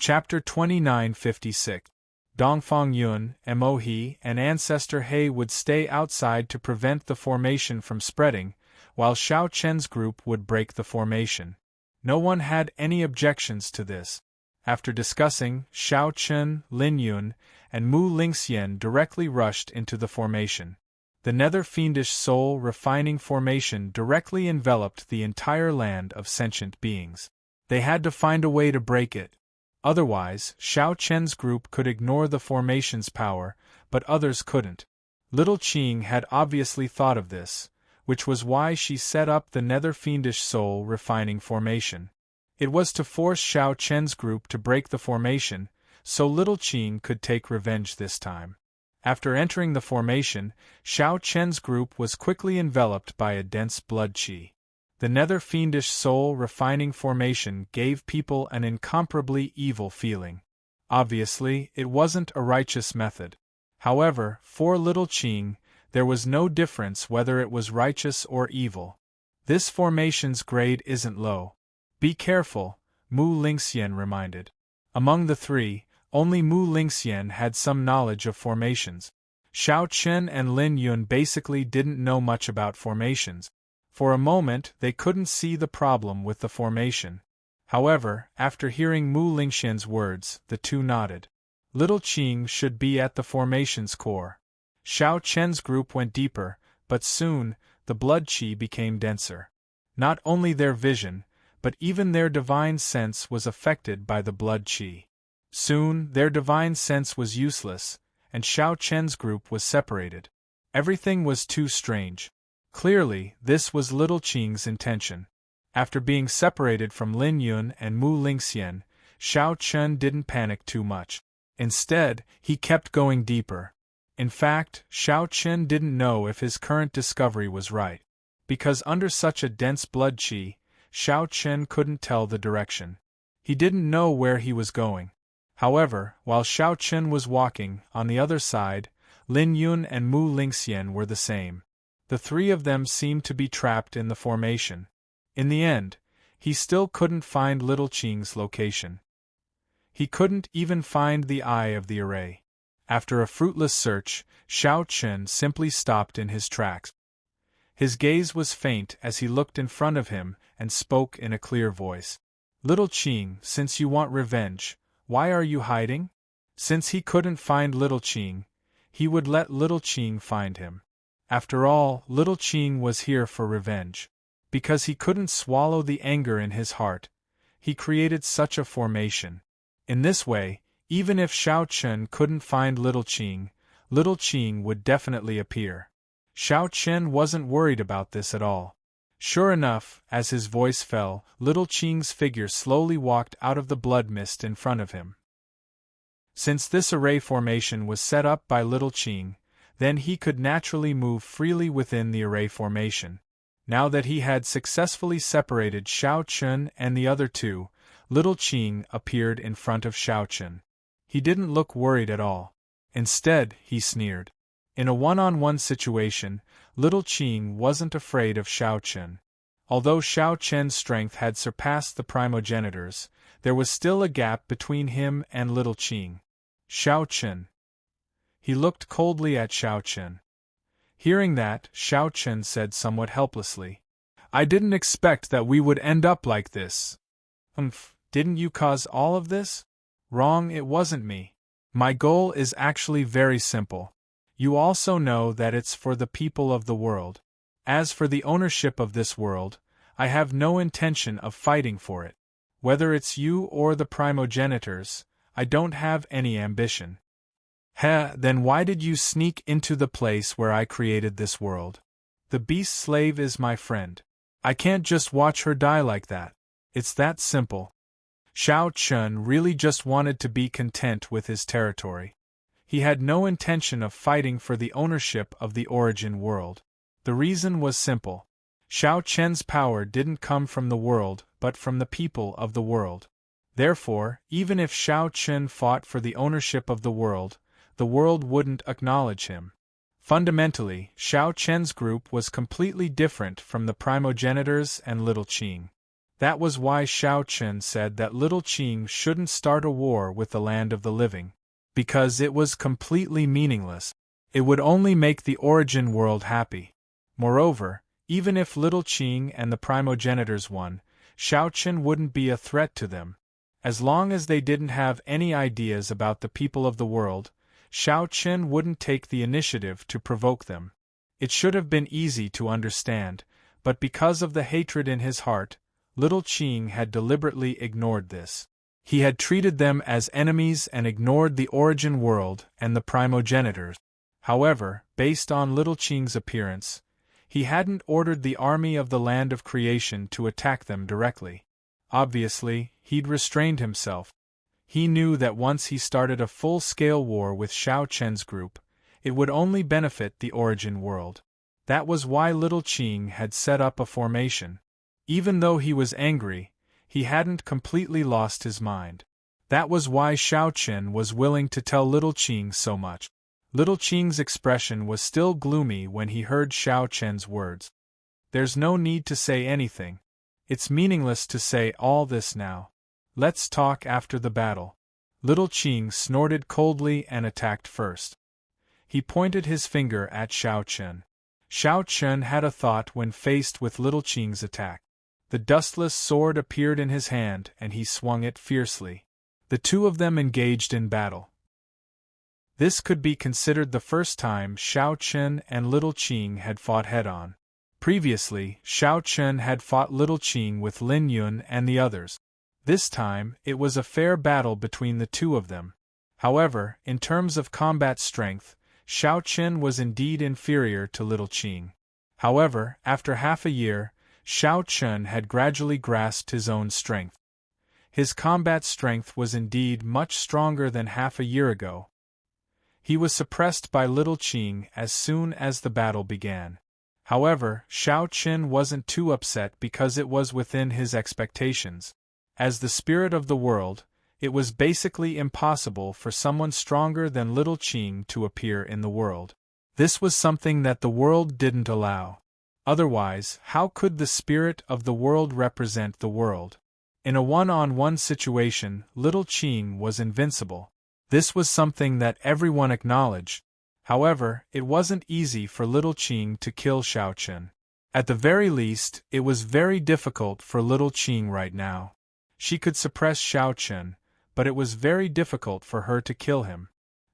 Chapter 2956. Dongfang Yun, Mo He, and Ancestor He would stay outside to prevent the formation from spreading, while Xiao Chen's group would break the formation. No one had any objections to this. After discussing, Xiao Chen, Lin Yun, and Mu Lingxian directly rushed into the formation. The nether fiendish soul refining formation directly enveloped the entire land of sentient beings. They had to find a way to break it. Otherwise, Xiao Chen's group could ignore the formation's power, but others couldn't. Little Qing had obviously thought of this, which was why she set up the nether fiendish soul refining formation. It was to force Xiao Chen's group to break the formation, so Little Qing could take revenge this time. After entering the formation, Xiao Chen's group was quickly enveloped by a dense blood qi. The nether fiendish soul refining formation gave people an incomparably evil feeling. Obviously, it wasn't a righteous method. However, for Little Qing, there was no difference whether it was righteous or evil. This formation's grade isn't low. Be careful, Mu Lingxian reminded. Among the three, only Mu Lingxian had some knowledge of formations. Xiao Chen and Lin Yun basically didn't know much about formations. For a moment, they couldn't see the problem with the formation. However, after hearing Mu Lingxian's words, the two nodded. Little Qing should be at the formation's core. Xiao Chen's group went deeper, but soon, the blood qi became denser. Not only their vision, but even their divine sense was affected by the blood qi. Soon, their divine sense was useless, and Xiao Chen's group was separated. Everything was too strange. Clearly, this was Little Qing's intention. After being separated from Lin Yun and Mu Lingxian, Xiao Chen didn't panic too much. Instead, he kept going deeper. In fact, Xiao Chen didn't know if his current discovery was right. Because under such a dense blood qi, Xiao Chen couldn't tell the direction. He didn't know where he was going. However, while Xiao Chen was walking, on the other side, Lin Yun and Mu Lingxian were the same. The three of them seemed to be trapped in the formation. In the end, he still couldn't find Little Qing's location. He couldn't even find the eye of the array. After a fruitless search, Xiao Chen simply stopped in his tracks. His gaze was faint as he looked in front of him and spoke in a clear voice. Little Qing, since you want revenge, why are you hiding? Since he couldn't find Little Qing, he would let Little Qing find him. After all, Little Qing was here for revenge. Because he couldn't swallow the anger in his heart, he created such a formation. In this way, even if Xiao Chen couldn't find Little Qing would definitely appear. Xiao Chen wasn't worried about this at all. Sure enough, as his voice fell, Little Qing's figure slowly walked out of the blood mist in front of him. Since this array formation was set up by Little Qing, then he could naturally move freely within the array formation. Now that he had successfully separated Xiao Chen and the other two, Little Qing appeared in front of Xiao Chen. He didn't look worried at all. Instead, he sneered. In a one-on-one situation, Little Qing wasn't afraid of Xiao Chen. Although Xiao Chen's strength had surpassed the primogenitors, there was still a gap between him and Little Qing. Xiao Chen. He looked coldly at Xiao Chen. Hearing that, Xiao Chen said somewhat helplessly, I didn't expect that we would end up like this. Didn't you cause all of this? Wrong, it wasn't me. My goal is actually very simple. You also know that it's for the people of the world. As for the ownership of this world, I have no intention of fighting for it. Whether it's you or the primogenitors, I don't have any ambition. Then why did you sneak into the place where I created this world? The beast slave is my friend. I can't just watch her die like that. It's that simple. Xiao Chen really just wanted to be content with his territory. He had no intention of fighting for the ownership of the origin world. The reason was simple. Xiao Chen's power didn't come from the world, but from the people of the world. Therefore, even if Xiao Chen fought for the ownership of the world wouldn't acknowledge him. Fundamentally, Xiao Chen's group was completely different from the primogenitors and Little Qing. That was why Xiao Chen said that little Qing shouldn't start a war with the land of the living. Because it was completely meaningless. It would only make the origin world happy. Moreover, even if little Qing and the primogenitors won, Xiao Chen wouldn't be a threat to them. As long as they didn't have any ideas about the people of the world, Xiao Chen wouldn't take the initiative to provoke them. It should have been easy to understand, but because of the hatred in his heart, little Qing had deliberately ignored this. He had treated them as enemies and ignored the origin world and the primogenitors. However, based on little Qing's appearance, he hadn't ordered the army of the land of creation to attack them directly. Obviously, he'd restrained himself. He knew that once he started a full-scale war with Xiao Chen's group, it would only benefit the origin world. That was why little Qing had set up a formation. Even though he was angry, he hadn't completely lost his mind. That was why Xiao Chen was willing to tell little Qing so much. Little Qing's expression was still gloomy when he heard Xiao Chen's words. There's no need to say anything. It's meaningless to say all this now. Let's talk after the battle. Little Qing snorted coldly and attacked first. He pointed his finger at Xiao Chen. Xiao Chen had a thought when faced with little Qing's attack. The dustless sword appeared in his hand and he swung it fiercely. The two of them engaged in battle. This could be considered the first time Xiao Chen and little Qing had fought head-on. Previously, Xiao Chen had fought little Qing with Lin Yun and the others. This time, it was a fair battle between the two of them. However, in terms of combat strength, Xiao Chen was indeed inferior to little Qing. However, after half a year, Xiao Chen had gradually grasped his own strength. His combat strength was indeed much stronger than half a year ago. He was suppressed by little Qing as soon as the battle began. However, Xiao Chen wasn't too upset because it was within his expectations. As the spirit of the world, it was basically impossible for someone stronger than little Qing to appear in the world. This was something that the world didn't allow. Otherwise, how could the spirit of the world represent the world? In a one-on-one situation, little Qing was invincible. This was something that everyone acknowledged. However, it wasn't easy for little Qing to kill Xiao Chen. At the very least, it was very difficult for little Qing right now. She could suppress Xiao Chen, but it was very difficult for her to kill him.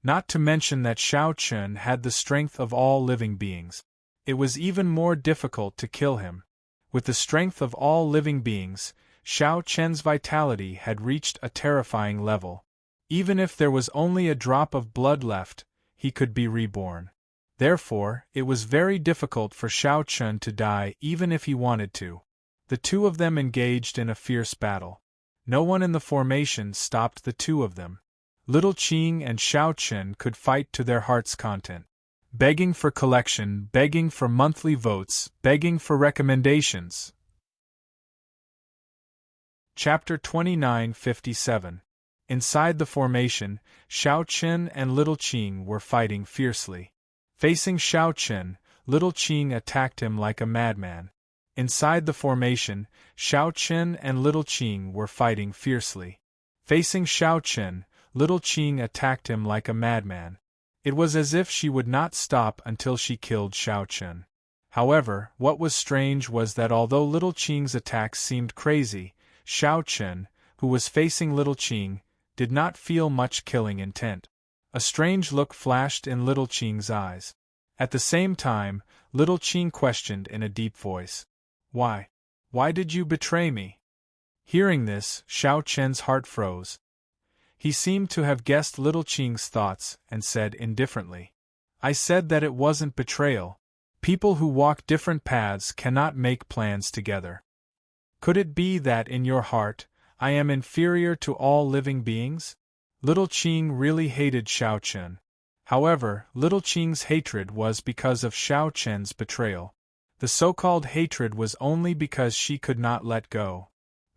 Not to mention that Xiao Chen had the strength of all living beings. It was even more difficult to kill him. With the strength of all living beings, Xiao Chen's vitality had reached a terrifying level. Even if there was only a drop of blood left, he could be reborn. Therefore, it was very difficult for Xiao Chen to die even if he wanted to. The two of them engaged in a fierce battle. No one in the formation stopped the two of them. Little Qing and Xiao Chen could fight to their heart's content. Begging for collection, begging for monthly votes, begging for recommendations. Chapter 2957. Inside the formation, Xiao Chen and little Qing were fighting fiercely. Facing Xiao Chen, little Qing attacked him like a madman. Inside the formation, Xiao Chen and little Qing were fighting fiercely. Facing Xiao Chen, little Qing attacked him like a madman. It was as if she would not stop until she killed Xiao Chen. However, what was strange was that although little Qing's attacks seemed crazy, Xiao Chen, who was facing little Qing, did not feel much killing intent. A strange look flashed in little Qing's eyes. At the same time, little Qing questioned in a deep voice. Why? Why did you betray me? Hearing this, Xiao Chen's heart froze. He seemed to have guessed little Qing's thoughts and said indifferently, I said that it wasn't betrayal. People who walk different paths cannot make plans together. Could it be that in your heart, I am inferior to all living beings? Little Qing really hated Xiao Chen. However, little Qing's hatred was because of Xiao Chen's betrayal. The so-called hatred was only because she could not let go.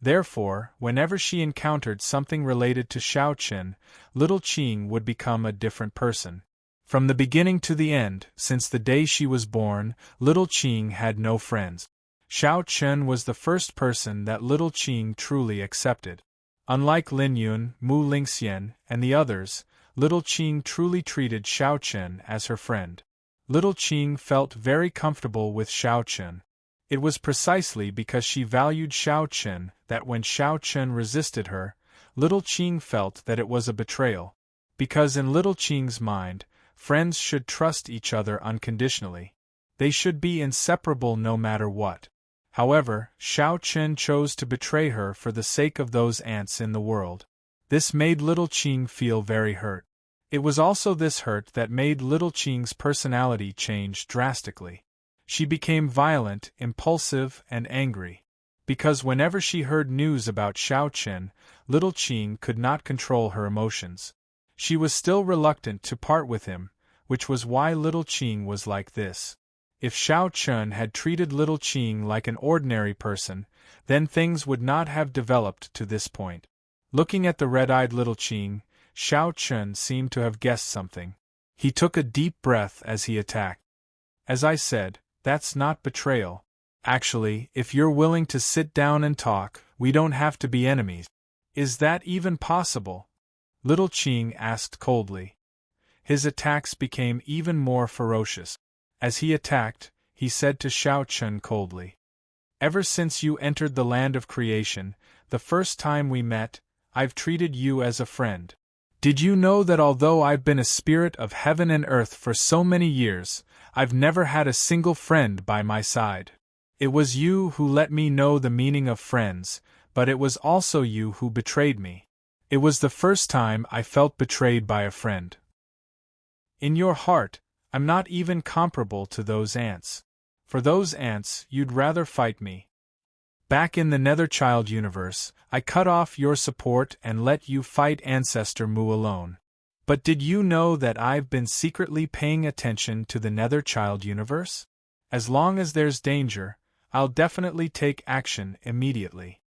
Therefore, whenever she encountered something related to Xiao Chen, little Qing would become a different person. From the beginning to the end, since the day she was born, little Qing had no friends. Xiao Chen was the first person that little Qing truly accepted. Unlike Lin Yun, Mu Lingxian, and the others, little Qing truly treated Xiao Chen as her friend. Little Qing felt very comfortable with Xiao Chen. It was precisely because she valued Xiao Chen that when Xiao Chen resisted her, little Qing felt that it was a betrayal. Because in little Qing's mind, friends should trust each other unconditionally. They should be inseparable no matter what. However, Xiao Chen chose to betray her for the sake of those ants in the world. This made little Qing feel very hurt. It was also this hurt that made little Qing's personality change drastically. She became violent, impulsive, and angry. Because whenever she heard news about Xiao Chen, little Qing could not control her emotions. She was still reluctant to part with him, which was why little Qing was like this. If Xiao Chen had treated little Qing like an ordinary person, then things would not have developed to this point. Looking at the red-eyed little Qing, Xiao Chen seemed to have guessed something. He took a deep breath as he attacked. As I said, that's not betrayal. Actually, if you're willing to sit down and talk, we don't have to be enemies. Is that even possible? Little Qing asked coldly. His attacks became even more ferocious. As he attacked, he said to Xiao Chen coldly, "Ever since you entered the land of creation, the first time we met, I've treated you as a friend. Did you know that although I've been a spirit of heaven and earth for so many years, I've never had a single friend by my side? It was you who let me know the meaning of friends, but it was also you who betrayed me. It was the first time I felt betrayed by a friend. In your heart, I'm not even comparable to those ants. For those ants, you'd rather fight me. Back in the Netherchild universe, I cut off your support and let you fight Ancestor Mu alone. But did you know that I've been secretly paying attention to the Netherchild universe? As long as there's danger, I'll definitely take action immediately."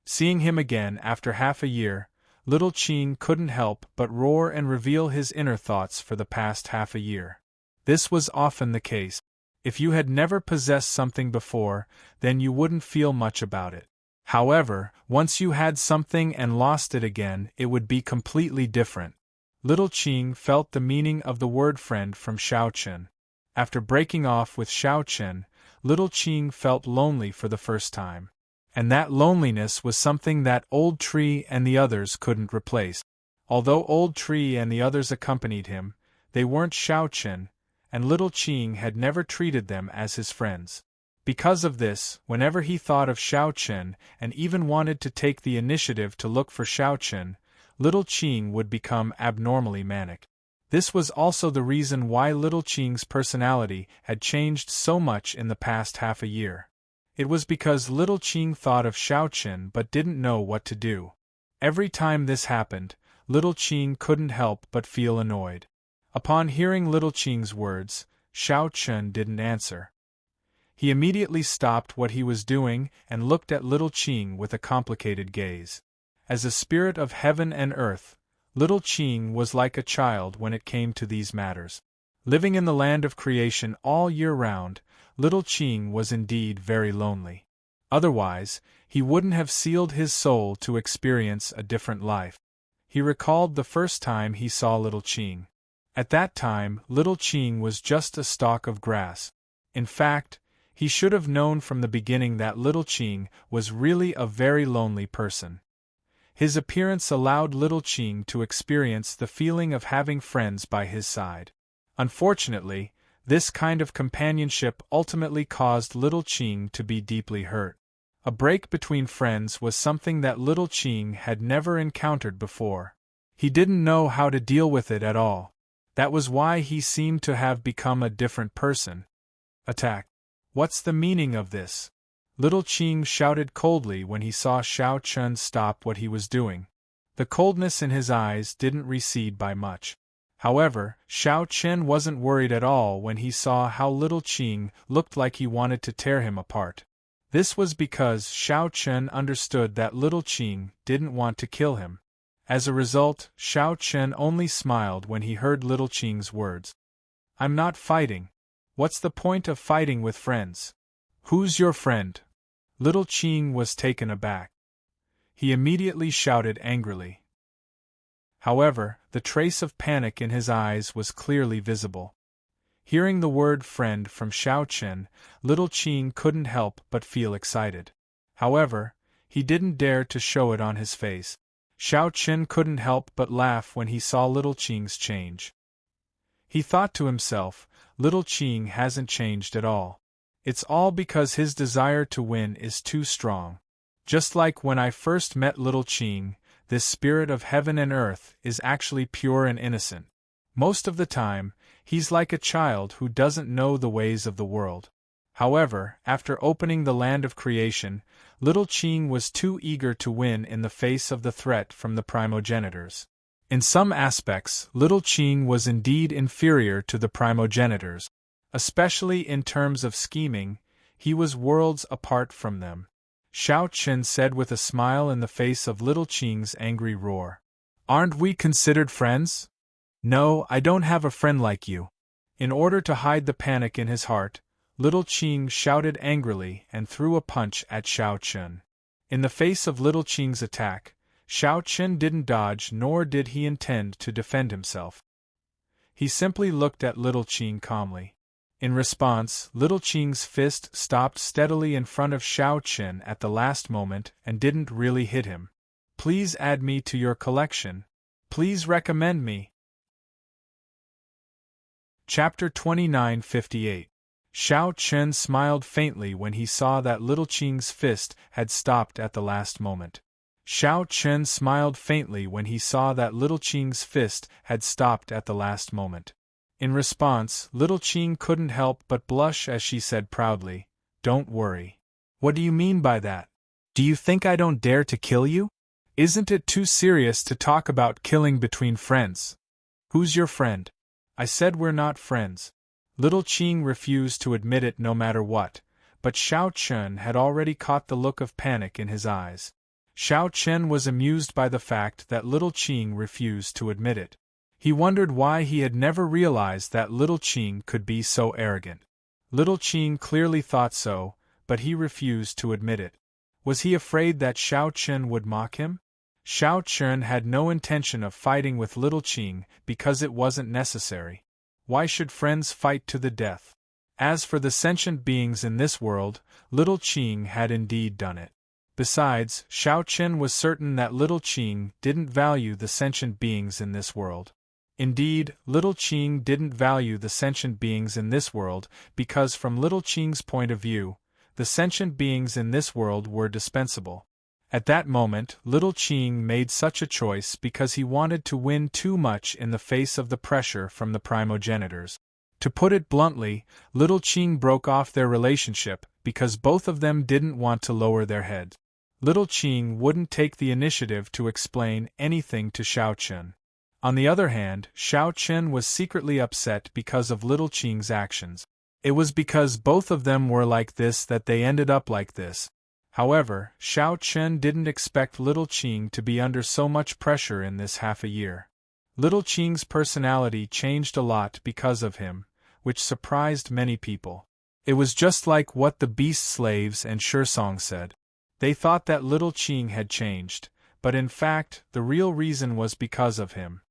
Seeing him again after half a year, little Qing couldn't help but roar and reveal his inner thoughts for the past half a year. This was often the case. If you had never possessed something before, then you wouldn't feel much about it. However, once you had something and lost it again, it would be completely different. Little Qing felt the meaning of the word friend from Xiao Chen. After breaking off with Xiao Chen, little Qing felt lonely for the first time. And that loneliness was something that Old Tree and the others couldn't replace. Although Old Tree and the others accompanied him, they weren't Xiao Chen, and little Qing had never treated them as his friends. Because of this, whenever he thought of Xiao Chen and even wanted to take the initiative to look for Xiao Chen, little Qing would become abnormally manic. This was also the reason why little Qing's personality had changed so much in the past half a year. It was because little Qing thought of Xiao Chen but didn't know what to do. Every time this happened, little Qing couldn't help but feel annoyed. Upon hearing little Qing's words, Xiao Chen didn't answer. He immediately stopped what he was doing and looked at little Qing with a complicated gaze. As a spirit of heaven and earth, little Qing was like a child when it came to these matters. Living in the land of creation all year round, little Qing was indeed very lonely. Otherwise, he wouldn't have sealed his soul to experience a different life. He recalled the first time he saw little Qing. At that time, little Qing was just a stalk of grass. In fact, he should have known from the beginning that little Qing was really a very lonely person. His appearance allowed little Qing to experience the feeling of having friends by his side. Unfortunately, this kind of companionship ultimately caused little Qing to be deeply hurt. A break between friends was something that little Qing had never encountered before. He didn't know how to deal with it at all. That was why he seemed to have become a different person. Attack. What's the meaning of this? Little Qing shouted coldly when he saw Xiao Chen stop what he was doing. The coldness in his eyes didn't recede by much. However, Xiao Chen wasn't worried at all when he saw how little Qing looked like he wanted to tear him apart. This was because Xiao Chen understood that little Qing didn't want to kill him. As a result, Xiao Chen only smiled when he heard little Qing's words. "I'm not fighting. What's the point of fighting with friends? Who's your friend? Little Qing was taken aback. He immediately shouted angrily. However, the trace of panic in his eyes was clearly visible. Hearing the word friend from Xiao Chen, Little Qing couldn't help but feel excited. However, he didn't dare to show it on his face. Xiao Chen couldn't help but laugh when he saw Little Qing's change. He thought to himself, Little Qing hasn't changed at all. It's all because his desire to win is too strong. Just like when I first met Little Qing, this spirit of heaven and earth is actually pure and innocent. Most of the time, he's like a child who doesn't know the ways of the world. However, after opening the land of creation, Little Qing was too eager to win in the face of the threat from the primogenitors. In some aspects, Little Qing was indeed inferior to the primogenitors. Especially in terms of scheming, he was worlds apart from them. Xiao Chen said with a smile in the face of Little Qing's angry roar. Aren't we considered friends? No, I don't have a friend like you. In order to hide the panic in his heart, Little Qing shouted angrily and threw a punch at Xiao Chen. In the face of Little Qing's attack, Xiao Chen didn't dodge nor did he intend to defend himself. He simply looked at Little Qing calmly. In response, Little Qing's fist stopped steadily in front of Xiao Chen at the last moment and didn't really hit him. Please add me to your collection. Please recommend me. Chapter 2958. Xiao Chen smiled faintly when he saw that Little Qing's fist had stopped at the last moment. Xiao Chen smiled faintly when he saw that Little Qing's fist had stopped at the last moment. In response, Little Qing couldn't help but blush as she said proudly, "Don't worry." What do you mean by that? Do you think I don't dare to kill you? Isn't it too serious to talk about killing between friends? Who's your friend? I said we're not friends. Little Qing refused to admit it no matter what, but Xiao Chen had already caught the look of panic in his eyes. Xiao Chen was amused by the fact that Little Qing refused to admit it. He wondered why he had never realized that Little Qing could be so arrogant. Little Qing clearly thought so, but he refused to admit it. Was he afraid that Xiao Chen would mock him? Xiao Chen had no intention of fighting with Little Qing because it wasn't necessary. Why should friends fight to the death? As for the sentient beings in this world, Little Qing had indeed done it. Besides, Xiao Chen was certain that Little Qing didn't value the sentient beings in this world. Indeed, Little Qing didn't value the sentient beings in this world because from Little Qing's point of view, the sentient beings in this world were dispensable. At that moment, Little Qing made such a choice because he wanted to win too much in the face of the pressure from the primogenitors. To put it bluntly, Little Qing broke off their relationship because both of them didn't want to lower their heads. Little Qing wouldn't take the initiative to explain anything to Xiao Chen. On the other hand, Xiao Chen was secretly upset because of Little Qing's actions. It was because both of them were like this that they ended up like this. However, Xiao Chen didn't expect Little Qing to be under so much pressure in this half a year. Little Qing's personality changed a lot because of him, which surprised many people. It was just like what the beast slaves and Shursong said. They thought that Little Qing had changed, but in fact, the real reason was because of him.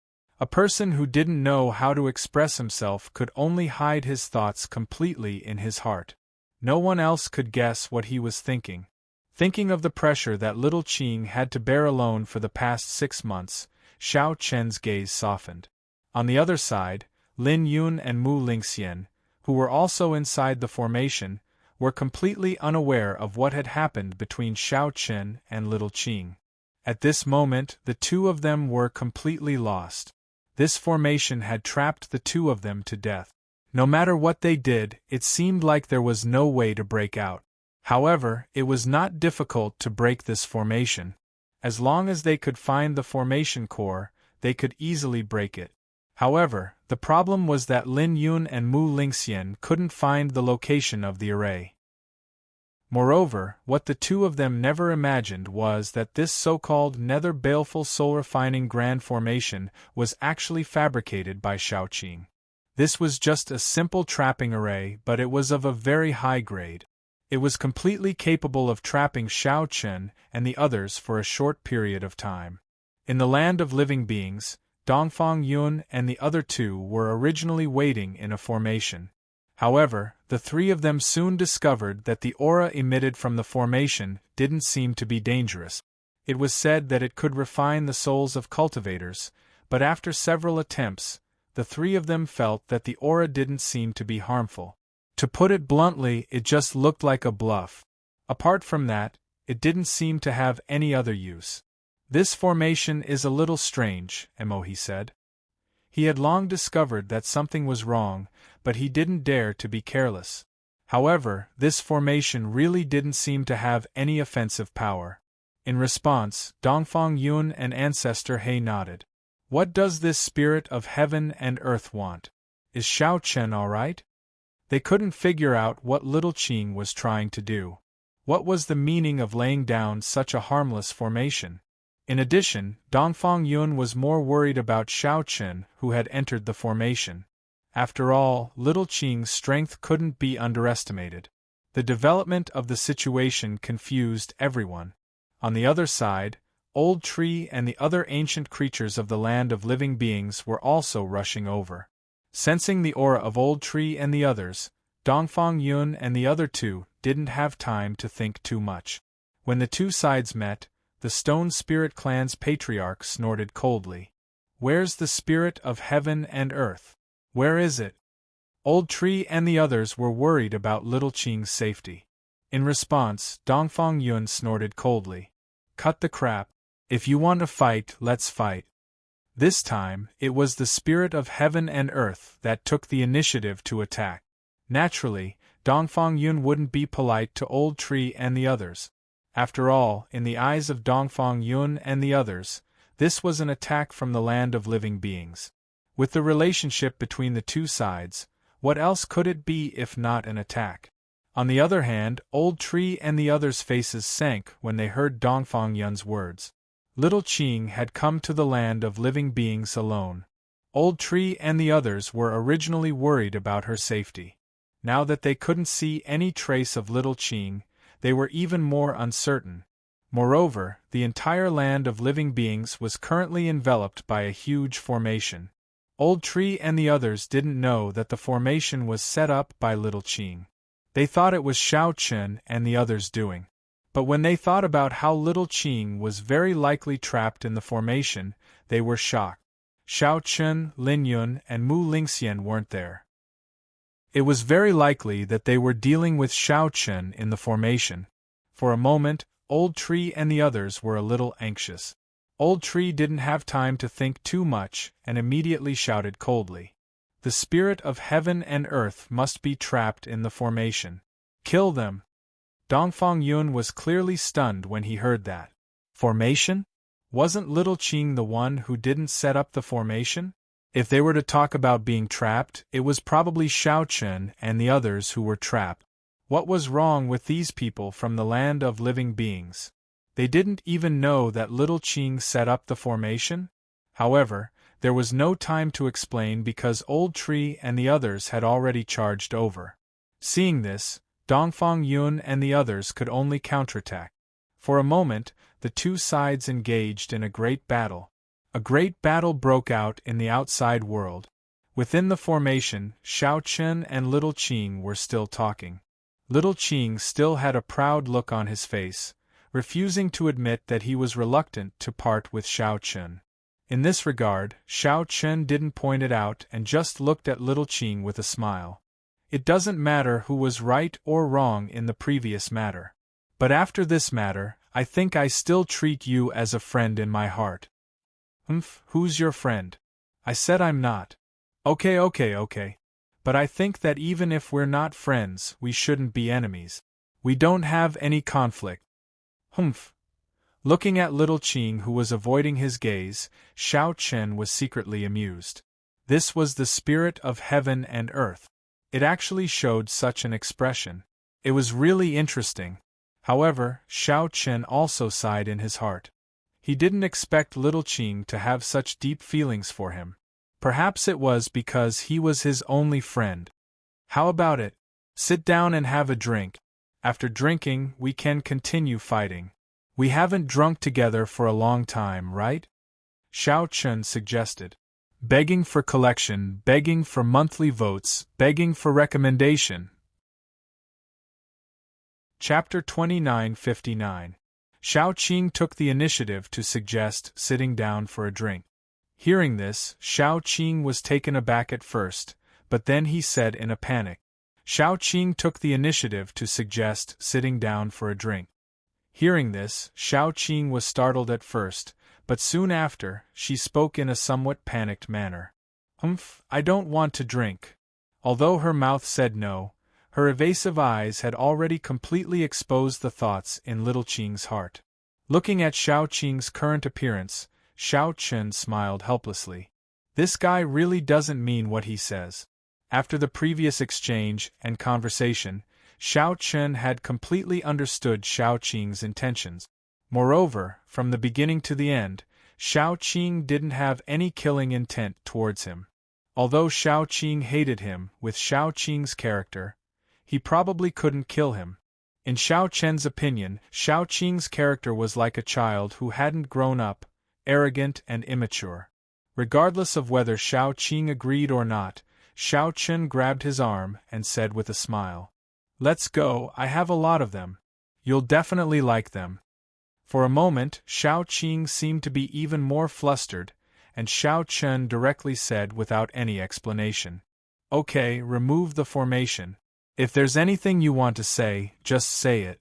A person who didn't know how to express himself could only hide his thoughts completely in his heart. No one else could guess what he was thinking. Thinking of the pressure that Little Qing had to bear alone for the past 6 months, Xiao Chen's gaze softened. On the other side, Lin Yun and Mu Lingxian, who were also inside the formation, were completely unaware of what had happened between Xiao Chen and Little Qing. At this moment, the two of them were completely lost. This formation had trapped the two of them to death. No matter what they did, it seemed like there was no way to break out. However, it was not difficult to break this formation. As long as they could find the formation core, they could easily break it. However, the problem was that Lin Yun and Mu Lingxian couldn't find the location of the array. Moreover, what the two of them never imagined was that this so-called nether baleful soul-refining grand formation was actually fabricated by Xiao Qing. This was just a simple trapping array, but it was of a very high grade. It was completely capable of trapping Xiao Chen and the others for a short period of time. In the land of living beings, Dongfang Yun and the other two were originally waiting in a formation. However, the three of them soon discovered that the aura emitted from the formation didn't seem to be dangerous. It was said that it could refine the souls of cultivators, but after several attempts, the three of them felt that the aura didn't seem to be harmful. To put it bluntly, it just looked like a bluff. Apart from that, it didn't seem to have any other use. This formation is a little strange, Emohi said. He had long discovered that something was wrong, but he didn't dare to be careless. However, this formation really didn't seem to have any offensive power. In response, Dongfang Yun and Ancestor He nodded. What does this spirit of heaven and earth want? Is Xiao Chen all right? They couldn't figure out what little Qing was trying to do. What was the meaning of laying down such a harmless formation? In addition, Dongfang Yun was more worried about Xiao Chen, who had entered the formation. After all, little Qing's strength couldn't be underestimated. The development of the situation confused everyone. On the other side, Old Tree and the other ancient creatures of the land of living beings were also rushing over. Sensing the aura of Old Tree and the others, Dongfang Yun and the other two didn't have time to think too much. When the two sides met, the Stone Spirit Clan's patriarch snorted coldly. Where's the spirit of heaven and earth? Where is it? Old Tree and the others were worried about little Qing's safety. In response, Dongfang Yun snorted coldly. Cut the crap. If you want to fight, let's fight. This time, it was the spirit of heaven and earth that took the initiative to attack. Naturally, Dongfang Yun wouldn't be polite to Old Tree and the others. After all, in the eyes of Dongfang Yun and the others, this was an attack from the land of living beings. With the relationship between the two sides, what else could it be if not an attack? On the other hand, Old Tree and the others' faces sank when they heard Dongfang Yun's words. Little Qing had come to the land of living beings alone. Old Tree and the others were originally worried about her safety. Now that they couldn't see any trace of little Qing, they were even more uncertain. Moreover, the entire land of living beings was currently enveloped by a huge formation. Old Tree and the others didn't know that the formation was set up by little Qing. They thought it was Xiao Chen and the others doing. But when they thought about how little Qing was very likely trapped in the formation, they were shocked. Xiao Chen, Lin Yun, and Mu Lingxian weren't there. It was very likely that they were dealing with Xiao Chen in the formation. For a moment, Old Tree and the others were a little anxious. Old Tree didn't have time to think too much and immediately shouted coldly. The spirit of heaven and earth must be trapped in the formation. Kill them! Dongfang Yun was clearly stunned when he heard that. Formation? Wasn't little Qing the one who didn't set up the formation? If they were to talk about being trapped, it was probably Xiao Chen and the others who were trapped. What was wrong with these people from the land of living beings? They didn't even know that little Qing set up the formation? However, there was no time to explain because Old Tree and the others had already charged over. Seeing this, Dongfang Yun and the others could only counterattack. For a moment, the two sides engaged in a great battle. A great battle broke out in the outside world. Within the formation, Xiao Chen and little Qing were still talking. Little Qing still had a proud look on his face, refusing to admit that he was reluctant to part with Xiao Chen. In this regard, Xiao Chen didn't point it out and just looked at little Qing with a smile. It doesn't matter who was right or wrong in the previous matter. But after this matter, I think I still treat you as a friend in my heart. Who's your friend? I said I'm not. Okay. But I think that even if we're not friends, we shouldn't be enemies. We don't have any conflict. Looking at little Qing, who was avoiding his gaze, Xiao Chen was secretly amused. This was the spirit of heaven and earth. It actually showed such an expression. It was really interesting. However, Xiao Chen also sighed in his heart. He didn't expect little Qing to have such deep feelings for him. Perhaps it was because he was his only friend. How about it? Sit down and have a drink. After drinking, we can continue fighting. We haven't drunk together for a long time, right? Xiao Chun suggested. Begging for collection, begging for monthly votes, begging for recommendation. Chapter 2959. Xiao Qing took the initiative to suggest sitting down for a drink. Hearing this, Xiao Qing was taken aback at first, but then he said in a panic. Xiao Qing took the initiative to suggest sitting down for a drink. Hearing this, Xiao Qing was startled at first, but soon after, she spoke in a somewhat panicked manner. I don't want to drink. Although her mouth said no, her evasive eyes had already completely exposed the thoughts in little Qing's heart. Looking at Xiao Qing's current appearance, Xiao Chun smiled helplessly. This guy really doesn't mean what he says. After the previous exchange and conversation, Xiao Chun had completely understood Xiao Qing's intentions. Moreover, from the beginning to the end, Xiao Qing didn't have any killing intent towards him. Although Xiao Qing hated him with Xiao Qing's character, he probably couldn't kill him. In Xiao Chen's opinion, Xiao Qing's character was like a child who hadn't grown up, arrogant and immature. Regardless of whether Xiao Qing agreed or not, Xiao Chen grabbed his arm and said with a smile, "Let's go, I have a lot of them. You'll definitely like them." For a moment, Xiao Qing seemed to be even more flustered, and Xiao Chen directly said without any explanation, "Okay, remove the formation. If there's anything you want to say, just say it."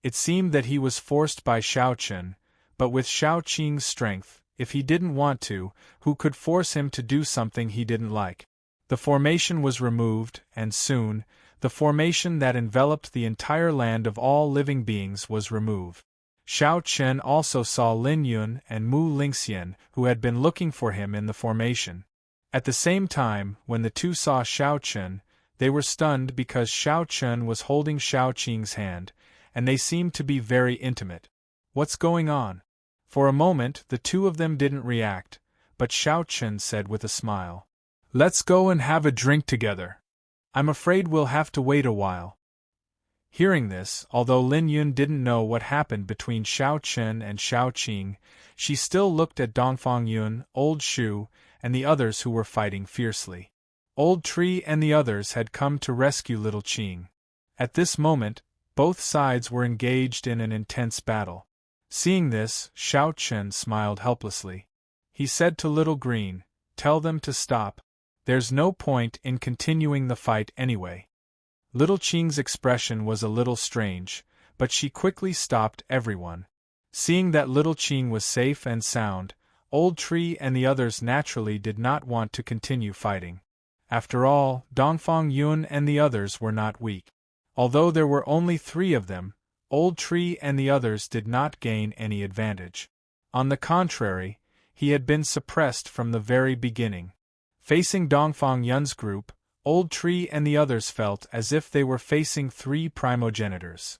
It seemed that he was forced by Xiao Chen, but with Xiao Qing's strength, if he didn't want to, who could force him to do something he didn't like? The formation was removed, and soon, the formation that enveloped the entire land of all living beings was removed. Xiao Chen also saw Lin Yun and Mu Lingxian, who had been looking for him in the formation. At the same time, when the two saw Xiao Chen, they were stunned because Xiao Chen was holding Xiao Qing's hand, and they seemed to be very intimate. What's going on? For a moment, the two of them didn't react, but Xiao Chen said with a smile, "Let's go and have a drink together. I'm afraid we'll have to wait a while." Hearing this, although Lin Yun didn't know what happened between Xiao Chen and Xiao Qing, she still looked at Dongfang Yun, Old Shu, and the others who were fighting fiercely. Old Tree and the others had come to rescue little Qing. At this moment, both sides were engaged in an intense battle. Seeing this, Xiao Chen smiled helplessly. He said to Little Green, "Tell them to stop. There's no point in continuing the fight anyway." Little Qing's expression was a little strange, but she quickly stopped everyone. Seeing that Little Qing was safe and sound, Old Tree and the others naturally did not want to continue fighting. After all, Dongfang Yun and the others were not weak. Although there were only 3 of them, Old Tree and the others did not gain any advantage. On the contrary, he had been suppressed from the very beginning. Facing Dongfang Yun's group, Old Tree and the others felt as if they were facing 3 primogenitors.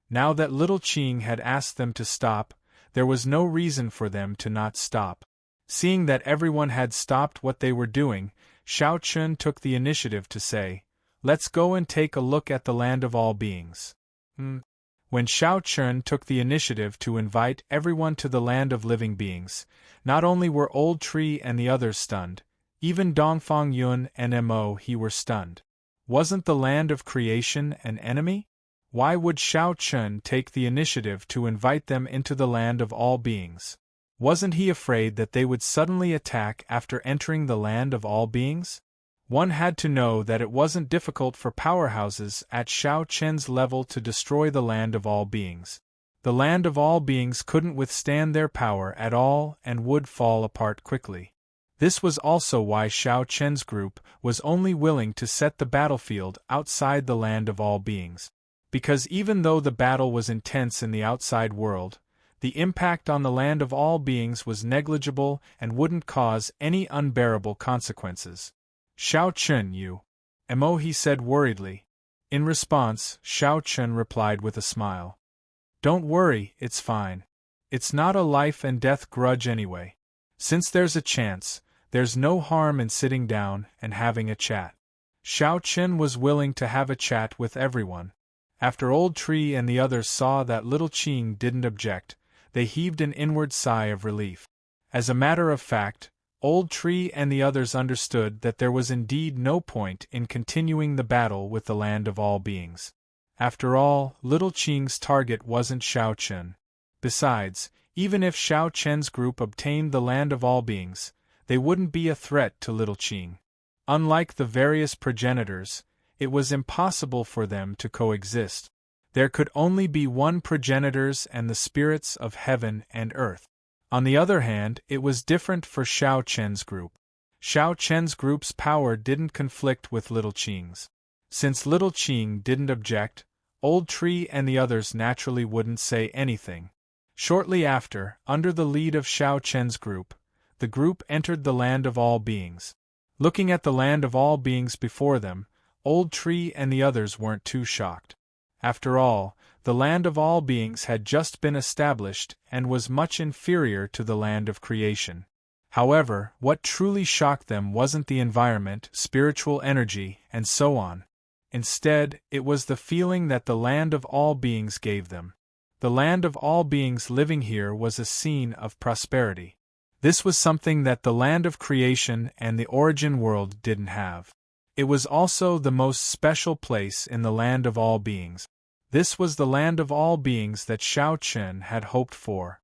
Now that Little Qing had asked them to stop, there was no reason for them to not stop. Seeing that everyone had stopped what they were doing, Xiao Chun took the initiative to say, "Let's go and take a look at the land of all beings." When Xiao Chun took the initiative to invite everyone to the land of living beings, not only were Old Tree and the others stunned, even Dongfang Yun and Mo He were stunned. Wasn't the land of creation an enemy? Why would Xiao Chun take the initiative to invite them into the land of all beings? Wasn't he afraid that they would suddenly attack after entering the land of all beings? One had to know that it wasn't difficult for powerhouses at Xiao Chen's level to destroy the land of all beings. The land of all beings couldn't withstand their power at all and would fall apart quickly. This was also why Xiao Chen's group was only willing to set the battlefield outside the land of all beings. Because even though the battle was intense in the outside world, the impact on the land of all beings was negligible and wouldn't cause any unbearable consequences. "Xiao Chun, you." Mo He said worriedly. In response, Xiao Chun replied with a smile. "Don't worry, it's fine. It's not a life and death grudge anyway. Since there's a chance, there's no harm in sitting down and having a chat." Xiao Chun was willing to have a chat with everyone. After Old Tree and the others saw that Little Ching didn't object, they heaved an inward sigh of relief. As a matter of fact, Old Tree and the others understood that there was indeed no point in continuing the battle with the land of all beings. After all, Little Ching's target wasn't Xiao Chen. Besides, even if Xiao Chen's group obtained the land of all beings, they wouldn't be a threat to Little Ching. Unlike the various progenitors, it was impossible for them to coexist. There could only be one progenitors and the spirits of heaven and earth. On the other hand, it was different for Xiao Chen's group. Xiao Chen's group's power didn't conflict with Little Ching's. Since Little Ching didn't object, Old Tree and the others naturally wouldn't say anything. Shortly after, under the lead of Xiao Chen's group, the group entered the land of all beings. Looking at the land of all beings before them, Old Tree and the others weren't too shocked. After all, the land of all beings had just been established and was much inferior to the land of creation. However, what truly shocked them wasn't the environment, spiritual energy, and so on. Instead, it was the feeling that the land of all beings gave them. The land of all beings living here was a scene of prosperity. This was something that the land of creation and the origin world didn't have. It was also the most special place in the land of all beings. This was the land of all beings that Xiao Chen had hoped for.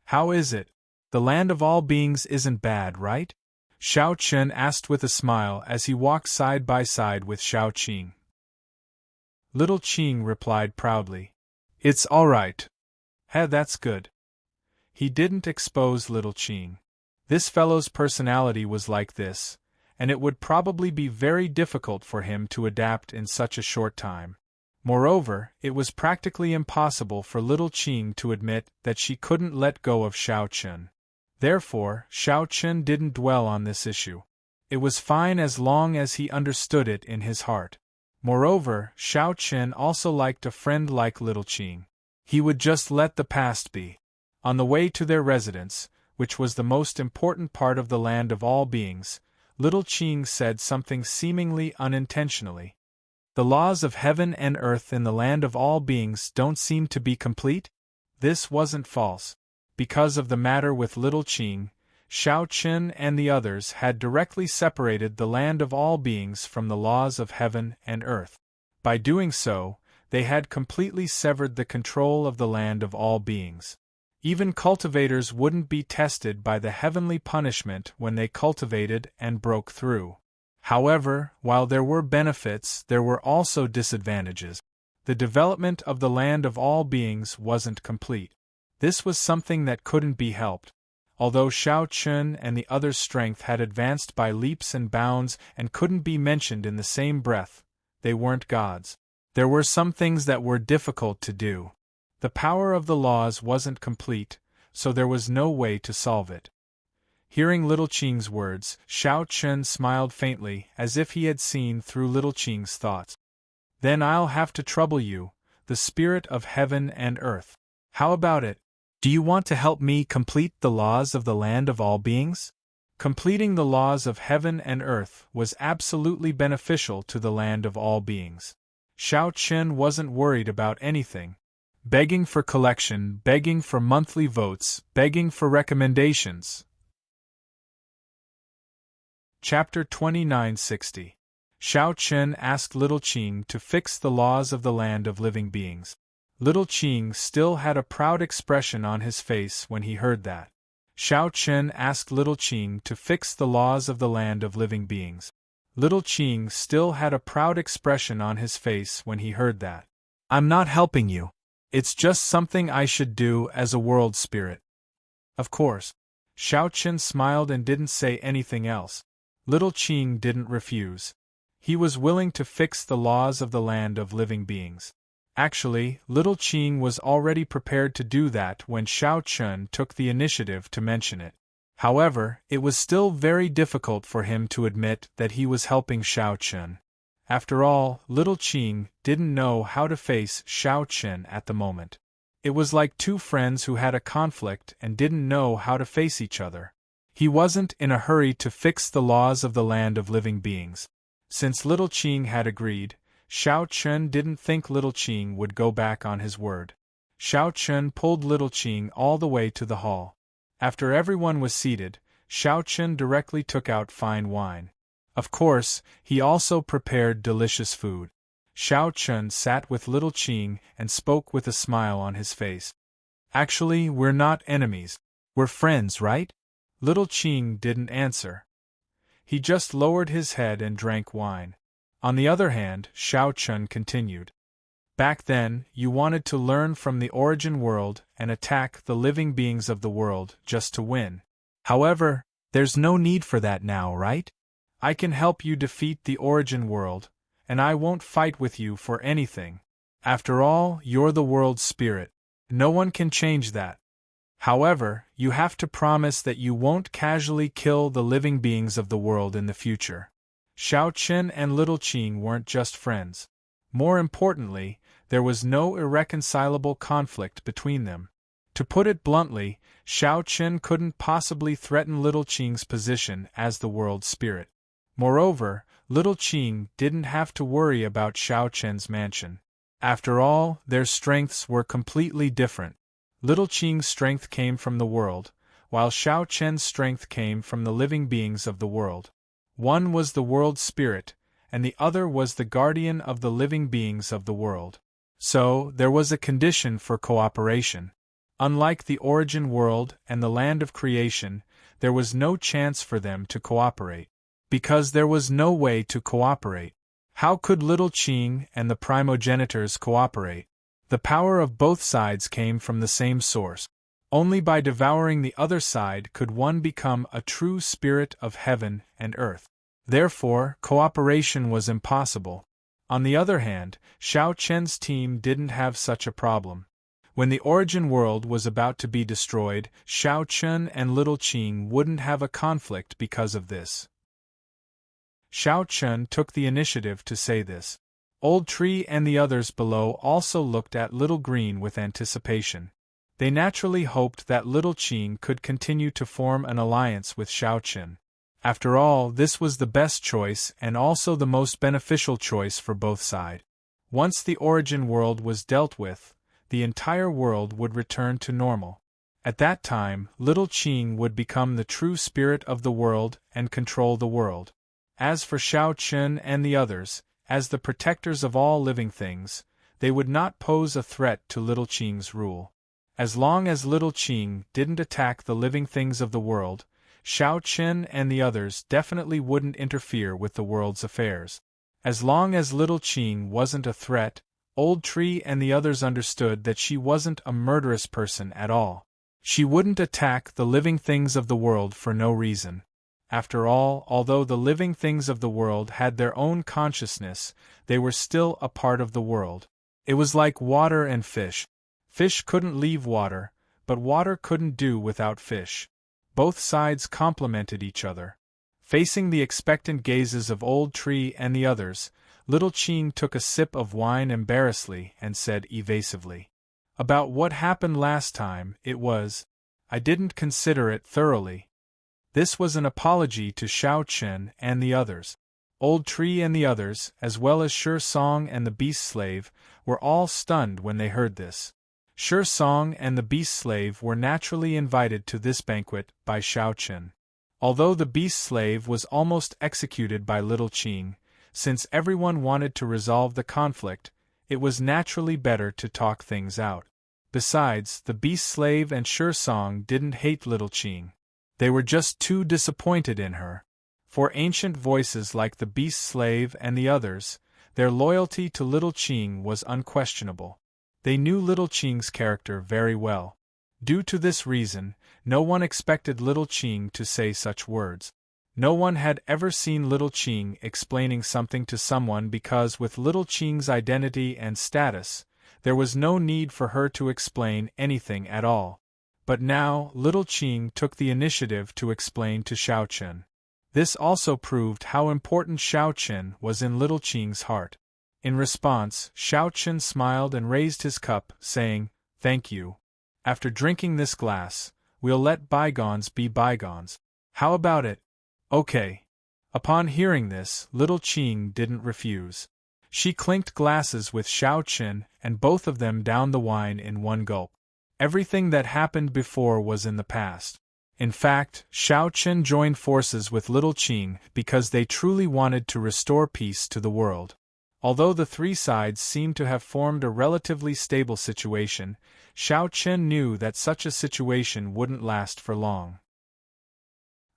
How is it? The land of all beings isn't bad, right? Xiao Chen asked with a smile as he walked side by side with Xiao Qing. Little Ching replied proudly, "It's all right." "Hey, that's good." He didn't expose Little Ching. This fellow's personality was like this, and it would probably be very difficult for him to adapt in such a short time. Moreover, it was practically impossible for Little Ching to admit that she couldn't let go of Xiao Chen. Therefore, Xiao Chen didn't dwell on this issue. It was fine as long as he understood it in his heart. Moreover, Xiao Chen also liked a friend like Little Ching. He would just let the past be. On the way to their residence, which was the most important part of the land of all beings, Little Ching said something seemingly unintentionally. "The laws of heaven and earth in the land of all beings don't seem to be complete?" This wasn't false. Because of the matter with Little Ching, Xiao Chen and the others had directly separated the land of all beings from the laws of heaven and earth. By doing so, they had completely severed the control of the land of all beings. Even cultivators wouldn't be tested by the heavenly punishment when they cultivated and broke through. However, while there were benefits, there were also disadvantages. The development of the land of all beings wasn't complete. This was something that couldn't be helped. Although Xiao Chen and the others' strength had advanced by leaps and bounds and couldn't be mentioned in the same breath, they weren't gods. There were some things that were difficult to do. The power of the laws wasn't complete, so there was no way to solve it. Hearing Little Ching's words, Xiao Chen smiled faintly as if he had seen through Little Ching's thoughts. "Then I'll have to trouble you, the spirit of heaven and earth. How about it? Do you want to help me complete the laws of the land of all beings?" Completing the laws of heaven and earth was absolutely beneficial to the land of all beings. Xiao Chen wasn't worried about anything. Begging for collection, begging for monthly votes, begging for recommendations. Chapter 2960. Xiao Chen asked Little Ching to fix the laws of the land of living beings. Little Ching still had a proud expression on his face when he heard that. Xiao Chen asked Little Ching to fix the laws of the land of living beings. Little Ching still had a proud expression on his face when he heard that. "I'm not helping you. It's just something I should do as a world spirit." Of course. Xiao Chen smiled and didn't say anything else. Little Ching didn't refuse. He was willing to fix the laws of the land of living beings. Actually, Little Ching was already prepared to do that when Xiao Chen took the initiative to mention it. However, it was still very difficult for him to admit that he was helping Xiao Chen. After all, Little Ching didn't know how to face Xiao Chen at the moment. It was like two friends who had a conflict and didn't know how to face each other. He wasn't in a hurry to fix the laws of the land of living beings. Since Little Ching had agreed, Xiao Chen didn't think Little Qing would go back on his word. Xiao Chen pulled Little Qing all the way to the hall. After everyone was seated, Xiao Chen directly took out fine wine. Of course, he also prepared delicious food. Xiao Chen sat with Little Qing and spoke with a smile on his face. Actually, we're not enemies. We're friends, right? Little Qing didn't answer. He just lowered his head and drank wine. On the other hand, Xiao Chen continued. Back then, you wanted to learn from the origin world and attack the living beings of the world just to win. However, there's no need for that now, right? I can help you defeat the origin world, and I won't fight with you for anything. After all, you're the world's spirit. No one can change that. However, you have to promise that you won't casually kill the living beings of the world in the future. Xiao Chen and Little Qing weren't just friends. More importantly, there was no irreconcilable conflict between them. To put it bluntly, Xiao Chen couldn't possibly threaten Little Qing's position as the world's spirit. Moreover, Little Qing didn't have to worry about Xiao Chen's mansion. After all, their strengths were completely different. Little Qing's strength came from the world, while Xiao Chen's strength came from the living beings of the world. One was the world's spirit, and the other was the guardian of the living beings of the world. So, there was a condition for cooperation. Unlike the origin world and the land of creation, there was no chance for them to cooperate. Because there was no way to cooperate. How could Little Qing and the primogenitors cooperate? The power of both sides came from the same source. Only by devouring the other side could one become a true spirit of heaven and earth. Therefore, cooperation was impossible. On the other hand, Xiao Chen's team didn't have such a problem. When the origin world was about to be destroyed, Xiao Chen and Little Qing wouldn't have a conflict because of this. Xiao Chen took the initiative to say this. Old Tree and the others below also looked at Little Green with anticipation. They naturally hoped that Little Qing could continue to form an alliance with Xiao Chen. After all, this was the best choice and also the most beneficial choice for both sides. Once the origin world was dealt with, the entire world would return to normal. At that time, Little Qing would become the true spirit of the world and control the world. As for Xiao Chen and the others, as the protectors of all living things, they would not pose a threat to Little Qing's rule. As long as Little Qing didn't attack the living things of the world, Xiao Chen and the others definitely wouldn't interfere with the world's affairs. As long as Little Qing wasn't a threat, Old Tree and the others understood that she wasn't a murderous person at all. She wouldn't attack the living things of the world for no reason. After all, although the living things of the world had their own consciousness, they were still a part of the world. It was like water and fish. Fish couldn't leave water, but water couldn't do without fish. Both sides complemented each other. Facing the expectant gazes of Old Tree and the others, Little Qing took a sip of wine embarrassedly and said evasively. About what happened last time, I didn't consider it thoroughly. This was an apology to Xiao Chen and the others. Old Tree and the others, as well as Sure Song and the Beast Slave, were all stunned when they heard this. Sure Song and the Beast Slave were naturally invited to this banquet by Xiao Chen. Although the Beast Slave was almost executed by Little Qing, since everyone wanted to resolve the conflict, it was naturally better to talk things out. Besides, the Beast Slave and Sure Song didn't hate Little Qing. They were just too disappointed in her. For ancient voices like the Beast Slave and the others, their loyalty to Little Qing was unquestionable. They knew Little Qing's character very well. Due to this reason, no one expected Little Qing to say such words. No one had ever seen Little Qing explaining something to someone because with Little Qing's identity and status, there was no need for her to explain anything at all. But now, Little Qing took the initiative to explain to Xiao Chen. This also proved how important Xiao Chen was in Little Qing's heart. In response, Xiao Chen smiled and raised his cup, saying, "Thank you. After drinking this glass, we'll let bygones be bygones. How about it?" "Okay." Upon hearing this, Little Qing didn't refuse. She clinked glasses with Xiao Qin, and both of them downed the wine in one gulp. Everything that happened before was in the past. In fact, Xiao Qin joined forces with Little Qing because they truly wanted to restore peace to the world. Although the three sides seemed to have formed a relatively stable situation, Xiao Qin knew that such a situation wouldn't last for long.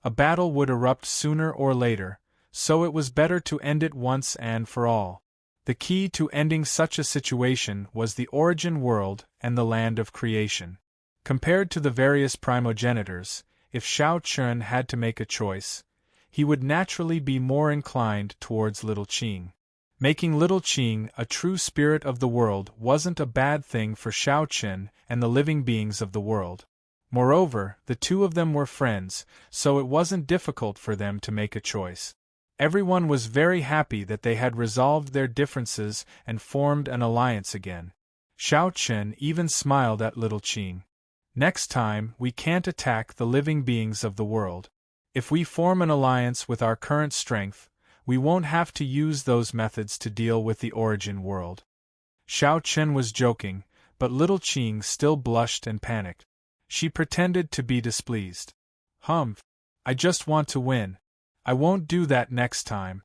A battle would erupt sooner or later, so it was better to end it once and for all. The key to ending such a situation was the origin world and the land of creation. Compared to the various primogenitors, if Xiao Qin had to make a choice, he would naturally be more inclined towards Little Qing. Making Little Qing a true spirit of the world wasn't a bad thing for Xiao Qin and the living beings of the world. Moreover, the two of them were friends, so it wasn't difficult for them to make a choice. Everyone was very happy that they had resolved their differences and formed an alliance again. Xiao Qin even smiled at Little Qing. Next time, we can't attack the living beings of the world. If we form an alliance with our current strength, we won't have to use those methods to deal with the origin world. Xiao Qin was joking, but Little Qing still blushed and panicked. She pretended to be displeased. I just want to win. I won't do that next time.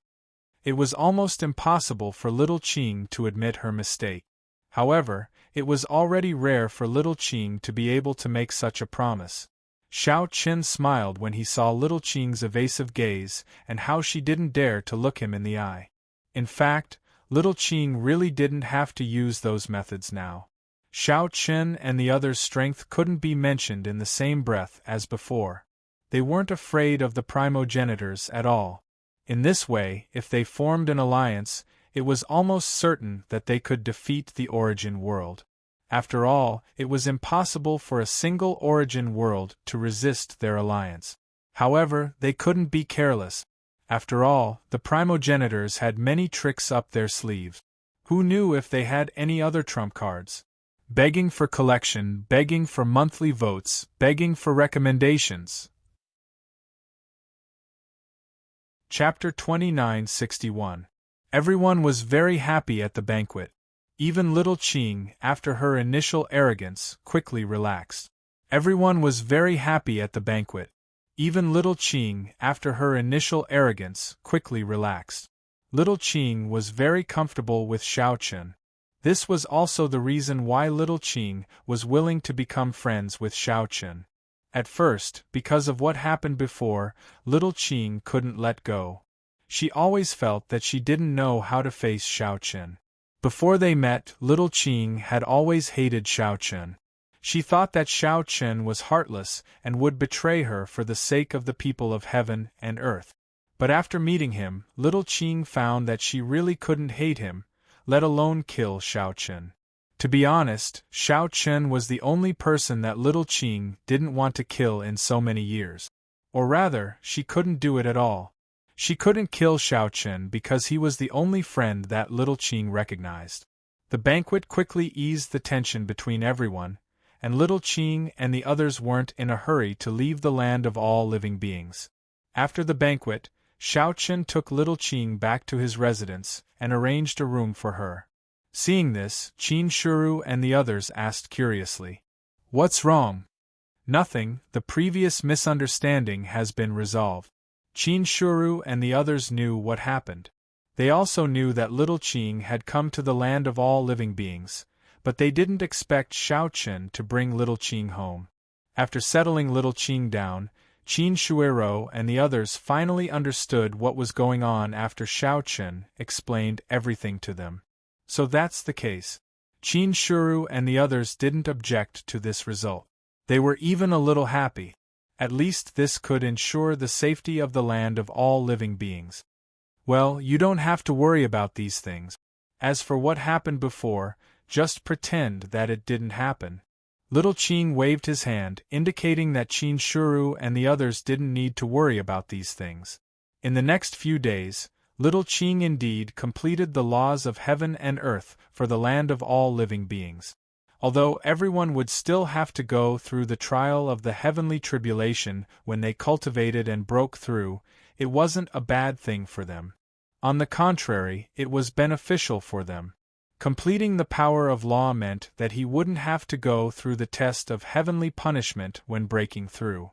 It was almost impossible for Little Qing to admit her mistake. However, it was already rare for Little Qing to be able to make such a promise. Xiao Qin smiled when he saw Little Qing's evasive gaze and how she didn't dare to look him in the eye. In fact, Little Qing really didn't have to use those methods now. Xiao Qin and the others' strength couldn't be mentioned in the same breath as before. They weren't afraid of the primogenitors at all. In this way, if they formed an alliance, it was almost certain that they could defeat the origin world. After all, it was impossible for a single origin world to resist their alliance. However, they couldn't be careless. After all, the primogenitors had many tricks up their sleeves. Who knew if they had any other trump cards? Begging for collection, begging for monthly votes, begging for recommendations. Chapter 2961. Everyone was very happy at the banquet. Even Little Qing, after her initial arrogance, quickly relaxed. Everyone was very happy at the banquet. Even Little Qing, after her initial arrogance, quickly relaxed. Little Qing was very comfortable with Xiao Qin. This was also the reason why Little Qing was willing to become friends with Xiao Qin. At first, because of what happened before, Little Qing couldn't let go. She always felt that she didn't know how to face Xiao Qin. Before they met, Little Qing had always hated Xiao Qin. She thought that Xiao Qin was heartless and would betray her for the sake of the people of heaven and earth. But after meeting him, Little Qing found that she really couldn't hate him, let alone kill Xiao Qin. To be honest, Xiao Qin was the only person that Little Qing didn't want to kill in so many years. Or rather, she couldn't do it at all. She couldn't kill Xiao Qin because he was the only friend that Little Qing recognized. The banquet quickly eased the tension between everyone, and Little Qing and the others weren't in a hurry to leave the land of all living beings. After the banquet, Xiao Qin took Little Qing back to his residence and arranged a room for her. Seeing this, Qin Shuru and the others asked curiously, "What's wrong?" "Nothing, the previous misunderstanding has been resolved." Qin Shuru and the others knew what happened. They also knew that Little Qing had come to the land of all living beings, but they didn't expect Xiao Qin to bring Little Qing home. After settling Little Qing down, Qin Shuero and the others finally understood what was going on after Xiao Qin explained everything to them. So that's the case. Qin Shuru and the others didn't object to this result. They were even a little happy. At least this could ensure the safety of the land of all living beings. Well, you don't have to worry about these things. As for what happened before, just pretend that it didn't happen. Little Qing waved his hand, indicating that Qin Shuru and the others didn't need to worry about these things. In the next few days, Little Qing indeed completed the laws of heaven and earth for the land of all living beings. Although everyone would still have to go through the trial of the heavenly tribulation when they cultivated and broke through, it wasn't a bad thing for them. On the contrary, it was beneficial for them. Completing the power of law meant that he wouldn't have to go through the test of heavenly punishment when breaking through.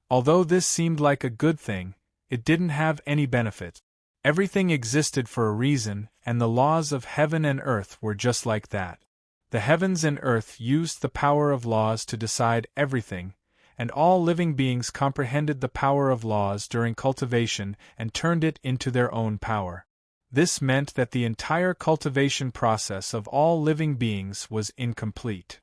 Although this seemed like a good thing, it didn't have any benefit. Everything existed for a reason, and the laws of heaven and earth were just like that. The heavens and earth used the power of laws to decide everything, and all living beings comprehended the power of laws during cultivation and turned it into their own power. This meant that the entire cultivation process of all living beings was incomplete.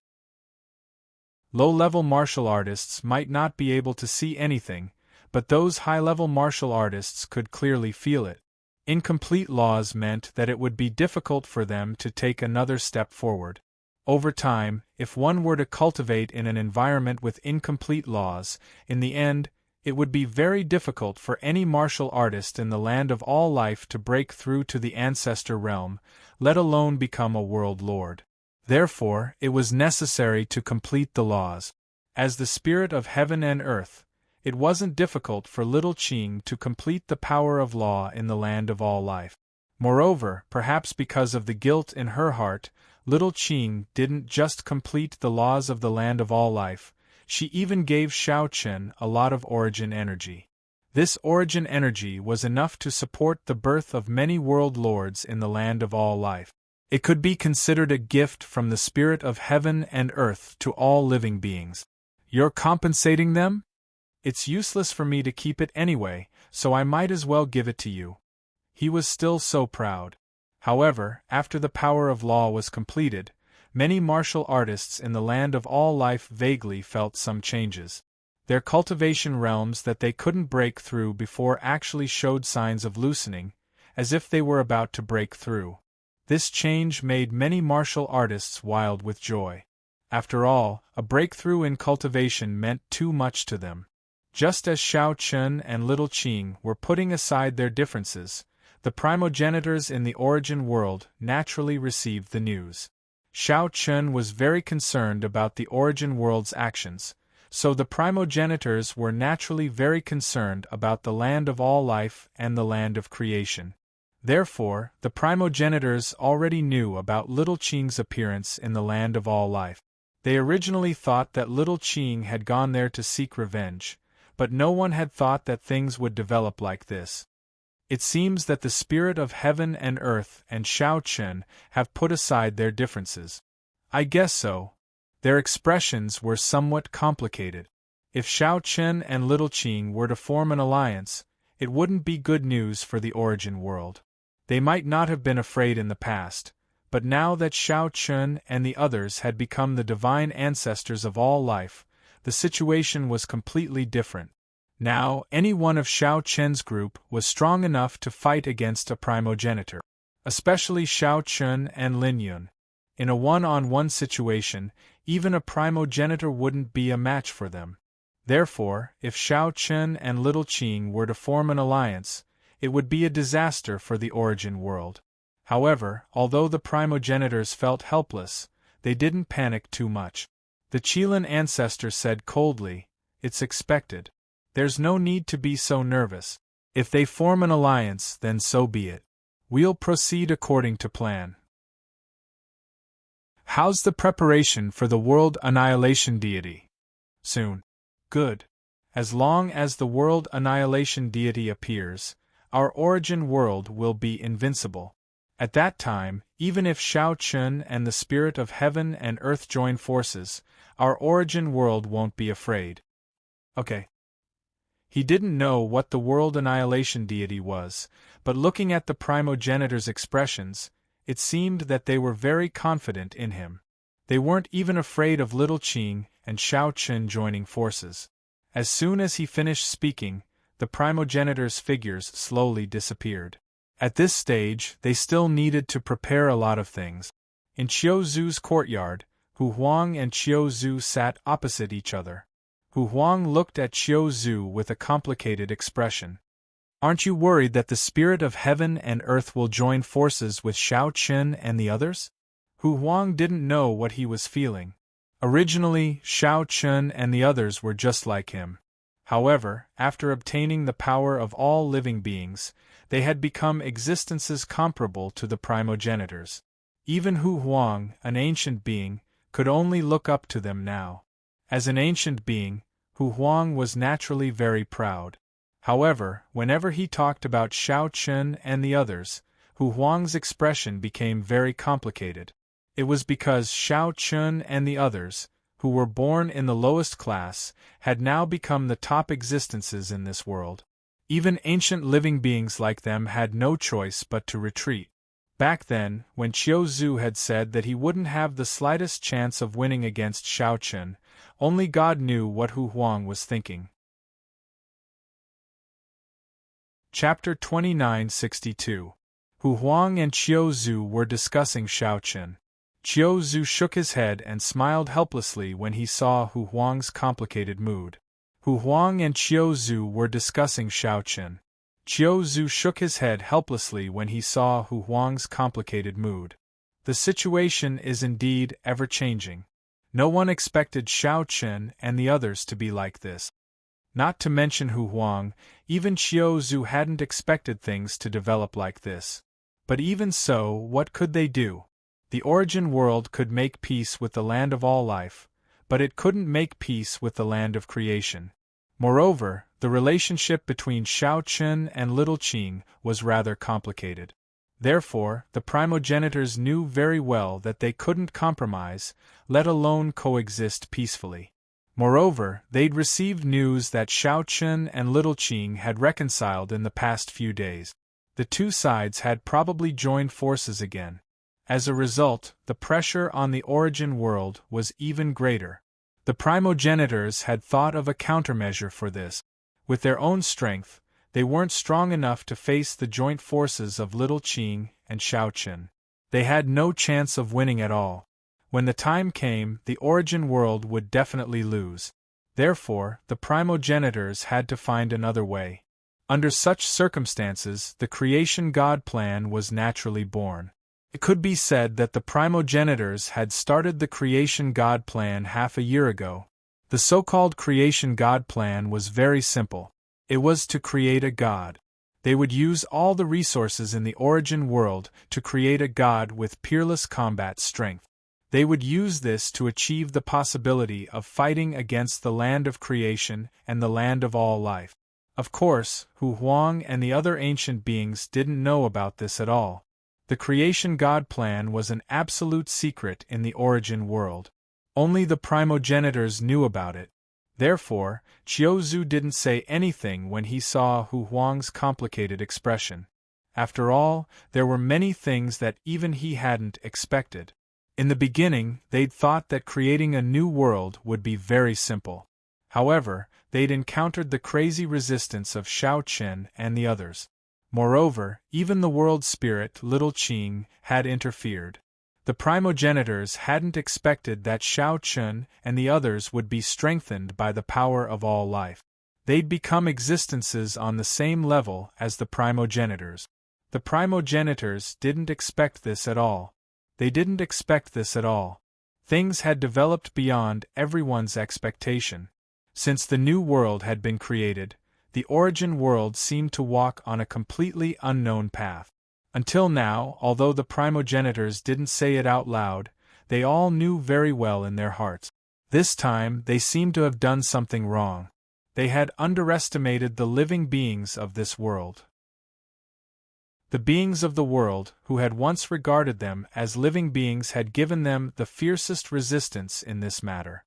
Low-level martial artists might not be able to see anything, but those high-level martial artists could clearly feel it. Incomplete laws meant that it would be difficult for them to take another step forward. Over time, if one were to cultivate in an environment with incomplete laws, in the end, it would be very difficult for any martial artist in the land of all life to break through to the ancestor realm, let alone become a world lord. Therefore, it was necessary to complete the laws. As the spirit of heaven and earth, it wasn't difficult for little Qing to complete the power of law in the land of all life. Moreover, perhaps because of the guilt in her heart, little Qing didn't just complete the laws of the land of all life, she even gave Xiao Chen a lot of origin energy. This origin energy was enough to support the birth of many world lords in the land of all life. It could be considered a gift from the spirit of heaven and earth to all living beings. You're compensating them? It's useless for me to keep it anyway, so I might as well give it to you. He was still so proud. However, after the power of law was completed, many martial artists in the land of all life vaguely felt some changes. Their cultivation realms that they couldn't break through before actually showed signs of loosening, as if they were about to break through. This change made many martial artists wild with joy. After all, a breakthrough in cultivation meant too much to them. Just as Xiao Chen and little Qing were putting aside their differences, the primogenitors in the origin world naturally received the news. Xiao Chen was very concerned about the origin world's actions, so the primogenitors were naturally very concerned about the land of all life and the land of creation. Therefore, the primogenitors already knew about little Qing's appearance in the land of all life. They originally thought that little Qing had gone there to seek revenge, but no one had thought that things would develop like this. It seems that the spirit of heaven and earth and Xiao Chen have put aside their differences. I guess so. Their expressions were somewhat complicated. If Xiao Chen and little Qing were to form an alliance, it wouldn't be good news for the origin world. They might not have been afraid in the past, but now that Xiao Chen and the others had become the divine ancestors of all life, the situation was completely different. Now, any one of Xiao Chen's group was strong enough to fight against a primogenitor. Especially Xiao Chen and Lin Yun. In a one-on-one situation, even a primogenitor wouldn't be a match for them. Therefore, if Xiao Chen and little Qing were to form an alliance, it would be a disaster for the origin world. However, although the primogenitors felt helpless, they didn't panic too much. The Qilin ancestor said coldly, "It's expected. There's no need to be so nervous. If they form an alliance, then so be it. We'll proceed according to plan." How's the preparation for the world annihilation deity? Soon. Good. As long as the world annihilation deity appears, our origin world will be invincible. At that time, even if Xiao Chen and the spirit of heaven and earth join forces, our origin world won't be afraid. Okay. He didn't know what the world annihilation deity was, but looking at the primogenitor's expressions, it seemed that they were very confident in him. They weren't even afraid of little Qing and Xiao Chen joining forces. As soon as he finished speaking, the primogenitor's figures slowly disappeared. At this stage, they still needed to prepare a lot of things. In Qiu Zu's courtyard, Hu Huang and Qiu Zu sat opposite each other. Hu Huang looked at Qiu Zu with a complicated expression. "Aren't you worried that the spirit of heaven and earth will join forces with Xiao Chen and the others?" Hu Huang didn't know what he was feeling. Originally, Xiao Chen and the others were just like him. However, after obtaining the power of all living beings, they had become existences comparable to the primogenitors. Even Hu Huang, an ancient being, could only look up to them now. As an ancient being, Hu Huang was naturally very proud. However, whenever he talked about Shao Chun and the others, Hu Huang's expression became very complicated. It was because Shao Chun and the others, who were born in the lowest class, had now become the top existences in this world. Even ancient living beings like them had no choice but to retreat. Back then, when Qiu Zhu had said that he wouldn't have the slightest chance of winning against Shao Chun, only God knew what Hu Huang was thinking. Chapter 2962. Hu Huang and Qiu Zhu were discussing Shao Chun. Qiu Zhu shook his head and smiled helplessly when he saw Hu Huang's complicated mood. Hu Huang and Qiu Zhu were discussing Shao Chun. Qiu Zhu shook his head helplessly when he saw Hu Huang's complicated mood. The situation is indeed ever-changing. No one expected Shao Chun and the others to be like this. Not to mention Hu Huang, even Qiu Zhu hadn't expected things to develop like this. But even so, what could they do? The origin world could make peace with the land of all life, but it couldn't make peace with the land of creation. Moreover, the relationship between Shao Chun and Little Qing was rather complicated. Therefore, the primogenitors knew very well that they couldn't compromise, let alone coexist peacefully. Moreover, they'd received news that Shao Chun and Little Qing had reconciled in the past few days. The two sides had probably joined forces again. As a result, the pressure on the origin world was even greater. The primogenitors had thought of a countermeasure for this. With their own strength, they weren't strong enough to face the joint forces of Little Qing and Shao Chun. They had no chance of winning at all. When the time came, the origin world would definitely lose. Therefore, the primogenitors had to find another way. Under such circumstances, the creation God plan was naturally born. It could be said that the primogenitors had started the creation God plan half a year ago. The so-called creation God plan was very simple. It was to create a god. They would use all the resources in the origin world to create a god with peerless combat strength. They would use this to achieve the possibility of fighting against the land of creation and the land of all life. Of course, Hu Huang and the other ancient beings didn't know about this at all. The creation God plan was an absolute secret in the origin world. Only the primogenitors knew about it. Therefore, Qiu Zhu didn't say anything when he saw Hu Huang's complicated expression. After all, there were many things that even he hadn't expected. In the beginning, they'd thought that creating a new world would be very simple. However, they'd encountered the crazy resistance of Shao Chun and the others. Moreover, even the world spirit Little Qing had interfered. The primogenitors hadn't expected that Shao Chun and the others would be strengthened by the power of all life. They'd become existences on the same level as the primogenitors. The primogenitors didn't expect this at all. They didn't expect this at all. Things had developed beyond everyone's expectation. Since the new world had been created, the origin world seemed to walk on a completely unknown path. Until now, although the primogenitors didn't say it out loud, they all knew very well in their hearts. This time, they seemed to have done something wrong. They had underestimated the living beings of this world. The beings of the world, who had once regarded them as living beings, had given them the fiercest resistance in this matter.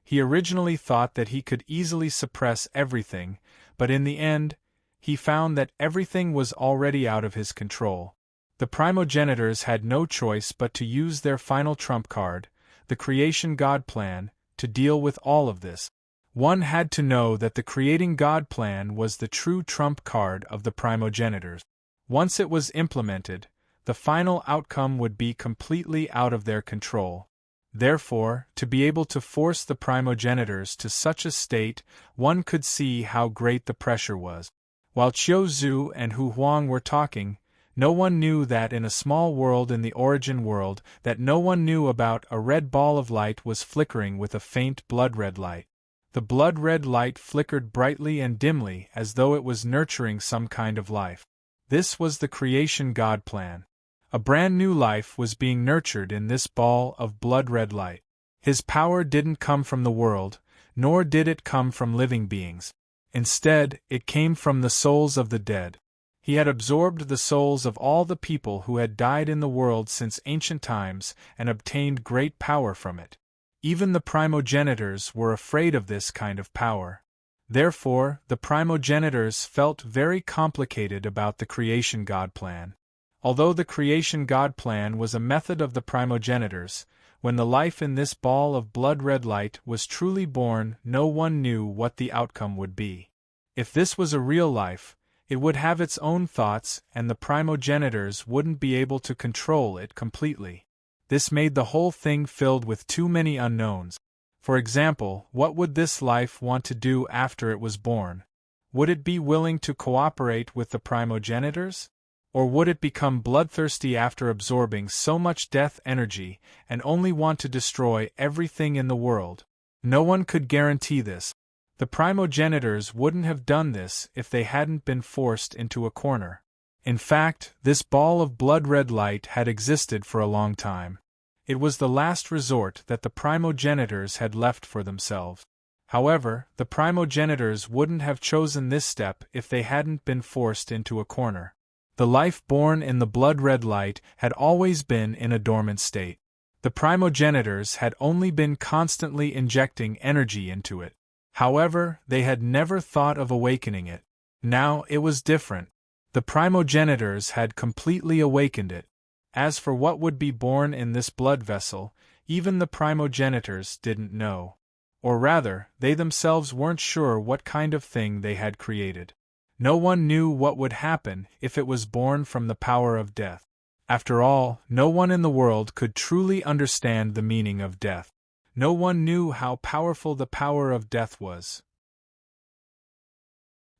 He originally thought that he could easily suppress everything, but in the end, he found that everything was already out of his control. The primogenitors had no choice but to use their final trump card, the creation God plan, to deal with all of this. One had to know that the creating God plan was the true trump card of the primogenitors. Once it was implemented, the final outcome would be completely out of their control. Therefore, to be able to force the primogenitors to such a state, one could see how great the pressure was. While Qiu Zhu and Hu Huang were talking, no one knew that in a small world in the origin world that no one knew about, a red ball of light was flickering with a faint blood-red light. The blood-red light flickered brightly and dimly as though it was nurturing some kind of life. This was the creation God plan. A brand new life was being nurtured in this ball of blood-red light. His power didn't come from the world, nor did it come from living beings. Instead, it came from the souls of the dead. He had absorbed the souls of all the people who had died in the world since ancient times and obtained great power from it. Even the primogenitors were afraid of this kind of power. Therefore, the primogenitors felt very complicated about the creation God plan. Although the creation God plan was a method of the primogenitors, when the life in this ball of blood-red light was truly born, no one knew what the outcome would be. If this was a real life, it would have its own thoughts and the primogenitors wouldn't be able to control it completely. This made the whole thing filled with too many unknowns. For example, what would this life want to do after it was born? Would it be willing to cooperate with the primogenitors? Or would it become bloodthirsty after absorbing so much death energy and only want to destroy everything in the world? No one could guarantee this. The primogenitors wouldn't have done this if they hadn't been forced into a corner. In fact, this ball of blood-red light had existed for a long time. It was the last resort that the primogenitors had left for themselves. However, the primogenitors wouldn't have chosen this step if they hadn't been forced into a corner. The life born in the blood-red light had always been in a dormant state. The primogenitors had only been constantly injecting energy into it. However, they had never thought of awakening it. Now it was different. The primogenitors had completely awakened it. As for what would be born in this blood vessel, even the primogenitors didn't know. Or rather, they themselves weren't sure what kind of thing they had created. No one knew what would happen if it was born from the power of death. After all, no one in the world could truly understand the meaning of death. No one knew how powerful the power of death was.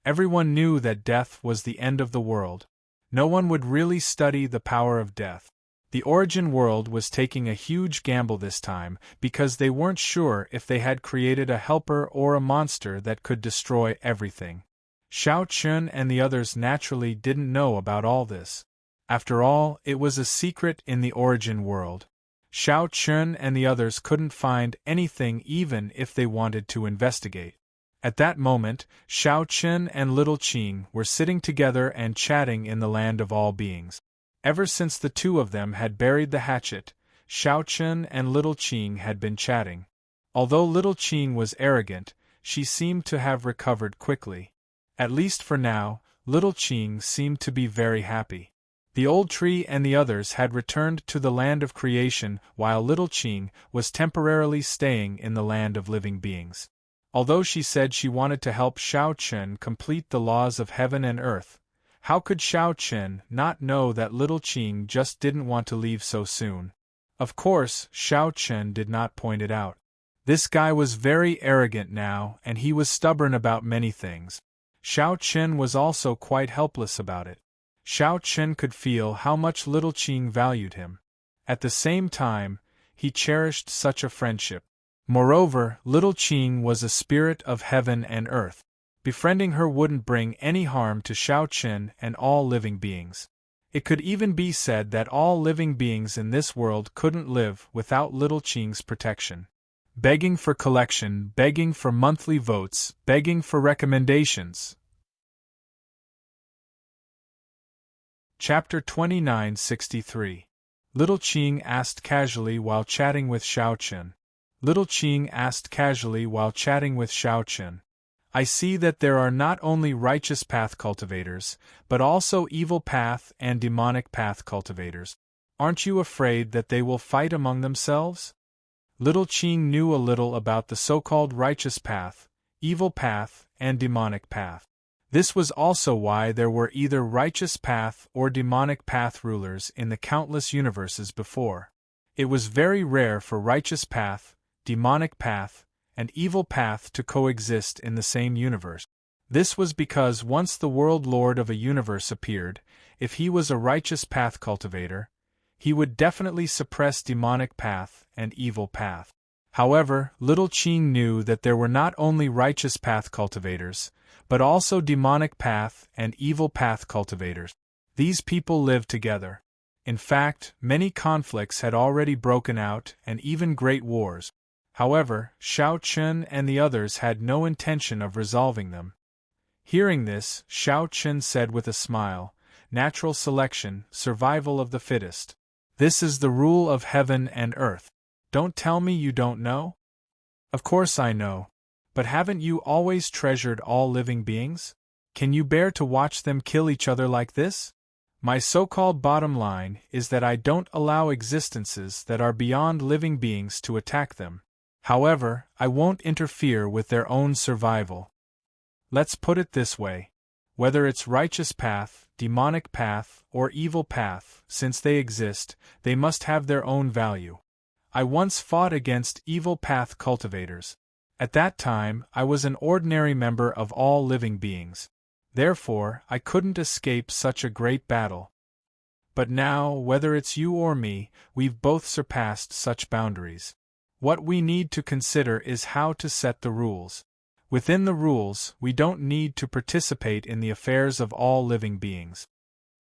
Everyone knew that death was the end of the world. No one would really study the power of death. The origin world was taking a huge gamble this time because they weren't sure if they had created a helper or a monster that could destroy everything. Shao Chun and the others naturally didn't know about all this. After all, it was a secret in the origin world. Shao Chun and the others couldn't find anything even if they wanted to investigate. At that moment, Shao Chun and Little Qing were sitting together and chatting in the land of all beings. Ever since the two of them had buried the hatchet, Shao Chun and Little Qing had been chatting. Although Little Qing was arrogant, she seemed to have recovered quickly. At least for now, Little Qing seemed to be very happy. The old tree and the others had returned to the land of creation while Little Qing was temporarily staying in the land of living beings. Although she said she wanted to help Shao Chun complete the laws of heaven and earth, how could Shao Chun not know that Little Qing just didn't want to leave so soon? Of course, Shao Chun did not point it out. This guy was very arrogant now and he was stubborn about many things. Shao Chun was also quite helpless about it. Shao Chun could feel how much Little Qing valued him. At the same time, he cherished such a friendship. Moreover, Little Qing was a spirit of heaven and earth. Befriending her wouldn't bring any harm to Shao Chun and all living beings. It could even be said that all living beings in this world couldn't live without Little Qing's protection. Begging for collection, begging for monthly votes, begging for recommendations. Chapter 2963. Little Qing asked casually while chatting with Shao Chun. Little Qing asked casually while chatting with Shao Chun. I see that there are not only righteous path cultivators, but also evil path and demonic path cultivators. Aren't you afraid that they will fight among themselves? Little Qing knew a little about the so-called righteous path, evil path, and demonic path. This was also why there were either righteous path or demonic path rulers in the countless universes before. It was very rare for righteous path, demonic path, and evil path to coexist in the same universe. This was because once the world lord of a universe appeared, if he was a righteous path cultivator, he would definitely suppress demonic path and evil path. However, little Qing knew that there were not only righteous path cultivators, but also demonic path and evil path cultivators. These people lived together. In fact, many conflicts had already broken out and even great wars. However, Xiao Chun and the others had no intention of resolving them. Hearing this, Xiao Chun said with a smile, "Natural selection, survival of the fittest. This is the rule of heaven and earth. Don't tell me you don't know?" "Of course I know. But haven't you always treasured all living beings? Can you bear to watch them kill each other like this? My so-called bottom line is that I don't allow existences that are beyond living beings to attack them. However, I won't interfere with their own survival. Let's put it this way. Whether it's righteous path, demonic path, or evil path, since they exist, they must have their own value. I once fought against evil path cultivators. At that time, I was an ordinary member of all living beings. Therefore, I couldn't escape such a great battle. But now, whether it's you or me, we've both surpassed such boundaries. What we need to consider is how to set the rules. Within the rules, we don't need to participate in the affairs of all living beings."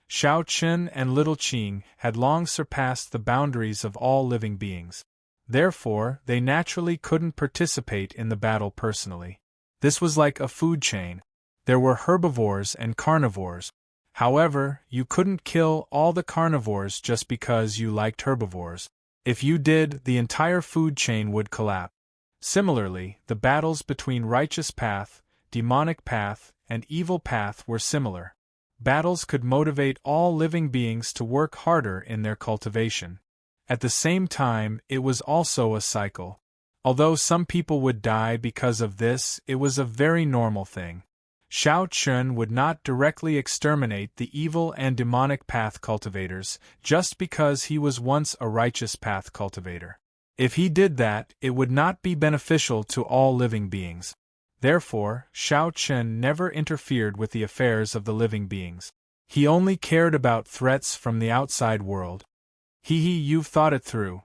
Xiao Chun and little Qing had long surpassed the boundaries of all living beings. Therefore, they naturally couldn't participate in the battle personally. This was like a food chain. There were herbivores and carnivores. However, you couldn't kill all the carnivores just because you liked herbivores. If you did, the entire food chain would collapse. Similarly, the battles between righteous path, demonic path, and evil path were similar. Battles could motivate all living beings to work harder in their cultivation. At the same time, it was also a cycle. Although some people would die because of this, it was a very normal thing. Xiao Chun would not directly exterminate the evil and demonic path cultivators just because he was once a righteous path cultivator. If he did that, it would not be beneficial to all living beings. Therefore, Xiao Chun never interfered with the affairs of the living beings. He only cared about threats from the outside world. You've thought it through.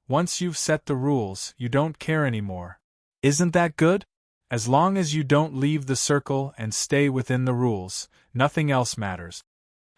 Once you've set the rules, you don't care anymore. Isn't that good? As long as you don't leave the circle and stay within the rules, nothing else matters.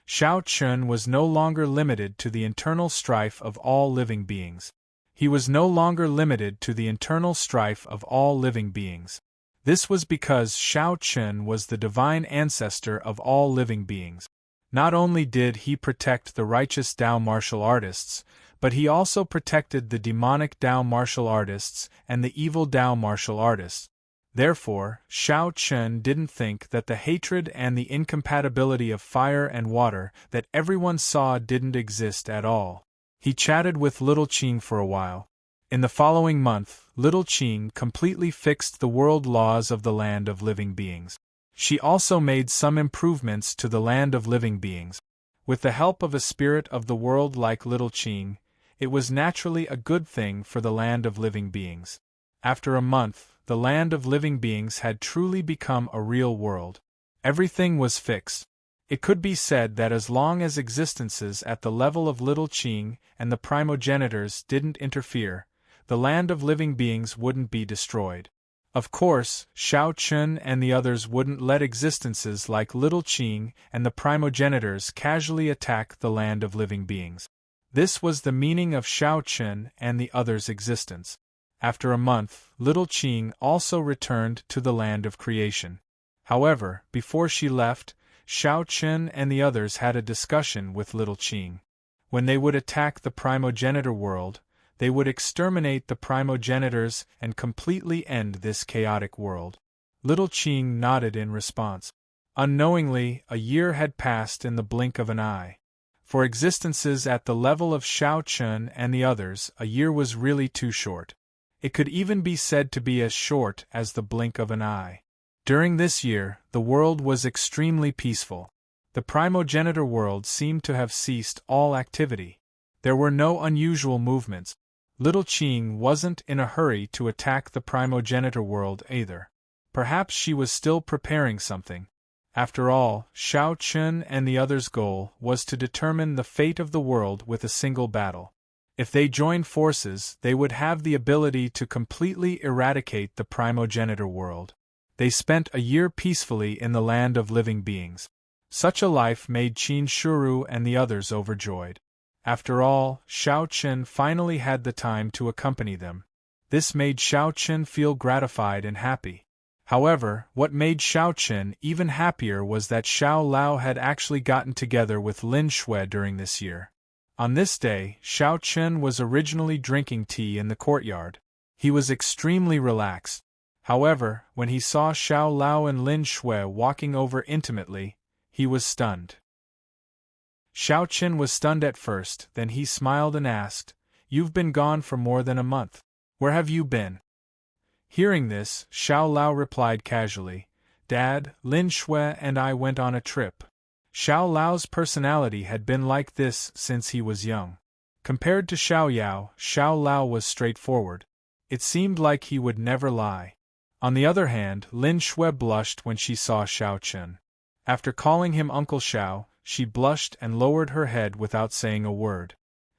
Xiao Chun was no longer limited to the internal strife of all living beings. He was no longer limited to the internal strife of all living beings. This was because Xiao Chun was the divine ancestor of all living beings. Not only did he protect the righteous Tao martial artists, but he also protected the demonic Tao martial artists and the evil Tao martial artists. Therefore, Xiao Chun didn't think that the hatred and the incompatibility of fire and water that everyone saw didn't exist at all. He chatted with little Qing for a while. In the following month, little Qing completely fixed the world laws of the land of living beings. She also made some improvements to the land of living beings. With the help of a spirit of the world like little Qing, it was naturally a good thing for the land of living beings. After a month, the land of living beings had truly become a real world. Everything was fixed. It could be said that as long as existences at the level of little Qing and the primogenitors didn't interfere, the land of living beings wouldn't be destroyed. Of course, Xiao Chun and the others wouldn't let existences like little Qing and the primogenitors casually attack the land of living beings. This was the meaning of Xiao Chun and the others' existence. After a month, little Qing also returned to the land of creation. However, before she left, Xiao Chun and the others had a discussion with little Qing. When they would attack the primogenitor world, they would exterminate the primogenitors and completely end this chaotic world. Little Qing nodded in response. Unknowingly, a year had passed in the blink of an eye. For existences at the level of Xiao Chun and the others, a year was really too short. It could even be said to be as short as the blink of an eye. During this year, the world was extremely peaceful. The primogenitor world seemed to have ceased all activity. There were no unusual movements. Little Qing wasn't in a hurry to attack the primogenitor world either. Perhaps she was still preparing something. After all, Xiao Chun and the others' goal was to determine the fate of the world with a single battle. If they joined forces, they would have the ability to completely eradicate the primogenitor world. They spent a year peacefully in the land of living beings. Such a life made Qin Shuru and the others overjoyed. After all, Xiao Chen finally had the time to accompany them. This made Xiao Chen feel gratified and happy. However, what made Xiao Chen even happier was that Xiao Lao had actually gotten together with Lin Shui during this year. On this day, Xiao Chen was originally drinking tea in the courtyard. He was extremely relaxed. However, when he saw Xiao Lao and Lin Shui walking over intimately, he was stunned. Xiao Chen was stunned at first, then he smiled and asked, "You've been gone for more than a month. Where have you been?" Hearing this, Xiao Lao replied casually, "Dad, Lin Shui and I went on a trip." Xiao Lao's personality had been like this since he was young. Compared to Xiao Yao, Xiao Lao was straightforward. It seemed like he would never lie. On the other hand, Lin Shui blushed when she saw Xiao Chen. After calling him Uncle Xiao, she blushed and lowered her head without saying a word.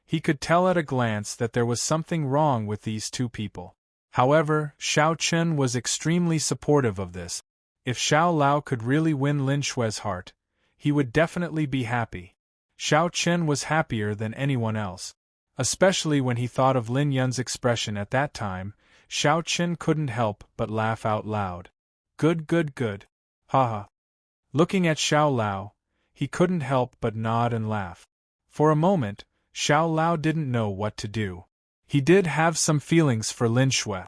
He could tell at a glance that there was something wrong with these two people. However, Xiao Chen was extremely supportive of this. If Xiao Lao could really win Lin Shui's heart, he would definitely be happy. Xiao Chen was happier than anyone else. Especially when he thought of Lin Yun's expression at that time, Xiao Chen couldn't help but laugh out loud. Good, good, good. Haha. Looking at Xiao Lao, he couldn't help but nod and laugh. For a moment, Xiao Lao didn't know what to do. He did have some feelings for Lin Shui.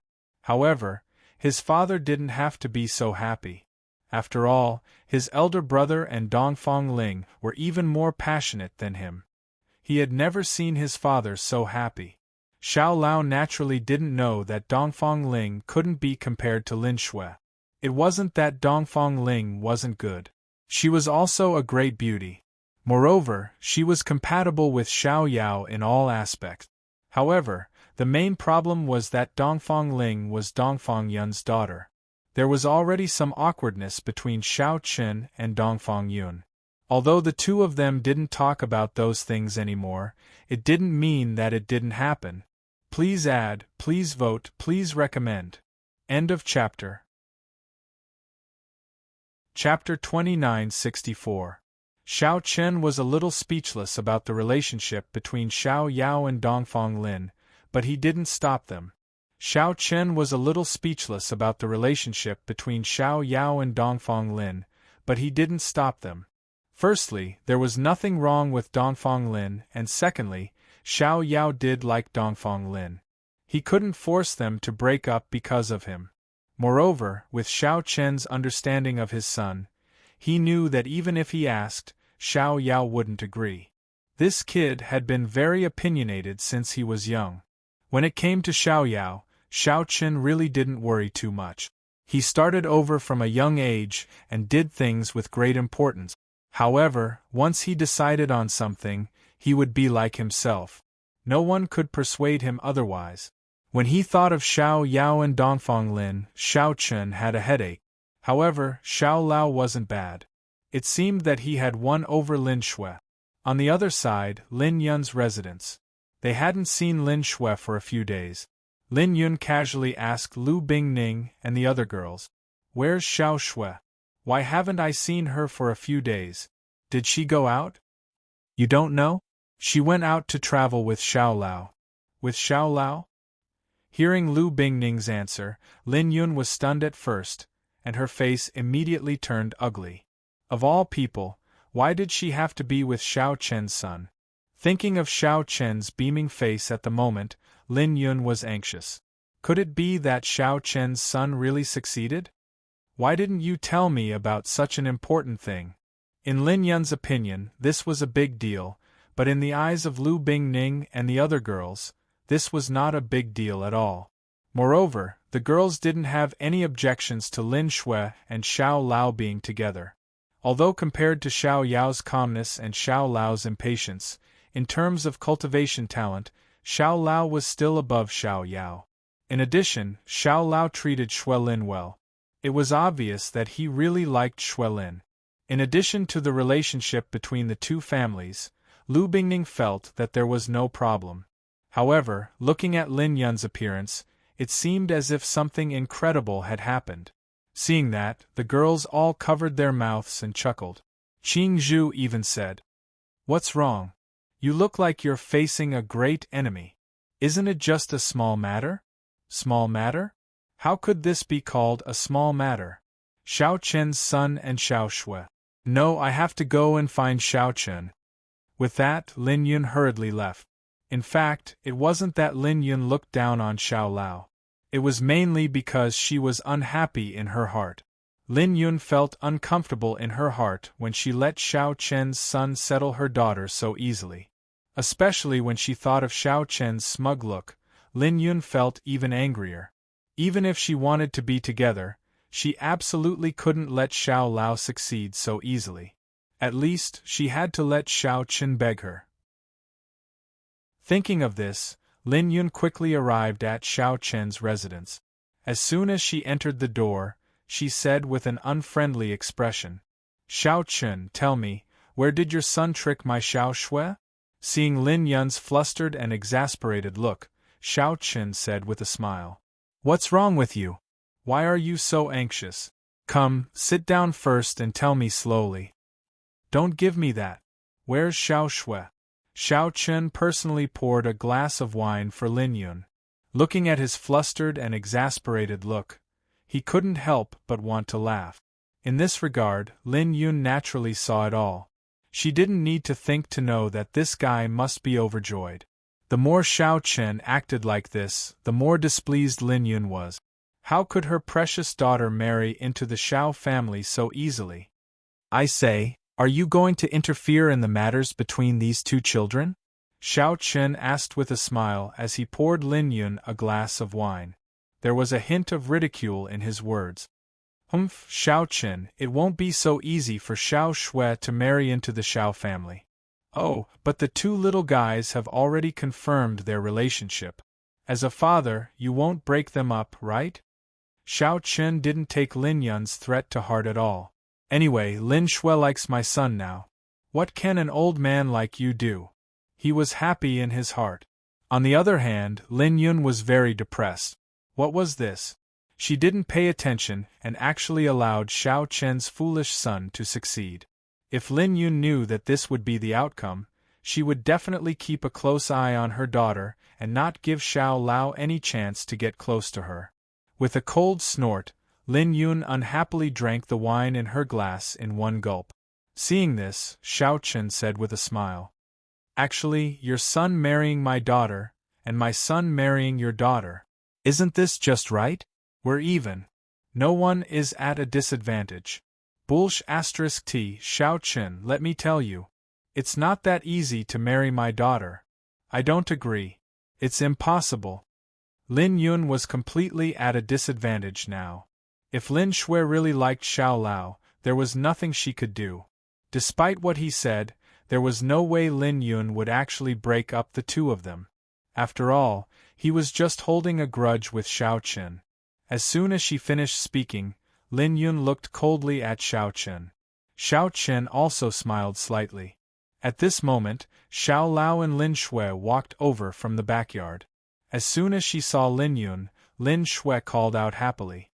However, his father didn't have to be so happy. After all, his elder brother and Dongfang Ling were even more passionate than him. He had never seen his father so happy. Xiao Lao naturally didn't know that Dongfang Ling couldn't be compared to Lin Shui. It wasn't that Dongfang Ling wasn't good. She was also a great beauty. Moreover, she was compatible with Xiao Yao in all aspects. However, the main problem was that Dongfang Ling was Dongfang Yun's daughter. There was already some awkwardness between Xiao Chen and Dongfang Yun. Although the two of them didn't talk about those things anymore, it didn't mean that it didn't happen. Please add, please vote, please recommend. End of chapter. Chapter 2964. Xiao Chen was a little speechless about the relationship between Xiao Yao and Dongfang Lin, but he didn't stop them. Xiao Chen was a little speechless about the relationship between Xiao Yao and Dongfang Lin, but he didn't stop them. Firstly, there was nothing wrong with Dongfang Lin, and secondly, Xiao Yao did like Dongfang Lin. He couldn't force them to break up because of him. Moreover, with Xiao Chen's understanding of his son, he knew that even if he asked, Xiao Yao wouldn't agree. This kid had been very opinionated since he was young. When it came to Xiao Yao, Xiao Chen really didn't worry too much. He started over from a young age and did things with great importance. However, once he decided on something, he would be like himself. No one could persuade him otherwise. When he thought of Xiao Yao and Dongfang Lin, Xiao Chen had a headache. However, Xiao Lao wasn't bad. It seemed that he had won over Lin Shui. On the other side, Lin Yun's residence. They hadn't seen Lin Shui for a few days. Lin Yun casually asked Lu Bingning and the other girls, "Where's Xiao Shui? Why haven't I seen her for a few days? Did she go out?" "You don't know? She went out to travel with Xiao Lao." "With Xiao Lao?" Hearing Lu Bingning's answer, Lin Yun was stunned at first, and her face immediately turned ugly. Of all people, why did she have to be with Xiao Chen's son? Thinking of Xiao Chen's beaming face at the moment, Lin Yun was anxious. Could it be that Xiao Chen's son really succeeded? Why didn't you tell me about such an important thing? In Lin Yun's opinion, this was a big deal, but in the eyes of Lu Bingning and the other girls, this was not a big deal at all. Moreover, the girls didn't have any objections to Lin Shui and Xiao Lao being together. Although compared to Xiao Yao's calmness and Xiao Lao's impatience, in terms of cultivation talent, Xiao Lao was still above Xiao Yao. In addition, Xiao Lao treated Shui Lin well. It was obvious that he really liked Shui Lin. In addition to the relationship between the two families, Lu Bingning felt that there was no problem. However, looking at Lin Yun's appearance, it seemed as if something incredible had happened. Seeing that, the girls all covered their mouths and chuckled. Qing Zhu even said, "What's wrong? You look like you're facing a great enemy. Isn't it just a small matter?" Small matter? How could this be called a small matter? Xiao Chen's son and Xiao Shui. No, I have to go and find Xiao Chen. With that, Lin Yun hurriedly left. In fact, it wasn't that Lin Yun looked down on Xiao Lao. It was mainly because she was unhappy in her heart. Lin Yun felt uncomfortable in her heart when she let Xiao Chen's son settle her daughter so easily. Especially when she thought of Xiao Chen's smug look, Lin Yun felt even angrier. Even if she wanted to be together, she absolutely couldn't let Xiao Lao succeed so easily. At least, she had to let Xiao Chen beg her. Thinking of this, Lin Yun quickly arrived at Xiao Chen's residence. As soon as she entered the door, she said with an unfriendly expression, "Xiao Chen, tell me, where did your son trick my Xiao Shui?" Seeing Lin Yun's flustered and exasperated look, Xiao Chen said with a smile, "What's wrong with you? Why are you so anxious? Come, sit down first and tell me slowly." "Don't give me that. Where's Xiao Shui?" Xiao Chen personally poured a glass of wine for Lin Yun. Looking at his flustered and exasperated look, he couldn't help but want to laugh. In this regard, Lin Yun naturally saw it all. She didn't need to think to know that this guy must be overjoyed. The more Xiao Chen acted like this, the more displeased Lin Yun was. How could her precious daughter marry into the Xiao family so easily? "I say, are you going to interfere in the matters between these two children?" Xiao Chen asked with a smile as he poured Lin Yun a glass of wine. There was a hint of ridicule in his words. "Humph, Xiao Chen, it won't be so easy for Xiao Shui to marry into the Xiao family." "Oh, but the two little guys have already confirmed their relationship. As a father, you won't break them up, right?" Xiao Chen didn't take Lin Yun's threat to heart at all. "Anyway, Lin Shui likes my son now. What can an old man like you do?" He was happy in his heart. On the other hand, Lin Yun was very depressed. What was this? She didn't pay attention and actually allowed Xiao Chen's foolish son to succeed. If Lin Yun knew that this would be the outcome, she would definitely keep a close eye on her daughter and not give Xiao Lao any chance to get close to her. With a cold snort, Lin Yun unhappily drank the wine in her glass in one gulp. Seeing this, Xiao Chen said with a smile, "Actually, your son marrying my daughter, and my son marrying your daughter. Isn't this just right? We're even. No one is at a disadvantage." Bullsh*t Xiao Chen, let me tell you. It's not that easy to marry my daughter. I don't agree. It's impossible. Lin Yun was completely at a disadvantage now. If Lin Shui really liked Xiao Lao, there was nothing she could do. Despite what he said, there was no way Lin Yun would actually break up the two of them. After all, he was just holding a grudge with Xiao Chen. As soon as she finished speaking, Lin Yun looked coldly at Xiao Chen. Xiao Chen also smiled slightly. At this moment, Xiao Lao and Lin Shui walked over from the backyard. As soon as she saw Lin Yun, Lin Shui called out happily,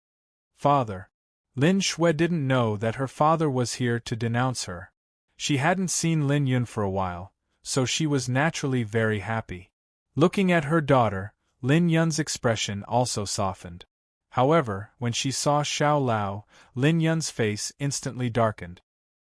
"Father." Lin Shui didn't know that her father was here to denounce her. She hadn't seen Lin Yun for a while, so she was naturally very happy. Looking at her daughter, Lin Yun's expression also softened. However, when she saw Xiao Lao, Lin Yun's face instantly darkened.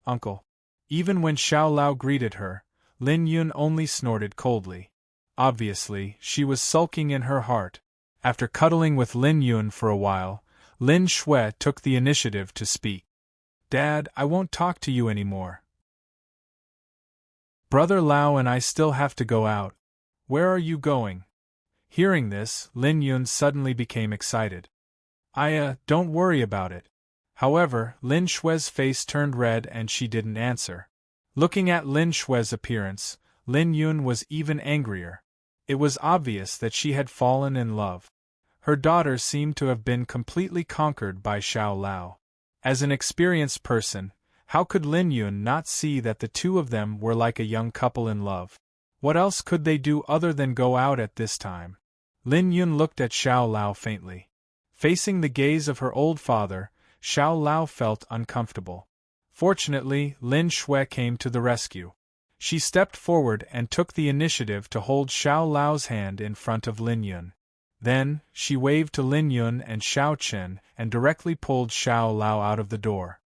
"Uncle." Even when Xiao Lao greeted her, Lin Yun only snorted coldly. Obviously, she was sulking in her heart. After cuddling with Lin Yun for a while, Lin Shui took the initiative to speak. "Dad, I won't talk to you anymore. Brother Lao and I still have to go out. Where are you going?" Hearing this, Lin Yun suddenly became excited. Don't worry about it." However, Lin Shui's face turned red and she didn't answer. Looking at Lin Shui's appearance, Lin Yun was even angrier. It was obvious that she had fallen in love. Her daughter seemed to have been completely conquered by Xiao Lao. As an experienced person, how could Lin Yun not see that the two of them were like a young couple in love? What else could they do other than go out at this time? Lin Yun looked at Xiao Lao faintly. Facing the gaze of her old father, Xiao Lao felt uncomfortable. Fortunately, Lin Shui came to the rescue. She stepped forward and took the initiative to hold Xiao Lao's hand in front of Lin Yun. Then, she waved to Lin Yun and Xiao Chen and directly pulled Xiao Lao out of the door.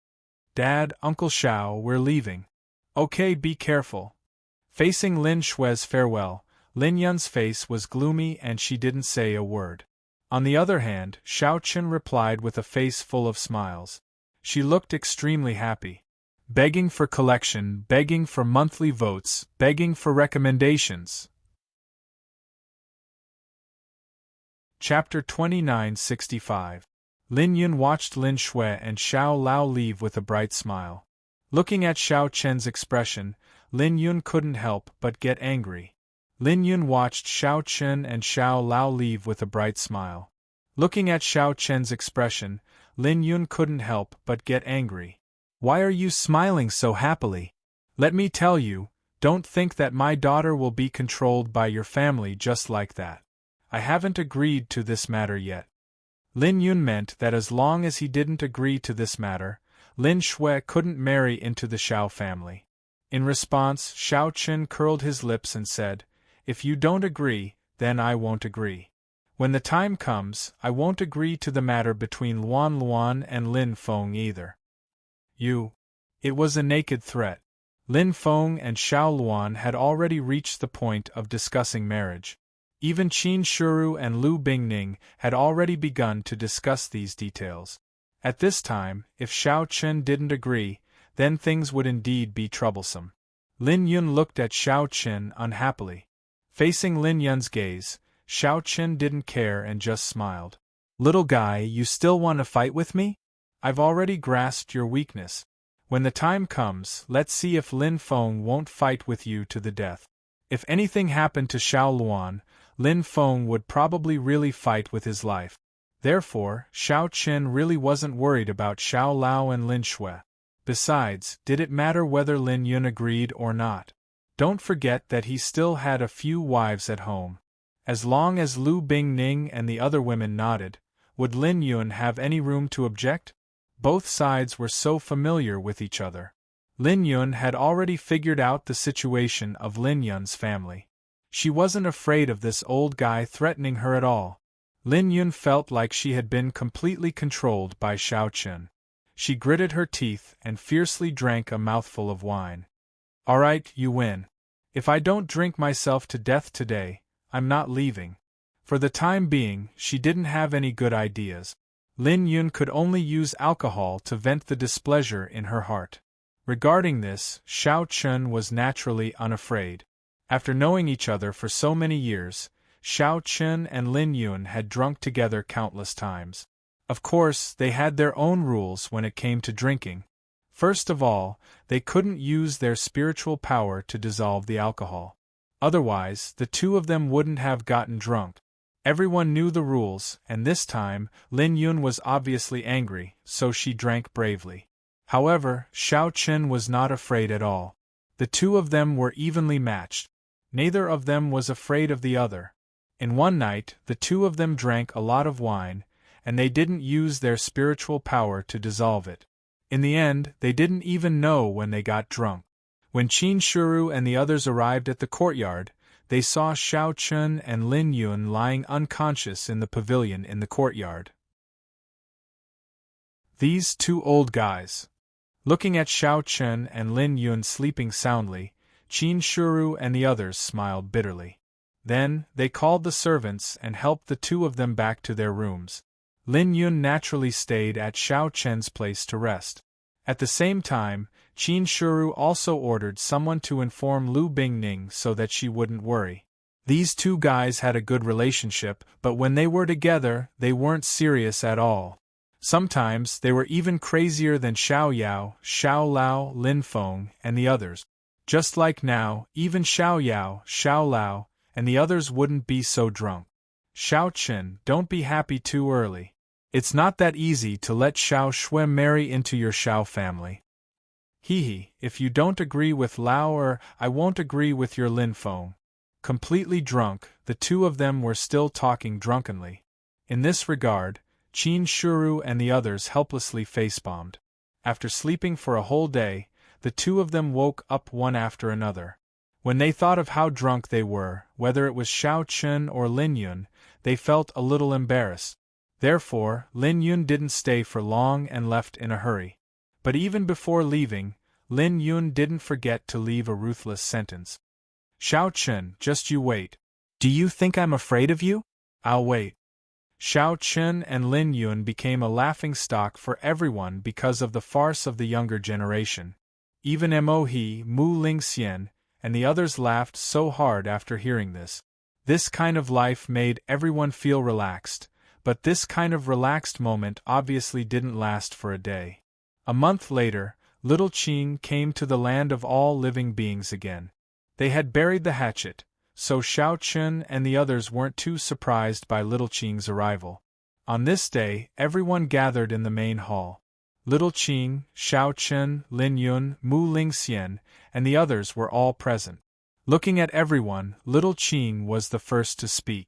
Dad, Uncle Xiao, we're leaving. Okay, be careful. Facing Lin Shui's farewell, Lin Yun's face was gloomy and she didn't say a word. On the other hand, Xiao Chen replied with a face full of smiles. She looked extremely happy. Begging for collection, begging for monthly votes, begging for recommendations. Chapter 2965. Lin Yun watched Lin Shui and Xiao Lao leave with a bright smile. Looking at Xiao Chen's expression, Lin Yun couldn't help but get angry. Lin Yun watched Xiao Chen and Xiao Lao leave with a bright smile. Looking at Xiao Chen's expression, Lin Yun couldn't help but get angry. Why are you smiling so happily? Let me tell you, don't think that my daughter will be controlled by your family just like that. I haven't agreed to this matter yet. Lin Yun meant that as long as he didn't agree to this matter, Lin Shui couldn't marry into the Xiao family. In response, Xiao Chen curled his lips and said, "If you don't agree, then I won't agree. When the time comes, I won't agree to the matter between Luan Luan and Lin Feng either." You. It was a naked threat. Lin Feng and Xiao Luan had already reached the point of discussing marriage. Even Qin Shuru and Lu Bingning had already begun to discuss these details. At this time, if Xiao Chen didn't agree, then things would indeed be troublesome. Lin Yun looked at Xiao Chen unhappily. Facing Lin Yun's gaze, Xiao Chen didn't care and just smiled. "Little guy, you still want to fight with me? I've already grasped your weakness. When the time comes, let's see if Lin Feng won't fight with you to the death." If anything happened to Xiao Luan, Lin Feng would probably really fight with his life. Therefore, Xiao Chen really wasn't worried about Xiao Lao and Lin Shui. Besides, did it matter whether Lin Yun agreed or not? Don't forget that he still had a few wives at home. As long as Lu Bingning and the other women nodded, would Lin Yun have any room to object? Both sides were so familiar with each other. Lin Yun had already figured out the situation of Lin Yun's family. She wasn't afraid of this old guy threatening her at all. Lin Yun felt like she had been completely controlled by Xiao Chen. She gritted her teeth and fiercely drank a mouthful of wine. "Alright, you win. If I don't drink myself to death today, I'm not leaving." For the time being, she didn't have any good ideas. Lin Yun could only use alcohol to vent the displeasure in her heart. Regarding this, Xiao Chen was naturally unafraid. After knowing each other for so many years, Xiao Chen and Lin Yun had drunk together countless times. Of course, they had their own rules when it came to drinking. First of all, they couldn't use their spiritual power to dissolve the alcohol. Otherwise, the two of them wouldn't have gotten drunk. Everyone knew the rules, and this time, Lin Yun was obviously angry, so she drank bravely. However, Xiao Chen was not afraid at all. The two of them were evenly matched. Neither of them was afraid of the other. In one night, the two of them drank a lot of wine, and they didn't use their spiritual power to dissolve it. In the end, they didn't even know when they got drunk. When Qin Shuru and the others arrived at the courtyard, they saw Xiao Chen and Lin Yun lying unconscious in the pavilion in the courtyard. These two old guys. Looking at Xiao Chen and Lin Yun sleeping soundly, Qin Shuru and the others smiled bitterly. Then, they called the servants and helped the two of them back to their rooms. Lin Yun naturally stayed at Xiao Chen's place to rest. At the same time, Qin Shuru also ordered someone to inform Lu Bingning so that she wouldn't worry. These two guys had a good relationship, but when they were together, they weren't serious at all. Sometimes, they were even crazier than Xiao Yao, Xiao Lao, Lin Feng, and the others. Just like now, even Xiao Yao, Xiao Lao, and the others wouldn't be so drunk. Xiao Chen, don't be happy too early. It's not that easy to let Xiao Shui marry into your Xiao family. If you don't agree with Lao I won't agree with your Lin Feng. Completely drunk, the two of them were still talking drunkenly. In this regard, Qin Shuru and the others helplessly face-bombed. After sleeping for a whole day, the two of them woke up one after another. When they thought of how drunk they were, whether it was Xiao Chun or Lin Yun, they felt a little embarrassed. Therefore, Lin Yun didn't stay for long and left in a hurry. But even before leaving, Lin Yun didn't forget to leave a ruthless sentence. Xiao Chun, just you wait. Do you think I'm afraid of you? I'll wait. Xiao Chun and Lin Yun became a laughingstock for everyone because of the farce of the younger generation. Even Mohe, Mu Lingxian, and the others laughed so hard after hearing this. This kind of life made everyone feel relaxed, but this kind of relaxed moment obviously didn't last for a day. A month later, little Qing came to the land of all living beings again. They had buried the hatchet, so Xiao Chun and the others weren't too surprised by little Qing's arrival. On this day, everyone gathered in the main hall. Little Qing, Xiao Chun, Lin Yun, Mu Lingxian, and the others were all present. Looking at everyone, little Qing was the first to speak.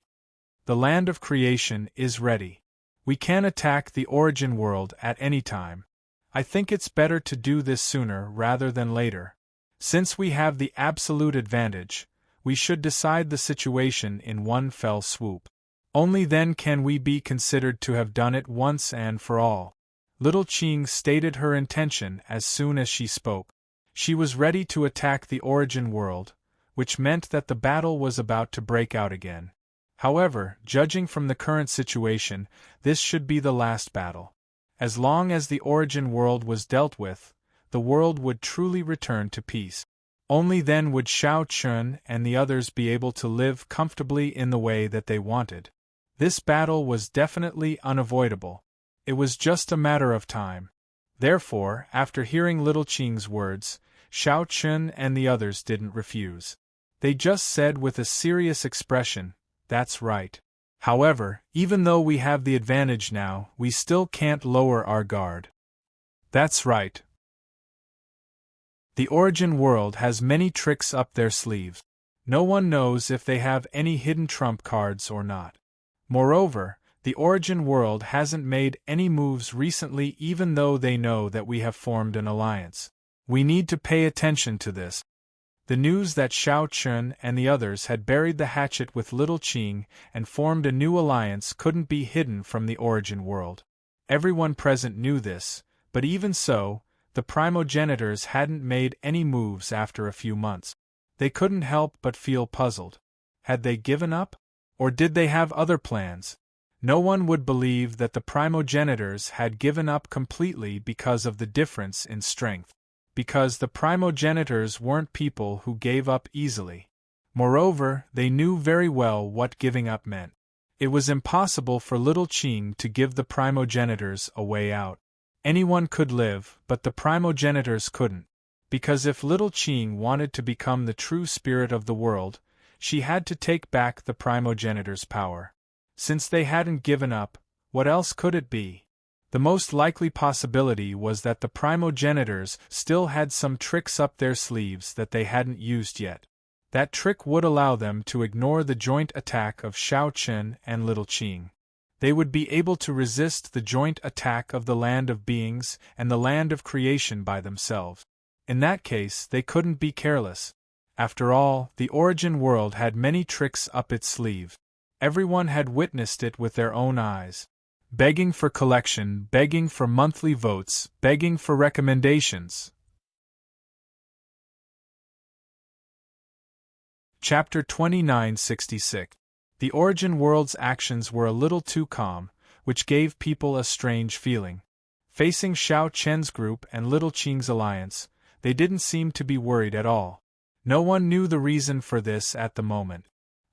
The land of creation is ready. We can attack the origin world at any time. I think it's better to do this sooner rather than later. Since we have the absolute advantage, we should decide the situation in one fell swoop. Only then can we be considered to have done it once and for all. Little Qing stated her intention as soon as she spoke. She was ready to attack the origin world, which meant that the battle was about to break out again. However, judging from the current situation, this should be the last battle. As long as the origin world was dealt with, the world would truly return to peace. Only then would Xiao Chun and the others be able to live comfortably in the way that they wanted. This battle was definitely unavoidable. It was just a matter of time. Therefore, after hearing little Qing's words, Xiao Chun and the others didn't refuse. They just said with a serious expression, "That's right. However, even though we have the advantage now, we still can't lower our guard." That's right. The origin world has many tricks up their sleeves. No one knows if they have any hidden trump cards or not. Moreover, the origin world hasn't made any moves recently even though they know that we have formed an alliance. We need to pay attention to this. The news that Xiao Chun and the others had buried the hatchet with little Qing and formed a new alliance couldn't be hidden from the origin world. Everyone present knew this, but even so, the primogenitors hadn't made any moves after a few months. They couldn't help but feel puzzled. Had they given up? Or did they have other plans? No one would believe that the primogenitors had given up completely because of the difference in strength. Because the primogenitors weren't people who gave up easily. Moreover, they knew very well what giving up meant. It was impossible for little Qing to give the primogenitors a way out. Anyone could live, but the primogenitors couldn't. Because if little Qing wanted to become the true spirit of the world, she had to take back the primogenitors' power. Since they hadn't given up, what else could it be? The most likely possibility was that the primogenitors still had some tricks up their sleeves that they hadn't used yet. That trick would allow them to ignore the joint attack of Xiao Chun and little Qing. They would be able to resist the joint attack of the land of beings and the land of creation by themselves. In that case, they couldn't be careless. After all, the origin world had many tricks up its sleeve. Everyone had witnessed it with their own eyes. Begging for collection, begging for monthly votes, begging for recommendations. Chapter 2966. The origin world's actions were a little too calm, which gave people a strange feeling. Facing Xiao Chen's group and little Qing's alliance, they didn't seem to be worried at all. No one knew the reason for this at the moment.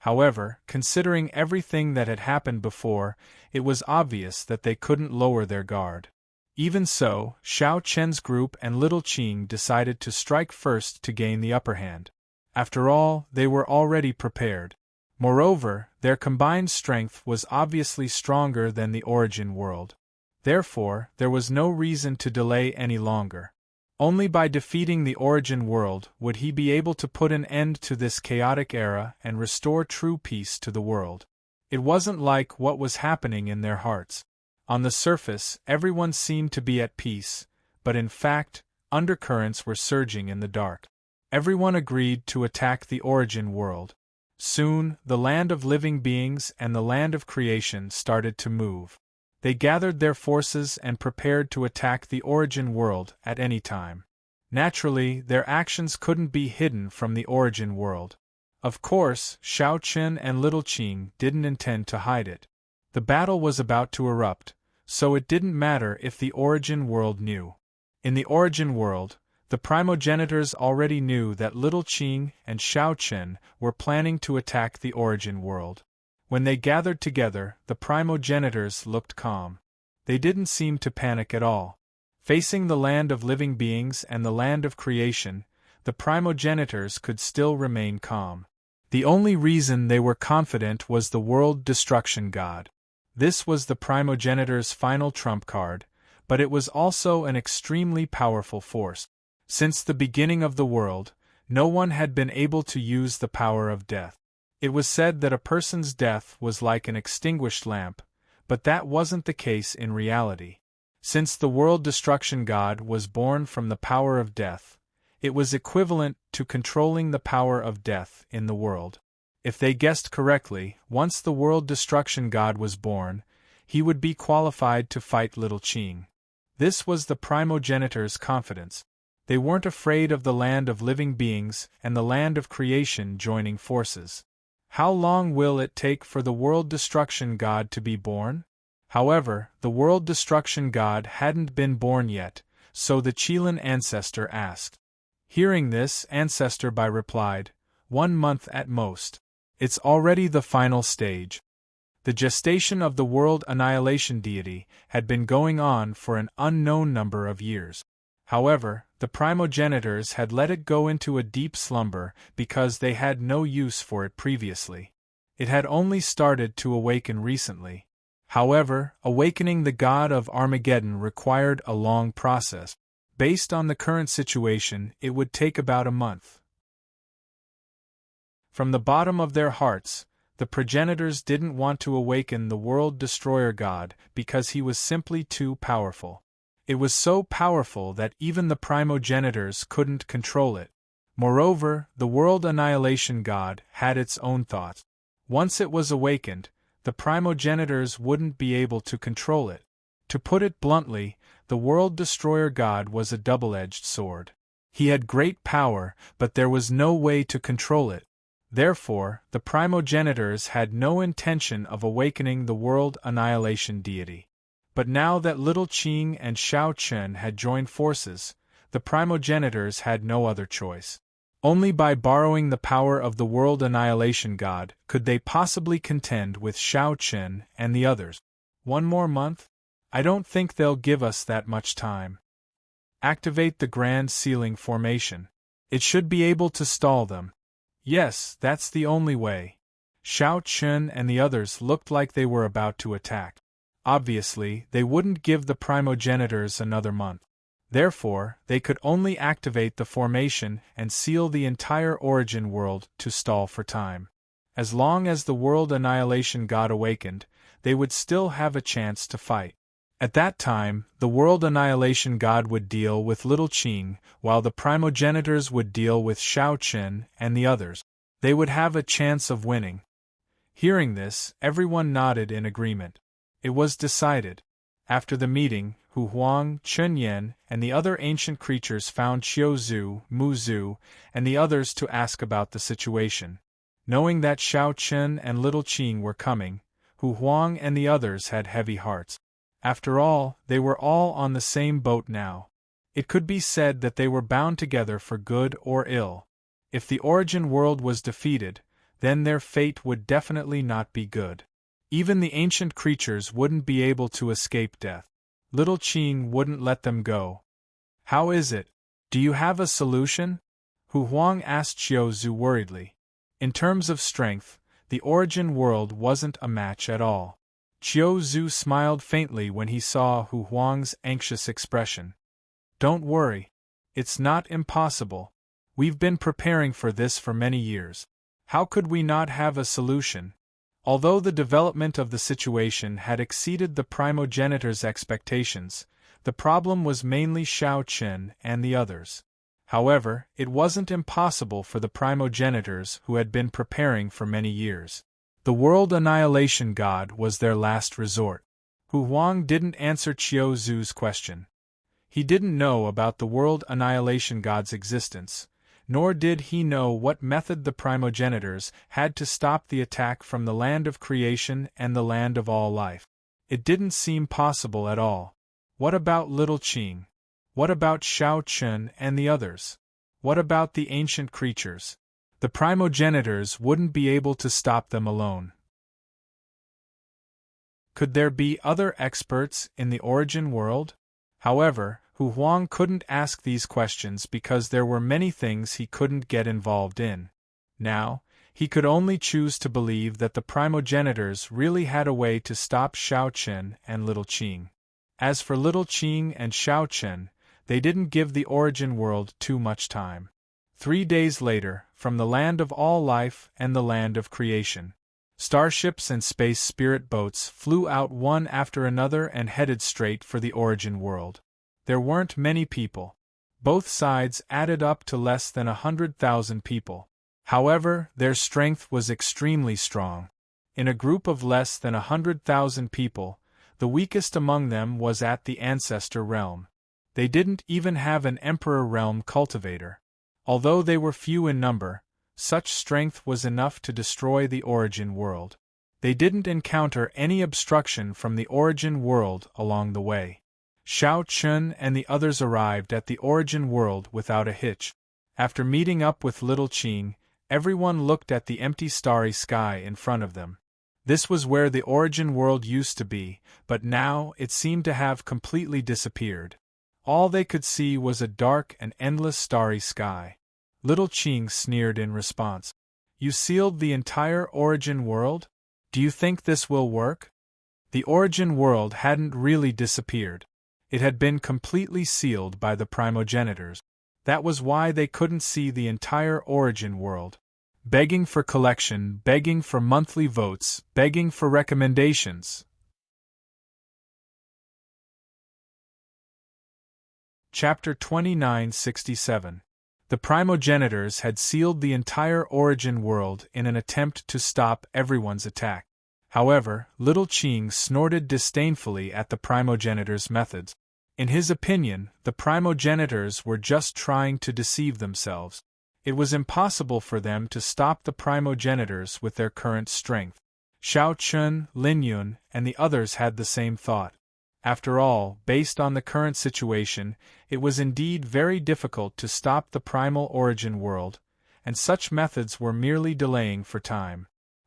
However, considering everything that had happened before, it was obvious that they couldn't lower their guard. Even so, Xiao Chen's group and little Qing decided to strike first to gain the upper hand. After all, they were already prepared. Moreover, their combined strength was obviously stronger than the origin world. Therefore, there was no reason to delay any longer. Only by defeating the origin world would he be able to put an end to this chaotic era and restore true peace to the world. It wasn't like what was happening in their hearts. On the surface, everyone seemed to be at peace, but in fact, undercurrents were surging in the dark. Everyone agreed to attack the origin world. Soon, the land of living beings and the land of creation started to move. They gathered their forces and prepared to attack the origin world at any time. Naturally, their actions couldn't be hidden from the origin world. Of course, Shao Chen and Little Qing didn't intend to hide it. The battle was about to erupt, so it didn't matter if the origin world knew. In the origin world, the primogenitors already knew that Little Qing and Shao Chen were planning to attack the origin world. When they gathered together, the primogenitors looked calm. They didn't seem to panic at all. Facing the land of living beings and the land of creation, the primogenitors could still remain calm. The only reason they were confident was the world destruction god. This was the primogenitor's final trump card, but it was also an extremely powerful force. Since the beginning of the world, no one had been able to use the power of death. It was said that a person's death was like an extinguished lamp, but that wasn't the case in reality. Since the world destruction god was born from the power of death, it was equivalent to controlling the power of death in the world. If they guessed correctly, once the world destruction god was born, he would be qualified to fight Little Qing. This was the primogenitor's confidence. They weren't afraid of the land of living beings and the land of creation joining forces. How long will it take for the world destruction god to be born? However, the world destruction god hadn't been born yet, so the Qilin ancestor asked. Hearing this, Ancestor Bai replied, 1 month at most. It's already the final stage. The gestation of the world annihilation deity had been going on for an unknown number of years. However, the primogenitors had let it go into a deep slumber because they had no use for it previously. It had only started to awaken recently. However, awakening the god of Armageddon required a long process. Based on the current situation, it would take about a month. From the bottom of their hearts, the progenitors didn't want to awaken the world destroyer god because he was simply too powerful. It was so powerful that even the primogenitors couldn't control it. Moreover, the world annihilation god had its own thoughts. Once it was awakened, the primogenitors wouldn't be able to control it. To put it bluntly, the world destroyer god was a double-edged sword. He had great power, but there was no way to control it. Therefore, the primogenitors had no intention of awakening the world annihilation deity. But now that Little Qing and Shao Chen had joined forces, the primogenitors had no other choice. Only by borrowing the power of the world annihilation god could they possibly contend with Shao Chen and the others. 1 more month? I don't think they'll give us that much time. Activate the Grand Ceiling formation. It should be able to stall them. Yes, that's the only way. Shao Chen and the others looked like they were about to attack. Obviously, they wouldn't give the primogenitors another month. Therefore, they could only activate the formation and seal the entire origin world to stall for time. As long as the world annihilation god awakened, they would still have a chance to fight. At that time, the world annihilation god would deal with Little Qing, while the primogenitors would deal with Shao Chen and the others. They would have a chance of winning. Hearing this, everyone nodded in agreement. It was decided. After the meeting, Hu Huang, Chen Yan, and the other ancient creatures found Qiu Zhu, Mu Zhu, and the others to ask about the situation. Knowing that Shao Chen and Little Qing were coming, Hu Huang and the others had heavy hearts. After all, they were all on the same boat now. It could be said that they were bound together for good or ill. If the origin world was defeated, then their fate would definitely not be good. Even the ancient creatures wouldn't be able to escape death. Little Qing wouldn't let them go. How is it? Do you have a solution? Hu Huang asked Qiu Zhu worriedly. In terms of strength, the origin world wasn't a match at all. Qiu Zhu smiled faintly when he saw Hu Huang's anxious expression. Don't worry. It's not impossible. We've been preparing for this for many years. How could we not have a solution? Although the development of the situation had exceeded the primogenitor's expectations, the problem was mainly Shao Chen and the others. However, it wasn't impossible for the primogenitors who had been preparing for many years. The world annihilation god was their last resort. Hu Huang didn't answer Qiu Zhu's question. He didn't know about the world annihilation god's existence, nor did he know what method the primogenitors had to stop the attack from the land of creation and the land of all life. It didn't seem possible at all. What about little Qing? What about Shao Chen and the others? What about the ancient creatures? The primogenitors wouldn't be able to stop them alone. Could there be other experts in the origin world? However, Hu Huang couldn't ask these questions because there were many things he couldn't get involved in. Now, he could only choose to believe that the primogenitors really had a way to stop Shao Chen and little Qing. As for little Qing and Shao Chen, they didn't give the origin world too much time. 3 days later, from the land of all life and the land of creation, starships and space spirit boats flew out one after another and headed straight for the origin world. There weren't many people. Both sides added up to less than 100,000 people. However, their strength was extremely strong. In a group of less than 100,000 people, the weakest among them was at the ancestor realm. They didn't even have an emperor realm cultivator. Although they were few in number, such strength was enough to destroy the origin world. They didn't encounter any obstruction from the origin world along the way. Shao Chen and the others arrived at the origin world without a hitch. After meeting up with little Qing, everyone looked at the empty starry sky in front of them. This was where the origin world used to be, but now it seemed to have completely disappeared. All they could see was a dark and endless starry sky. Little Qing sneered in response. You sealed the entire origin world? Do you think this will work? The origin world hadn't really disappeared. It had been completely sealed by the primogenitors. That was why they couldn't see the entire origin world. Begging for collection, begging for monthly votes, begging for recommendations. Chapter 2967. The primogenitors had sealed the entire origin world in an attempt to stop everyone's attack. However, little Qing snorted disdainfully at the primogenitors' methods. In his opinion, the primogenitors were just trying to deceive themselves. It was impossible for them to stop the primogenitors with their current strength. Shao Chen, Lin Yun, and the others had the same thought. After all, based on the current situation, it was indeed very difficult to stop the primal origin world, and such methods were merely delaying for time.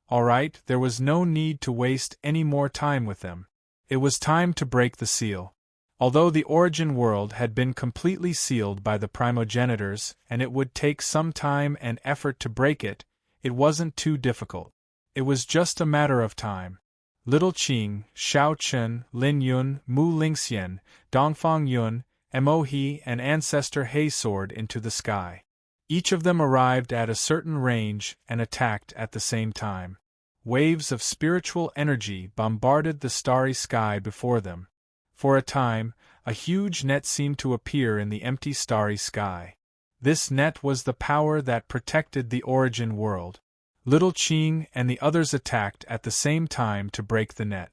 Alright, there was no need to waste any more time with them. It was time to break the seal. Although the origin world had been completely sealed by the primogenitors and it would take some time and effort to break it, it wasn't too difficult. It was just a matter of time. Little Qing, Shao Chen, Lin Yun, Mu Lingxian, Dongfang Yun, Mo He and Ancestor He soared into the sky. Each of them arrived at a certain range and attacked at the same time. Waves of spiritual energy bombarded the starry sky before them. For a time, a huge net seemed to appear in the empty starry sky. This net was the power that protected the origin world. Little Qing and the others attacked at the same time to break the net.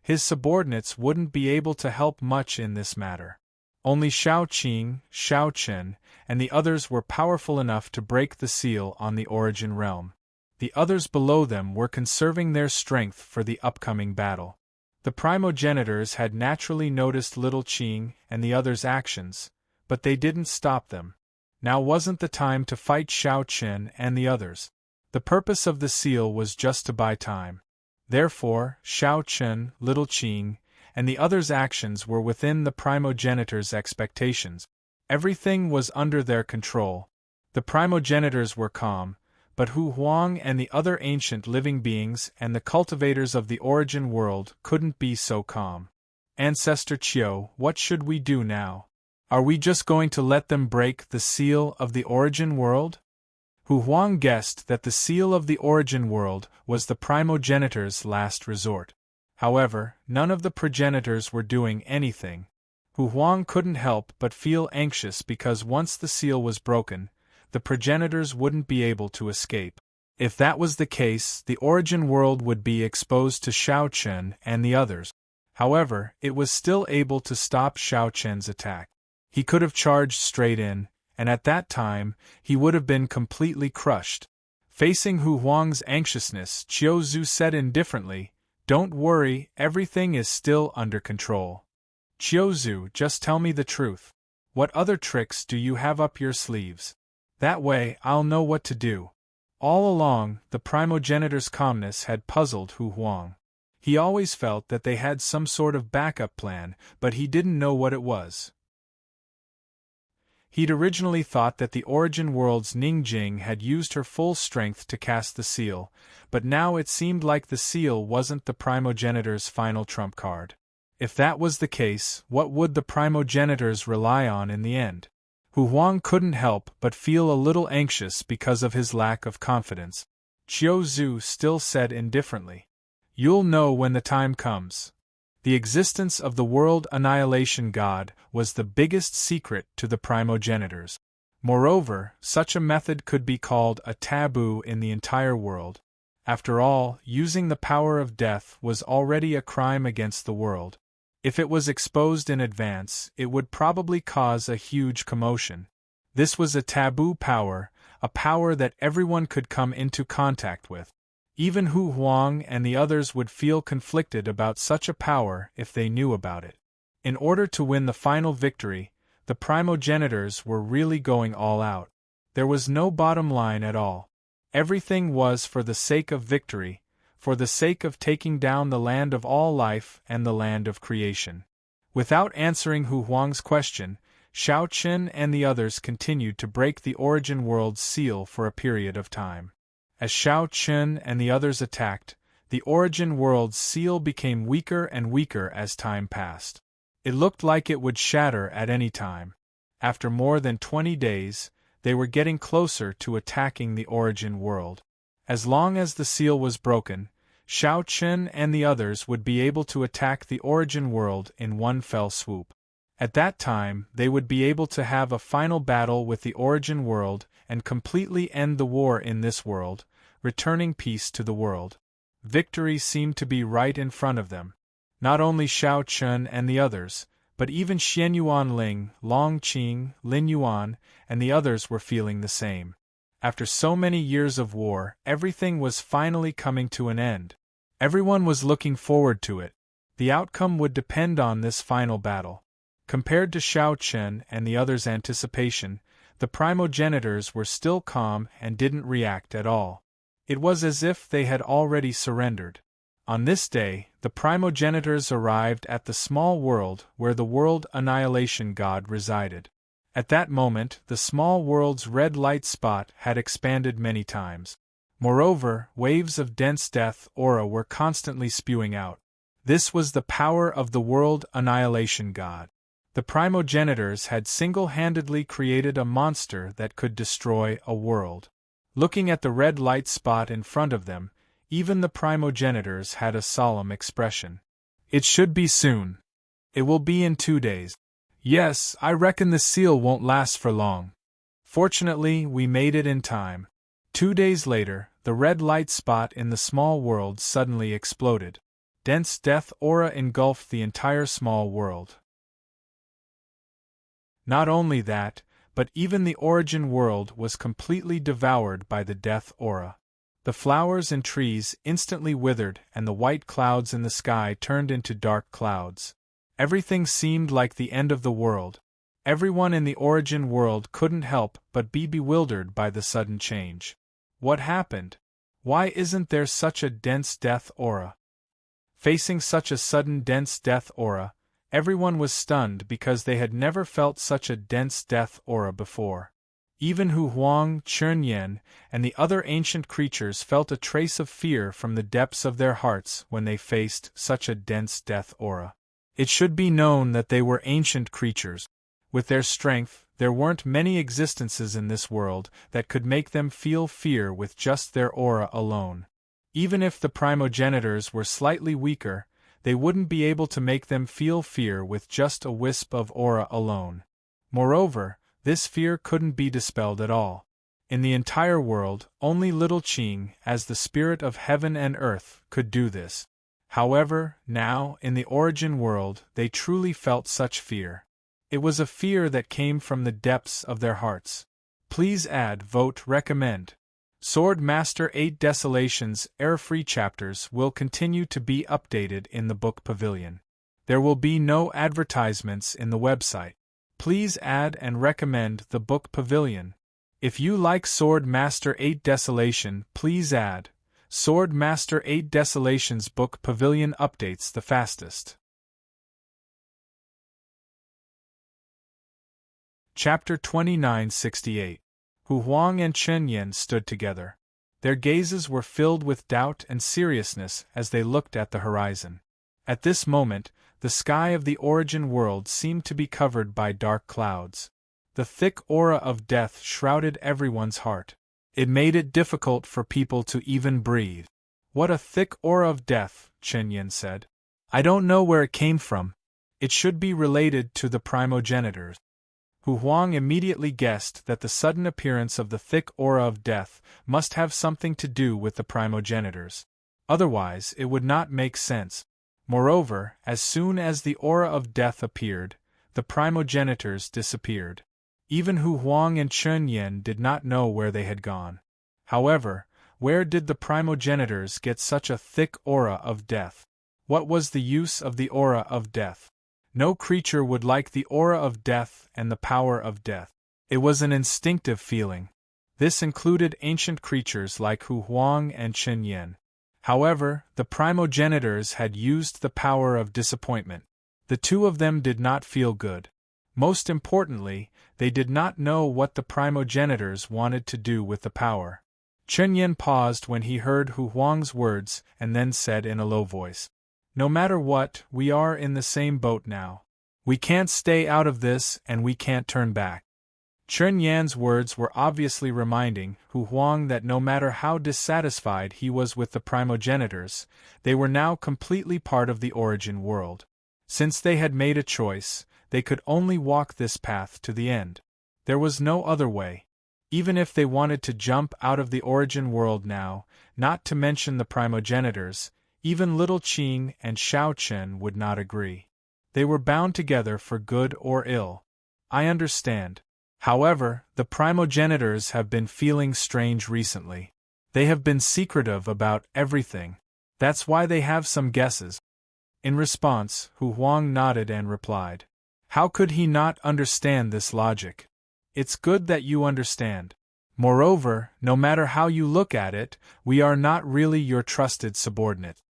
His subordinates wouldn't be able to help much in this matter. Only Shao Qing, Shao Chen, and the others were powerful enough to break the seal on the origin realm. The others below them were conserving their strength for the upcoming battle. The primogenitors had naturally noticed little Qing and the others' actions, but they didn't stop them. Now wasn't the time to fight Shao Chen and the others. The purpose of the seal was just to buy time. Therefore, Shao Chen, little Qing, and the others' actions were within the primogenitors' expectations. Everything was under their control. The primogenitors were calm, but Hu Huang and the other ancient living beings and the cultivators of the origin world couldn't be so calm. Ancestor Qiu, what should we do now? Are we just going to let them break the seal of the origin world? Hu Huang guessed that the seal of the origin world was the primogenitor's last resort. However, none of the progenitors were doing anything. Hu Huang couldn't help but feel anxious because once the seal was broken, the progenitors wouldn't be able to escape. If that was the case, the origin world would be exposed to Xiao Chen and the others. However, it was still able to stop Xiao Chen's attack. He could have charged straight in, and at that time, he would have been completely crushed. Facing Hu Huang's anxiousness, Qiu Zhu said indifferently, "Don't worry, everything is still under control. Qiu Zhu, just tell me the truth. What other tricks do you have up your sleeves? That way, I'll know what to do." All along, the primogenitor's calmness had puzzled Hu Huang. He always felt that they had some sort of backup plan, but he didn't know what it was. He'd originally thought that the origin world's Ningjing had used her full strength to cast the seal, but now it seemed like the seal wasn't the primogenitor's final trump card. If that was the case, what would the primogenitors rely on in the end? Hu Huang couldn't help but feel a little anxious because of his lack of confidence. Qiu Zhu still said indifferently, "You'll know when the time comes." The existence of the world annihilation god was the biggest secret to the primogenitors. Moreover, such a method could be called a taboo in the entire world. After all, using the power of death was already a crime against the world. If it was exposed in advance, it would probably cause a huge commotion. This was a taboo power, a power that everyone could come into contact with. Even Hu Huang and the others would feel conflicted about such a power if they knew about it. In order to win the final victory, the primogenitors were really going all out. There was no bottom line at all. Everything was for the sake of victory, for the sake of taking down the land of all life and the land of creation. Without answering Hu Huang's question, Xiao Chen and the others continued to break the origin world's seal for a period of time. As Xiao Chen and the others attacked, the origin world's seal became weaker and weaker as time passed. It looked like it would shatter at any time. After more than 20 days, they were getting closer to attacking the origin world. As long as the seal was broken, Xiao Chen and the others would be able to attack the origin world in one fell swoop. At that time, they would be able to have a final battle with the origin world and completely end the war in this world, returning peace to the world. Victory seemed to be right in front of them. Not only Xiao Chen and the others, but even Xian Yuan Ling, Long Qing, Lin Yuan, and the others were feeling the same. After so many years of war, everything was finally coming to an end. Everyone was looking forward to it. The outcome would depend on this final battle. Compared to Xiao Chen and the others' anticipation, the primogenitors were still calm and didn't react at all. It was as if they had already surrendered. On this day, the primogenitors arrived at the small world where the world annihilation god resided. At that moment, the small world's red light spot had expanded many times. Moreover, waves of dense death aura were constantly spewing out. This was the power of the world annihilation god. The primogenitors had single-handedly created a monster that could destroy a world. Looking at the red light spot in front of them, even the primogenitors had a solemn expression. "It should be soon. It will be in 2 days. Yes, I reckon the seal won't last for long. Fortunately, we made it in time." 2 days later, the red light spot in the small world suddenly exploded. Dense death aura engulfed the entire small world. Not only that, but even the origin world was completely devoured by the death aura. The flowers and trees instantly withered and the white clouds in the sky turned into dark clouds. Everything seemed like the end of the world. Everyone in the origin world couldn't help but be bewildered by the sudden change. What happened? Why isn't there such a dense death aura? Facing such a sudden dense death aura, everyone was stunned because they had never felt such a dense death aura before. Even Hu Huang, Chen Yan, and the other ancient creatures felt a trace of fear from the depths of their hearts when they faced such a dense death aura. It should be known that they were ancient creatures. With their strength, there weren't many existences in this world that could make them feel fear with just their aura alone. Even if the primogenitors were slightly weaker, they wouldn't be able to make them feel fear with just a wisp of aura alone. Moreover, this fear couldn't be dispelled at all. In the entire world, only little Qing, as the spirit of heaven and earth, could do this. However, now, in the origin world, they truly felt such fear. It was a fear that came from the depths of their hearts. Please add, vote, recommend. Sword Master 8 Desolations error-free chapters will continue to be updated in the book pavilion. There will be no advertisements in the website. Please add and recommend the book pavilion. If you like Sword Master 8 Desolation, please add. Sword Master 8 Desolations book pavilion updates the fastest. Chapter 2968. Hu Huang and Chen Yan stood together. Their gazes were filled with doubt and seriousness as they looked at the horizon. At this moment, the sky of the origin world seemed to be covered by dark clouds. The thick aura of death shrouded everyone's heart. It made it difficult for people to even breathe. What a thick aura of death, Chen Yan said. I don't know where it came from. It should be related to the primogenitors. Hu Huang immediately guessed that the sudden appearance of the thick aura of death must have something to do with the primogenitors. Otherwise, it would not make sense. Moreover, as soon as the aura of death appeared, the primogenitors disappeared. Even Hu Huang and Chen Yan did not know where they had gone. However, where did the primogenitors get such a thick aura of death? What was the use of the aura of death? No creature would like the aura of death and the power of death. It was an instinctive feeling. This included ancient creatures like Hu Huang and Chen Yan. However, the primogenitors had used the power of disappointment. The two of them did not feel good. Most importantly, they did not know what the primogenitors wanted to do with the power. Chen Yan paused when he heard Hu Huang's words and then said in a low voice, "No matter what, we are in the same boat now. We can't stay out of this and we can't turn back." Chen Yan's words were obviously reminding Hu Huang that no matter how dissatisfied he was with the primogenitors, they were now completely part of the origin world. Since they had made a choice, they could only walk this path to the end. There was no other way. Even if they wanted to jump out of the origin world now, not to mention the primogenitors, even little Qing and Xiao Chen would not agree. They were bound together for good or ill. I understand. However, the primogenitors have been feeling strange recently. They have been secretive about everything. That's why they have some guesses. In response, Hu Huang nodded and replied, "How could he not understand this logic? It's good that you understand. Moreover, no matter how you look at it, we are not really your trusted subordinate."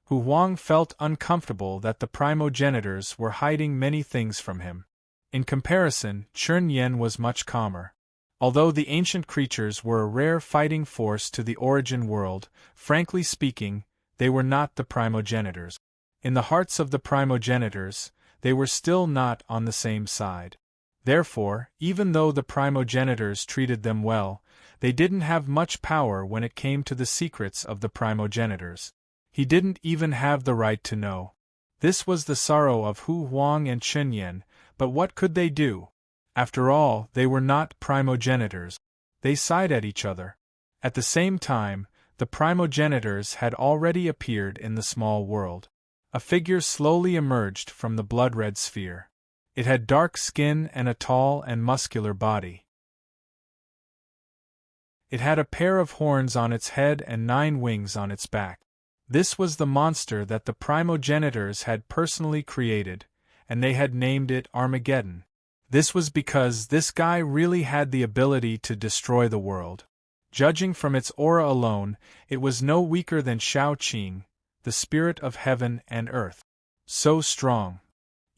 Hu Huang felt uncomfortable that the primogenitors were hiding many things from him. In comparison, Chen Yan was much calmer. Although the ancient creatures were a rare fighting force to the origin world, frankly speaking, they were not the primogenitors. In the hearts of the primogenitors, they were still not on the same side. Therefore, even though the primogenitors treated them well, they didn't have much power when it came to the secrets of the primogenitors. He didn't even have the right to know. This was the sorrow of Hu Huang and Chen Yan, but what could they do? After all, they were not primogenitors. They sighed at each other. At the same time, the primogenitors had already appeared in the small world. A figure slowly emerged from the blood-red sphere. It had dark skin and a tall and muscular body. It had a pair of horns on its head and 9 wings on its back. This was the monster that the primogenitors had personally created, and they had named it Armageddon. This was because this guy really had the ability to destroy the world. Judging from its aura alone, it was no weaker than Xiao Qing, the spirit of heaven and earth. So strong.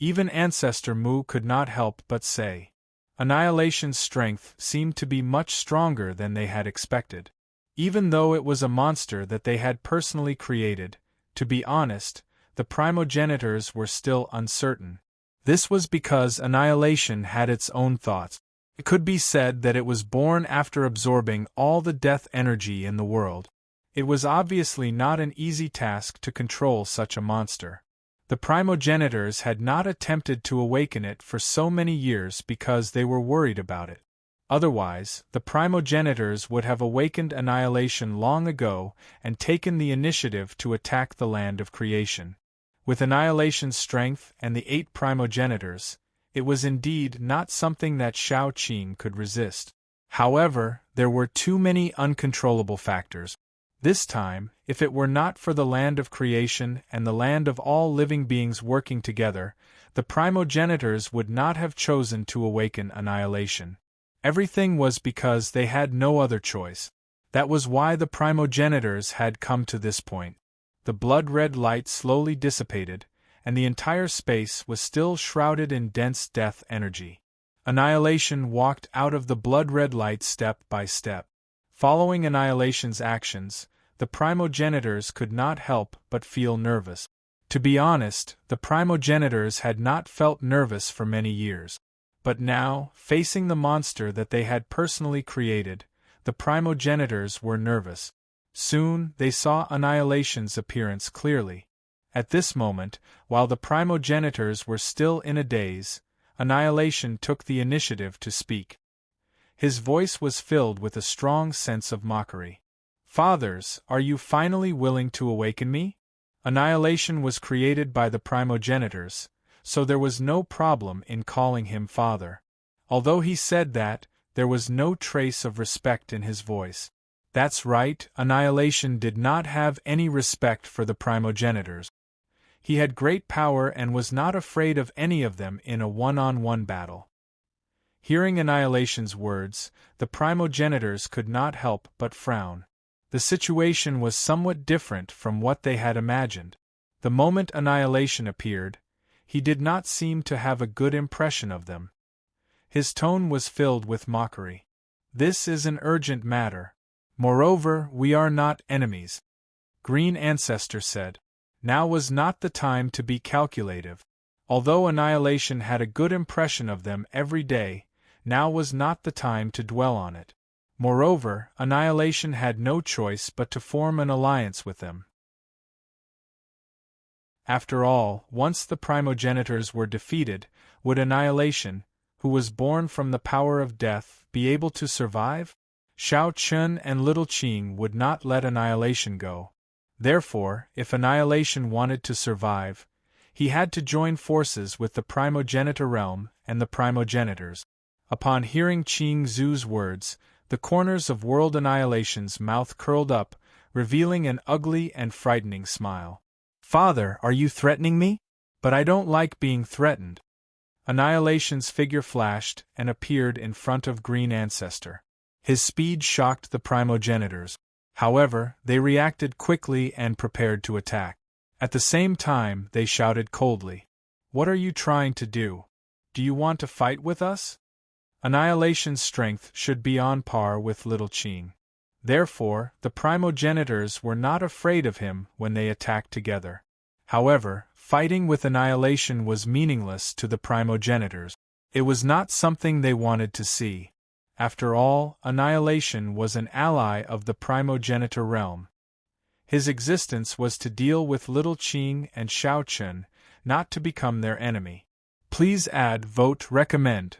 Even Ancestor Mu could not help but say. Annihilation's strength seemed to be much stronger than they had expected. Even though it was a monster that they had personally created, to be honest, the primogenitors were still uncertain. This was because annihilation had its own thoughts. It could be said that it was born after absorbing all the death energy in the world. It was obviously not an easy task to control such a monster. The primogenitors had not attempted to awaken it for so many years because they were worried about it. Otherwise, the primogenitors would have awakened annihilation long ago and taken the initiative to attack the land of creation. With annihilation's strength and the 8 primogenitors, it was indeed not something that Shao Qing could resist. However, there were too many uncontrollable factors. This time, if it were not for the land of creation and the land of all living beings working together, the primogenitors would not have chosen to awaken annihilation. Everything was because they had no other choice. That was why the primogenitors had come to this point. The blood-red light slowly dissipated, and the entire space was still shrouded in dense death energy. Annihilation walked out of the blood-red light step by step. Following annihilation's actions, the primogenitors could not help but feel nervous. To be honest, the primogenitors had not felt nervous for many years. But now, facing the monster that they had personally created, the primogenitors were nervous. Soon, they saw annihilation's appearance clearly. At this moment, while the primogenitors were still in a daze, annihilation took the initiative to speak. His voice was filled with a strong sense of mockery. "Fathers, are you finally willing to awaken me?" Annihilation was created by the primogenitors, so there was no problem in calling him father. Although he said that, there was no trace of respect in his voice. That's right, annihilation did not have any respect for the primogenitors. He had great power and was not afraid of any of them in a one-on-one battle. Hearing annihilation's words, the primogenitors could not help but frown. The situation was somewhat different from what they had imagined. The moment annihilation appeared, he did not seem to have a good impression of them. His tone was filled with mockery. "This is an urgent matter. Moreover, we are not enemies," Green Ancestor said. Now was not the time to be calculative. Although annihilation had a good impression of them every day, now was not the time to dwell on it. Moreover, annihilation had no choice but to form an alliance with them. After all, once the primogenitors were defeated, would annihilation, who was born from the power of death, be able to survive? Shao Chun and Little Qing would not let annihilation go. Therefore, if annihilation wanted to survive, he had to join forces with the primogenitor realm and the primogenitors. Upon hearing Qing Zhu's words, the corners of World Annihilation's mouth curled up, revealing an ugly and frightening smile. "Father, are you threatening me? But I don't like being threatened." Annihilation's figure flashed and appeared in front of Green Ancestor. His speed shocked the primogenitors. However, they reacted quickly and prepared to attack. At the same time, they shouted coldly, "What are you trying to do? Do you want to fight with us?" Annihilation's strength should be on par with Little Qing. Therefore, the primogenitors were not afraid of him when they attacked together. However, fighting with annihilation was meaningless to the primogenitors. It was not something they wanted to see. After all, annihilation was an ally of the primogenitor realm. His existence was to deal with Little Qing and Shao Chun, not to become their enemy. Please add vote recommend.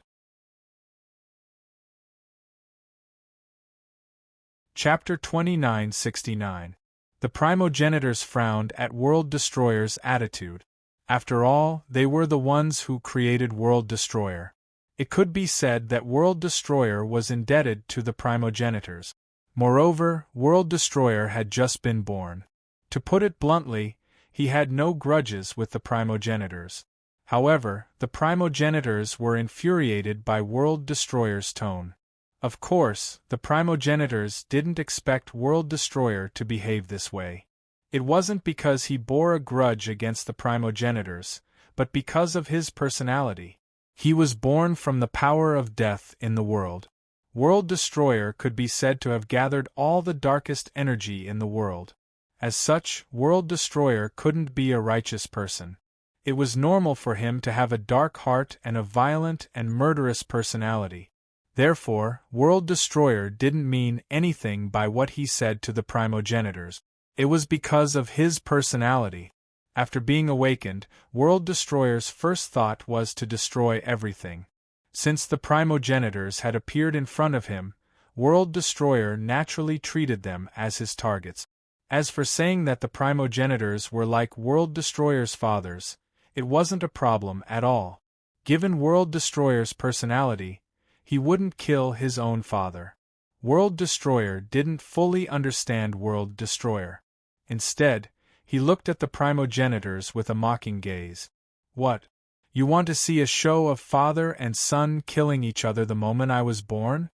Chapter 2969. The primogenitors frowned at World Destroyer's attitude. After all, they were the ones who created World Destroyer. It could be said that World Destroyer was indebted to the primogenitors. Moreover, World Destroyer had just been born. To put it bluntly, he had no grudges with the primogenitors. However, the primogenitors were infuriated by World Destroyer's tone. Of course, the primogenitors didn't expect World Destroyer to behave this way. It wasn't because he bore a grudge against the primogenitors, but because of his personality. He was born from the power of death in the world. World Destroyer could be said to have gathered all the darkest energy in the world. As such, World Destroyer couldn't be a righteous person. It was normal for him to have a dark heart and a violent and murderous personality. Therefore, World Destroyer didn't mean anything by what he said to the primogenitors. It was because of his personality. After being awakened, World Destroyer's first thought was to destroy everything. Since the primogenitors had appeared in front of him, World Destroyer naturally treated them as his targets. As for saying that the primogenitors were like World Destroyer's fathers, it wasn't a problem at all. Given World Destroyer's personality, he wouldn't kill his own father. World Destroyer didn't fully understand World Destroyer. Instead, he looked at the primogenitors with a mocking gaze. What? You want to see a show of father and son killing each other the moment I was born?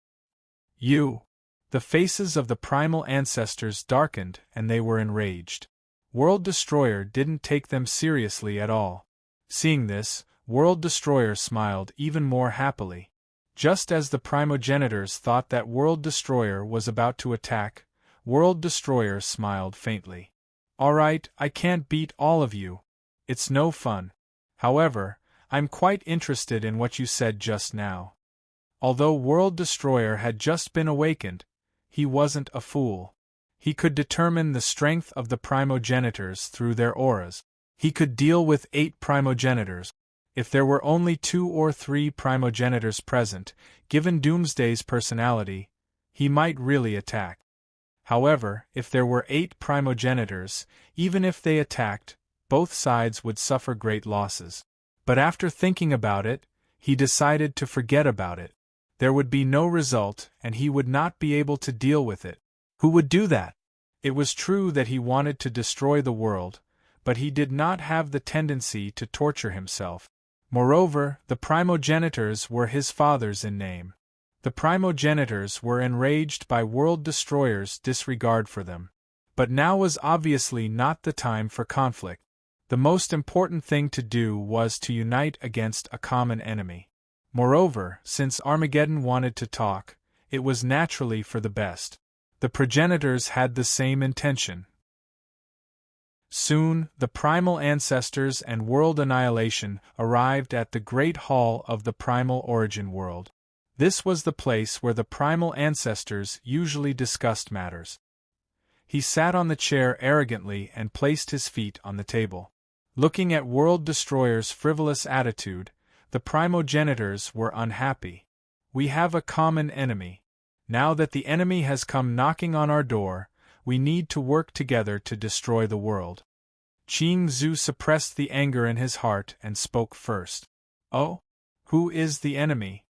You! The faces of the primal ancestors darkened and they were enraged. World Destroyer didn't take them seriously at all. Seeing this, World Destroyer smiled even more happily. Just as the primogenitors thought that World Destroyer was about to attack, World Destroyer smiled faintly. Alright, I can't beat all of you. It's no fun. However, I'm quite interested in what you said just now. Although World Destroyer had just been awakened, he wasn't a fool. He could determine the strength of the primogenitors through their auras. He could deal with 8 primogenitors. If there were only 2 or 3 primogenitors present, given Doomsday's personality, he might really attack. However, if there were 8 primogenitors, even if they attacked, both sides would suffer great losses. But after thinking about it, he decided to forget about it. There would be no result, and he would not be able to deal with it. Who would do that? It was true that he wanted to destroy the world, but he did not have the tendency to torture himself. Moreover, the primogenitors were his fathers in name. The primogenitors were enraged by World Destroyer's disregard for them. But now was obviously not the time for conflict. The most important thing to do was to unite against a common enemy. Moreover, since Armageddon wanted to talk, it was naturally for the best. The progenitors had the same intention. Soon, the primal ancestors and world annihilation arrived at the Great Hall of the Primal Origin World. This was the place where the primal ancestors usually discussed matters. He sat on the chair arrogantly and placed his feet on the table. Looking at World Destroyer's frivolous attitude, the primogenitors were unhappy. We have a common enemy. Now that the enemy has come knocking on our door, we need to work together to destroy the world. Qing Zhu suppressed the anger in his heart and spoke first. Oh? Who is the enemy?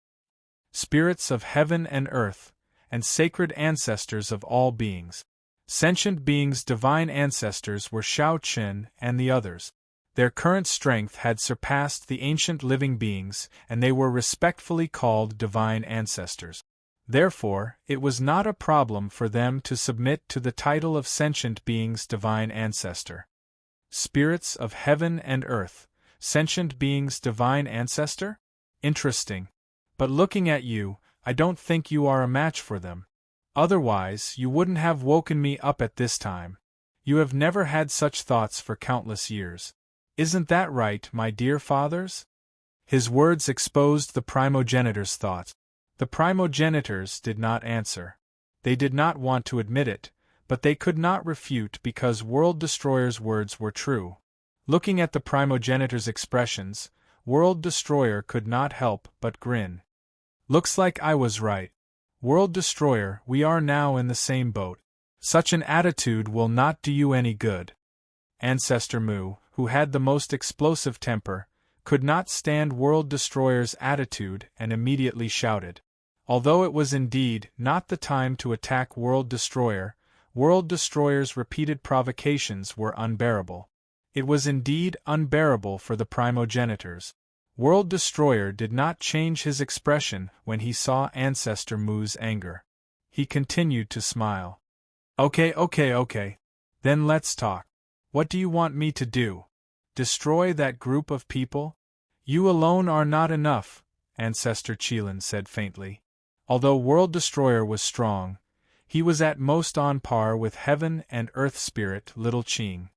Spirits of heaven and earth, and sacred ancestors of all beings. Sentient beings' divine ancestors were Shao Qin and the others. Their current strength had surpassed the ancient living beings, and they were respectfully called divine ancestors. Therefore, it was not a problem for them to submit to the title of sentient beings' divine ancestor. Spirits of heaven and earth, sentient beings' divine ancestor? Interesting. But looking at you, I don't think you are a match for them. Otherwise, you wouldn't have woken me up at this time. You have never had such thoughts for countless years. Isn't that right, my dear fathers? His words exposed the primogenitors' thoughts. The primogenitors did not answer. They did not want to admit it, but they could not refute because World Destroyer's words were true. Looking at the primogenitors' expressions, World Destroyer could not help but grin. Looks like I was right. World Destroyer, we are now in the same boat. Such an attitude will not do you any good. Ancestor Mu, who had the most explosive temper, could not stand World Destroyer's attitude and immediately shouted. Although it was indeed not the time to attack World Destroyer, World Destroyer's repeated provocations were unbearable. It was indeed unbearable for the primogenitors. World Destroyer did not change his expression when he saw Ancestor Mu's anger. He continued to smile. Okay. Then let's talk. What do you want me to do? Destroy that group of people? You alone are not enough, Ancestor Qilin said faintly. Although World Destroyer was strong, he was at most on par with Heaven and Earth Spirit Little Qing.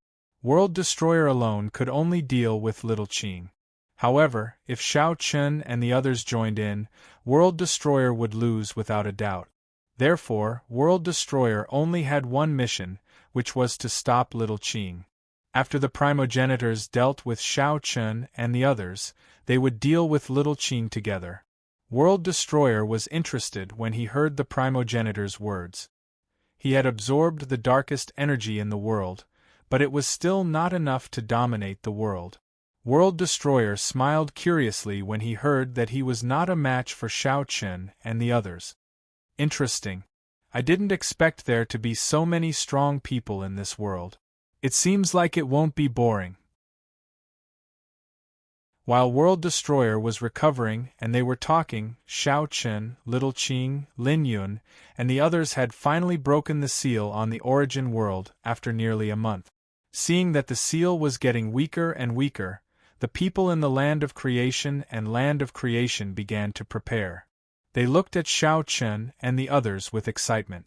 World Destroyer alone could only deal with Little Qing. However, if Xiao Chen and the others joined in, World Destroyer would lose without a doubt. Therefore, World Destroyer only had one mission, which was to stop Little Qing. After the primogenitors dealt with Xiao Chen and the others, they would deal with Little Qing together. World Destroyer was interested when he heard the primogenitors' words. He had absorbed the darkest energy in the world, but it was still not enough to dominate the world. World Destroyer smiled curiously when he heard that he was not a match for Xiao Chen and the others. Interesting. I didn't expect there to be so many strong people in this world. It seems like it won't be boring. While World Destroyer was recovering and they were talking, Xiao Chen, Little Qing, Lin Yun, and the others had finally broken the seal on the origin world after nearly a month. Seeing that the seal was getting weaker and weaker, the people in the Land of Creation and Land of Creation began to prepare. They looked at Xiao Chen and the others with excitement.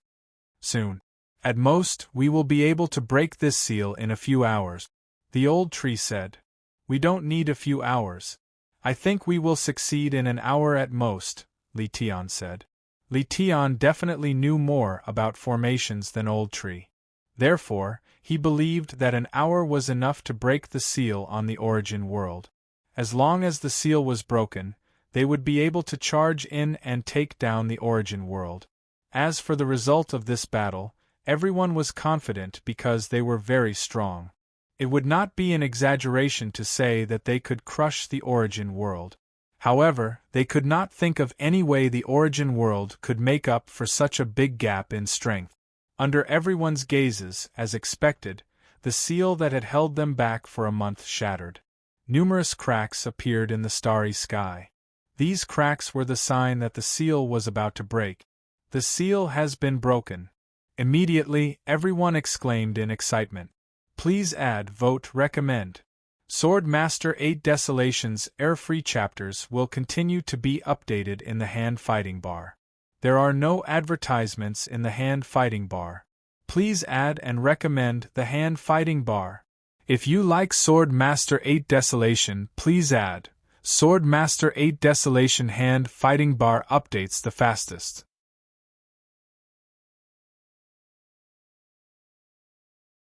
Soon. At most, we will be able to break this seal in a few hours, the old tree said. We don't need a few hours. I think we will succeed in an hour at most, Li Tian said. Li Tian definitely knew more about formations than Old Tree. Therefore, he believed that an hour was enough to break the seal on the origin world. As long as the seal was broken, they would be able to charge in and take down the origin world. As for the result of this battle, everyone was confident because they were very strong. It would not be an exaggeration to say that they could crush the origin world. However, they could not think of any way the origin world could make up for such a big gap in strength. Under everyone's gazes, as expected, the seal that had held them back for a month shattered. Numerous cracks appeared in the starry sky. These cracks were the sign that the seal was about to break. The seal has been broken. Immediately, everyone exclaimed in excitement. Please add, vote, recommend. Sword Master 8 Desolations Air-Free chapters will continue to be updated in the hand fighting bar. There are no advertisements in the hand fighting bar. Please add and recommend the hand fighting bar. If you like Sword Master 8 Desolation, please add. Sword Master 8 Desolation hand fighting bar updates the fastest.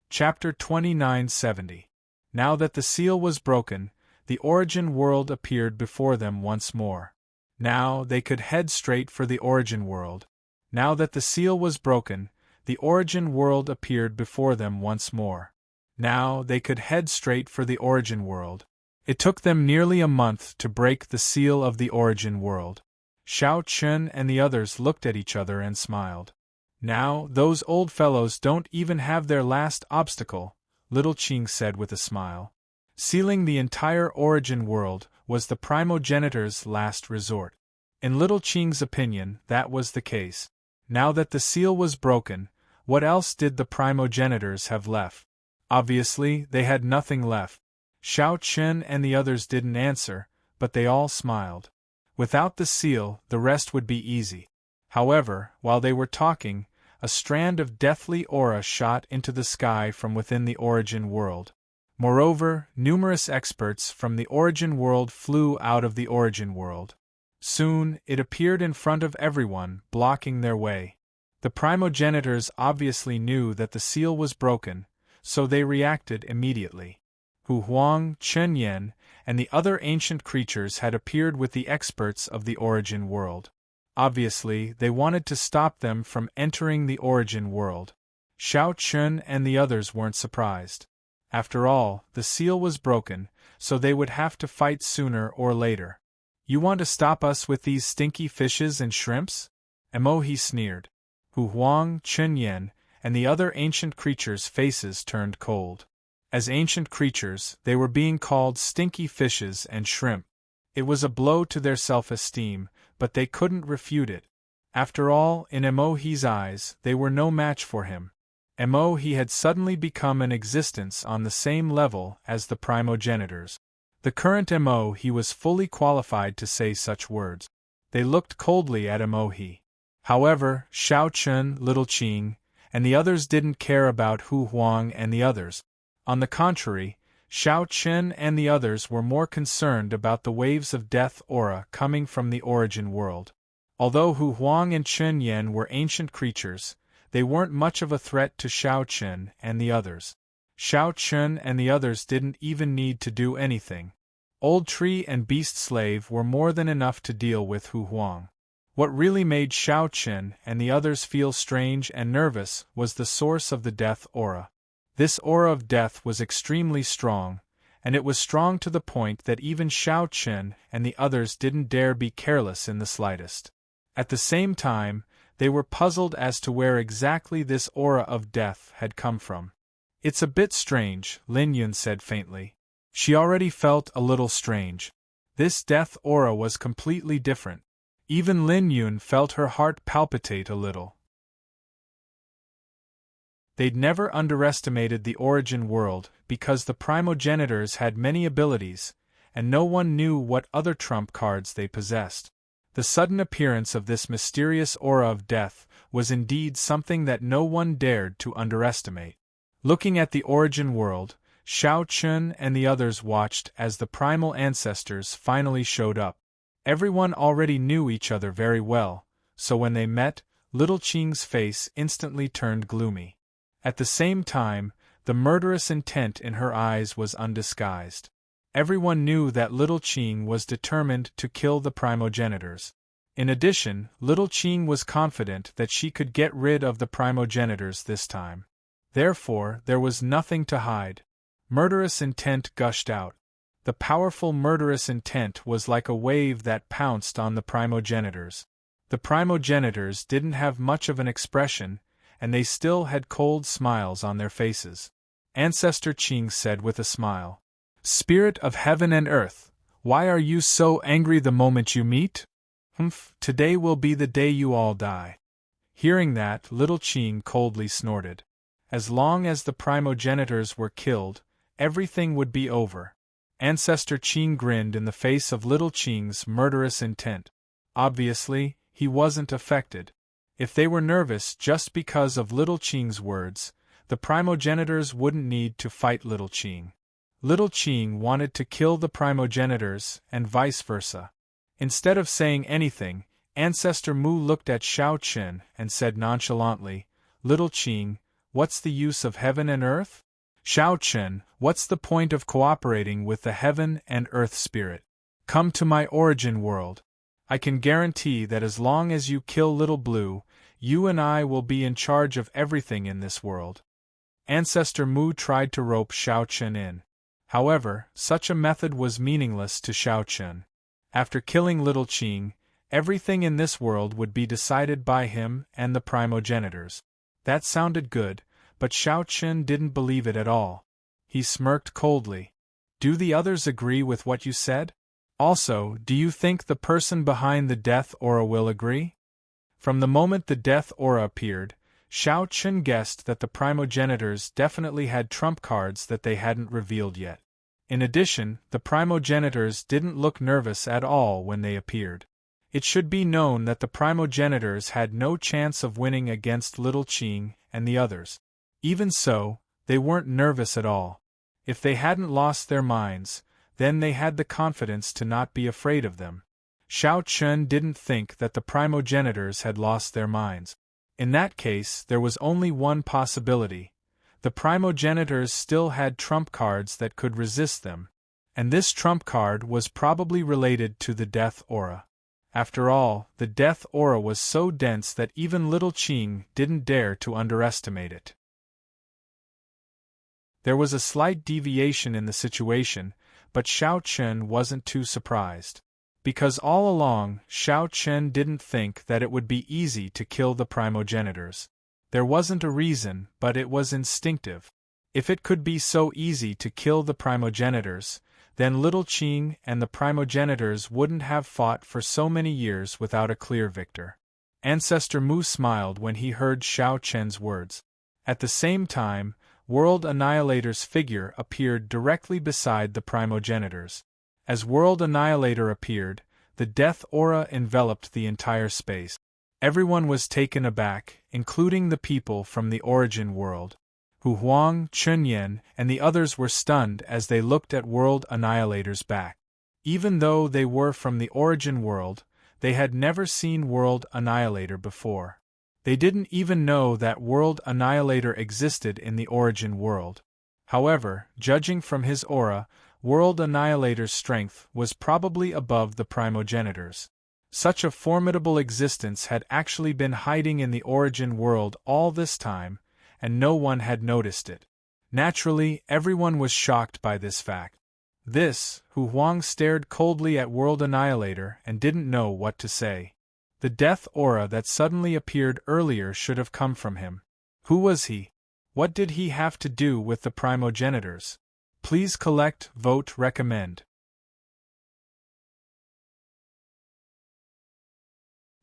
Chapter 2970. Now that the seal was broken, the origin world appeared before them once more. Now they could head straight for the origin world. Now that the seal was broken, the origin world appeared before them once more. Now they could head straight for the origin world. It took them nearly a month to break the seal of the origin world. Xiao Chen and the others looked at each other and smiled. Now, those old fellows don't even have their last obstacle, Little Qing said with a smile. Sealing the entire origin world was the primogenitor's last resort. In Little Qing's opinion, that was the case. Now that the seal was broken, what else did the primogenitors have left? Obviously, they had nothing left. Xiao Chen and the others didn't answer, but they all smiled. Without the seal, the rest would be easy. However, while they were talking, a strand of deathly aura shot into the sky from within the origin world. Moreover, numerous experts from the origin world flew out of the origin world. Soon, it appeared in front of everyone, blocking their way. The primogenitors obviously knew that the seal was broken, so they reacted immediately. Hu Huang, Chen Yan, and the other ancient creatures had appeared with the experts of the origin world. Obviously, they wanted to stop them from entering the origin world. Xiao Chen and the others weren't surprised. After all, the seal was broken, so they would have to fight sooner or later. You want to stop us with these stinky fishes and shrimps? Emohi sneered. Hu Huang, Chen Yan, and the other ancient creatures' faces turned cold. As ancient creatures, they were being called stinky fishes and shrimp. It was a blow to their self-esteem, but they couldn't refute it. After all, in Emohi's eyes, they were no match for him. Emohi had suddenly become an existence on the same level as the primogenitors. The current Emohi was fully qualified to say such words. They looked coldly at Emohi. However, Xiao Chen, Little Qing, and the others didn't care about Hu Huang and the others. On the contrary, Shao Chen and the others were more concerned about the waves of death aura coming from the origin world. Although Hu Huang and Chen Yan were ancient creatures, they weren't much of a threat to Shao Chen and the others. Shao Chen and the others didn't even need to do anything. Old Tree and Beast Slave were more than enough to deal with Hu Huang. What really made Shao Chen and the others feel strange and nervous was the source of the death aura. This aura of death was extremely strong, and it was strong to the point that even Shao Chen and the others didn't dare be careless in the slightest. At the same time, they were puzzled as to where exactly this aura of death had come from. "It's a bit strange," Lin Yun said faintly. She already felt a little strange. This death aura was completely different. Even Lin Yun felt her heart palpitate a little. They'd never underestimated the origin world because the primogenitors had many abilities, and no one knew what other trump cards they possessed. The sudden appearance of this mysterious aura of death was indeed something that no one dared to underestimate. Looking at the origin world, Shao Chun and the others watched as the primal ancestors finally showed up. Everyone already knew each other very well, so when they met, Little Qing's face instantly turned gloomy. At the same time, the murderous intent in her eyes was undisguised. Everyone knew that Little Qing was determined to kill the primogenitors. In addition, Little Qing was confident that she could get rid of the primogenitors this time. Therefore, there was nothing to hide. Murderous intent gushed out. The powerful murderous intent was like a wave that pounced on the primogenitors. The primogenitors didn't have much of an expression, and they still had cold smiles on their faces. Ancestor Qing said with a smile, "Spirit of heaven and earth, why are you so angry the moment you meet? Today will be the day you all die." Hearing that, Little Qing coldly snorted. As long as the primogenitors were killed, everything would be over. Ancestor Qing grinned in the face of Little Qing's murderous intent. Obviously, he wasn't affected. If they were nervous just because of Little Qing's words, the primogenitors wouldn't need to fight Little Qing. Little Qing wanted to kill the primogenitors, and vice versa. Instead of saying anything, Ancestor Mu looked at Shao Chen and said nonchalantly, "Little Qing, what's the use of heaven and earth? Shao Chen, what's the point of cooperating with the heaven and earth spirit? Come to my origin world. I can guarantee that as long as you kill Little Blue, you and I will be in charge of everything in this world." Ancestor Mu tried to rope Shao Chen in. However, such a method was meaningless to Shao Chen. After killing Little Qing, everything in this world would be decided by him and the primogenitors. That sounded good, but Shao Chen didn't believe it at all. He smirked coldly. "Do the others agree with what you said? Also, do you think the person behind the death aura will agree?" From the moment the death aura appeared, Shao Chen guessed that the primogenitors definitely had trump cards that they hadn't revealed yet. In addition, the primogenitors didn't look nervous at all when they appeared. It should be known that the primogenitors had no chance of winning against Little Qing and the others. Even so, they weren't nervous at all. If they hadn't lost their minds, then they had the confidence to not be afraid of them. Shao Chen didn't think that the primogenitors had lost their minds. In that case, there was only one possibility. The primogenitors still had trump cards that could resist them, and this trump card was probably related to the death aura. After all, the death aura was so dense that even Little Qing didn't dare to underestimate it. There was a slight deviation in the situation, but Shao Chen wasn't too surprised. Because all along, Shao Chen didn't think that it would be easy to kill the primogenitors. There wasn't a reason, but it was instinctive. If it could be so easy to kill the primogenitors, then Little Qing and the primogenitors wouldn't have fought for so many years without a clear victor. Ancestor Mu smiled when he heard Shao Chen's words. At the same time, World Annihilator's figure appeared directly beside the primogenitors. As World Annihilator appeared, the death aura enveloped the entire space. Everyone was taken aback, including the people from the origin world. Hu Huang, Chunyan, and the others were stunned as they looked at World Annihilator's back. Even though they were from the origin world, they had never seen World Annihilator before. They didn't even know that World Annihilator existed in the origin world. However, judging from his aura, World Annihilator's strength was probably above the primogenitors. Such a formidable existence had actually been hiding in the origin world all this time, and no one had noticed it. Naturally, everyone was shocked by this fact. Hu Huang stared coldly at World Annihilator and didn't know what to say. The death aura that suddenly appeared earlier should have come from him. Who was he? What did he have to do with the primogenitors? Please collect, vote, recommend.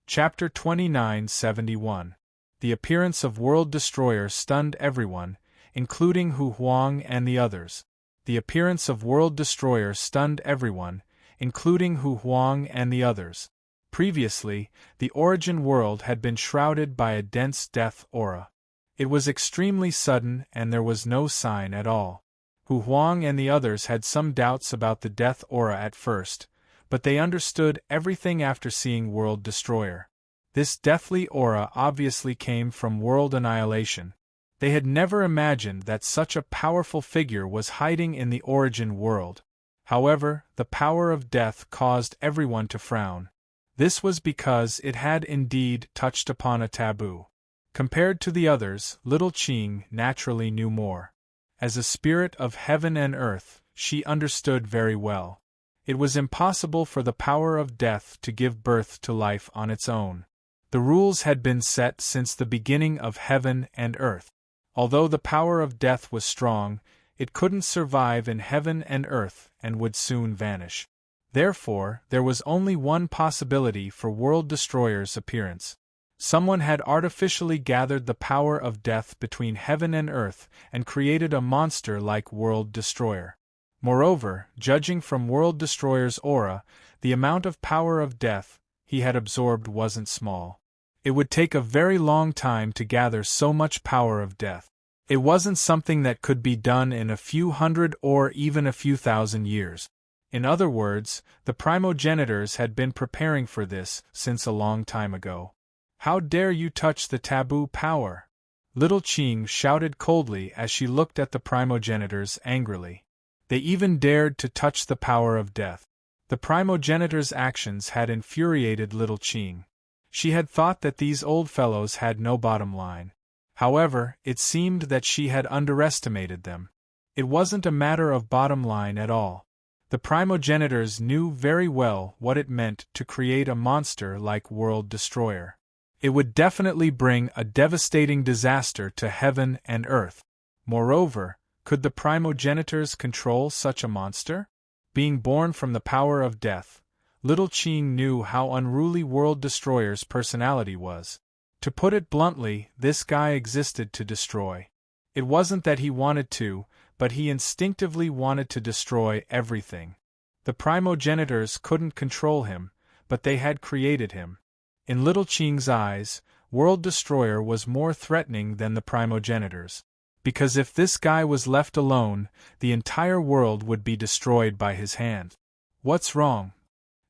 Chapter 2971. The appearance of World Destroyer stunned everyone, including Hu Huang and the others. The appearance of World Destroyer stunned everyone, including Hu Huang and the others. Previously, the origin world had been shrouded by a dense death aura. It was extremely sudden and there was no sign at all. Hu Huang and the others had some doubts about the death aura at first, but they understood everything after seeing World Destroyer. This deathly aura obviously came from World Annihilation. They had never imagined that such a powerful figure was hiding in the origin world. However, the power of death caused everyone to frown. This was because it had indeed touched upon a taboo. Compared to the others, Little Qing naturally knew more. As a spirit of heaven and earth, she understood very well. It was impossible for the power of death to give birth to life on its own. The rules had been set since the beginning of heaven and earth. Although the power of death was strong, it couldn't survive in heaven and earth and would soon vanish. Therefore, there was only one possibility for World Destroyer's appearance. Someone had artificially gathered the power of death between heaven and earth and created a monster like World Destroyer. Moreover, judging from World Destroyer's aura, the amount of power of death he had absorbed wasn't small. It would take a very long time to gather so much power of death. It wasn't something that could be done in a few hundred or even a few thousand years. In other words, the primogenitors had been preparing for this since a long time ago. How dare you touch the taboo power? Little Qing shouted coldly as she looked at the primogenitors angrily. They even dared to touch the power of death. The primogenitors' actions had infuriated Little Qing. She had thought that these old fellows had no bottom line. However, it seemed that she had underestimated them. It wasn't a matter of bottom line at all. The primogenitors knew very well what it meant to create a monster like World Destroyer. It would definitely bring a devastating disaster to heaven and earth. Moreover, could the primogenitors control such a monster? Being born from the power of death, Little Qing knew how unruly World Destroyer's personality was. To put it bluntly, this guy existed to destroy. It wasn't that he wanted to, but he instinctively wanted to destroy everything. The primogenitors couldn't control him, but they had created him. In Little Qing's eyes, World Destroyer was more threatening than the primogenitors. Because if this guy was left alone, the entire world would be destroyed by his hand. What's wrong?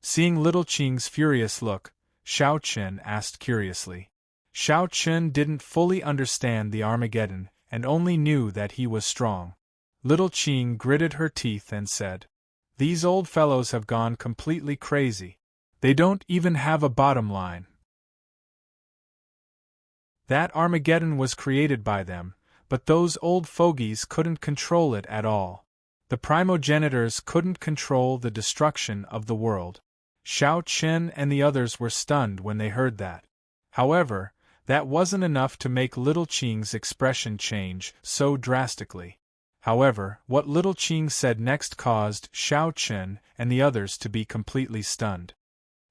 Seeing Little Qing's furious look, Xiao Chen asked curiously. Xiao Chen didn't fully understand the Armageddon and only knew that he was strong. Little Qing gritted her teeth and said, "These old fellows have gone completely crazy. They don't even have a bottom line. That Armageddon was created by them, but those old fogies couldn't control it at all. The primogenitors couldn't control the destruction of the world." Xiao Chen and the others were stunned when they heard that. However, that wasn't enough to make Little Qing's expression change so drastically. However, what Little Qing said next caused Xiao Chen and the others to be completely stunned.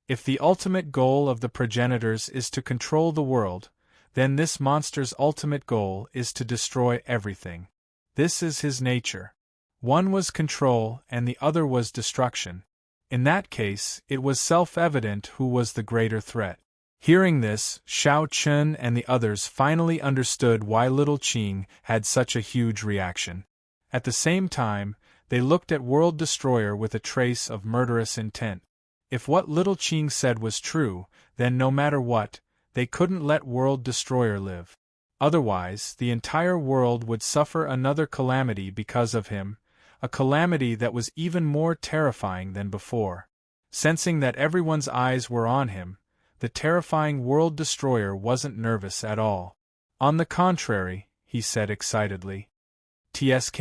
If the ultimate goal of the progenitors is to control the world, then this monster's ultimate goal is to destroy everything. This is his nature. One was control and the other was destruction. In that case, it was self-evident who was the greater threat. Hearing this, Shao Chun and the others finally understood why Little Qing had such a huge reaction. At the same time, they looked at World Destroyer with a trace of murderous intent. If what Little Qing said was true, then no matter what, they couldn't let World Destroyer live. Otherwise, the entire world would suffer another calamity because of him, a calamity that was even more terrifying than before. Sensing that everyone's eyes were on him, the terrifying World Destroyer wasn't nervous at all. On the contrary, he said excitedly. TSK,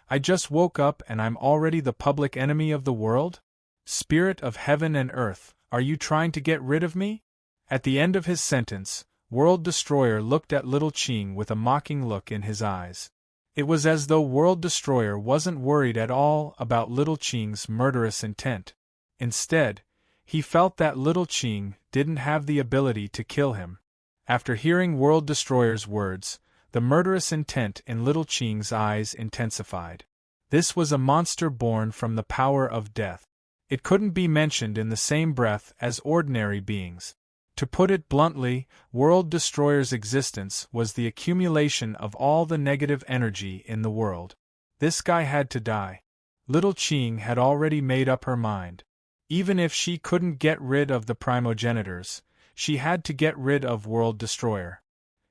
I just woke up and I'm already the public enemy of the world? Spirit of heaven and earth, are you trying to get rid of me? At the end of his sentence, World Destroyer looked at Little Qing with a mocking look in his eyes. It was as though World Destroyer wasn't worried at all about Little Qing's murderous intent. Instead, he felt that Little Qing didn't have the ability to kill him. After hearing World Destroyer's words, the murderous intent in Little Qing's eyes intensified. This was a monster born from the power of death. It couldn't be mentioned in the same breath as ordinary beings. To put it bluntly, World Destroyer's existence was the accumulation of all the negative energy in the world. This guy had to die. Little Qing had already made up her mind. Even if she couldn't get rid of the primogenitors, she had to get rid of World Destroyer.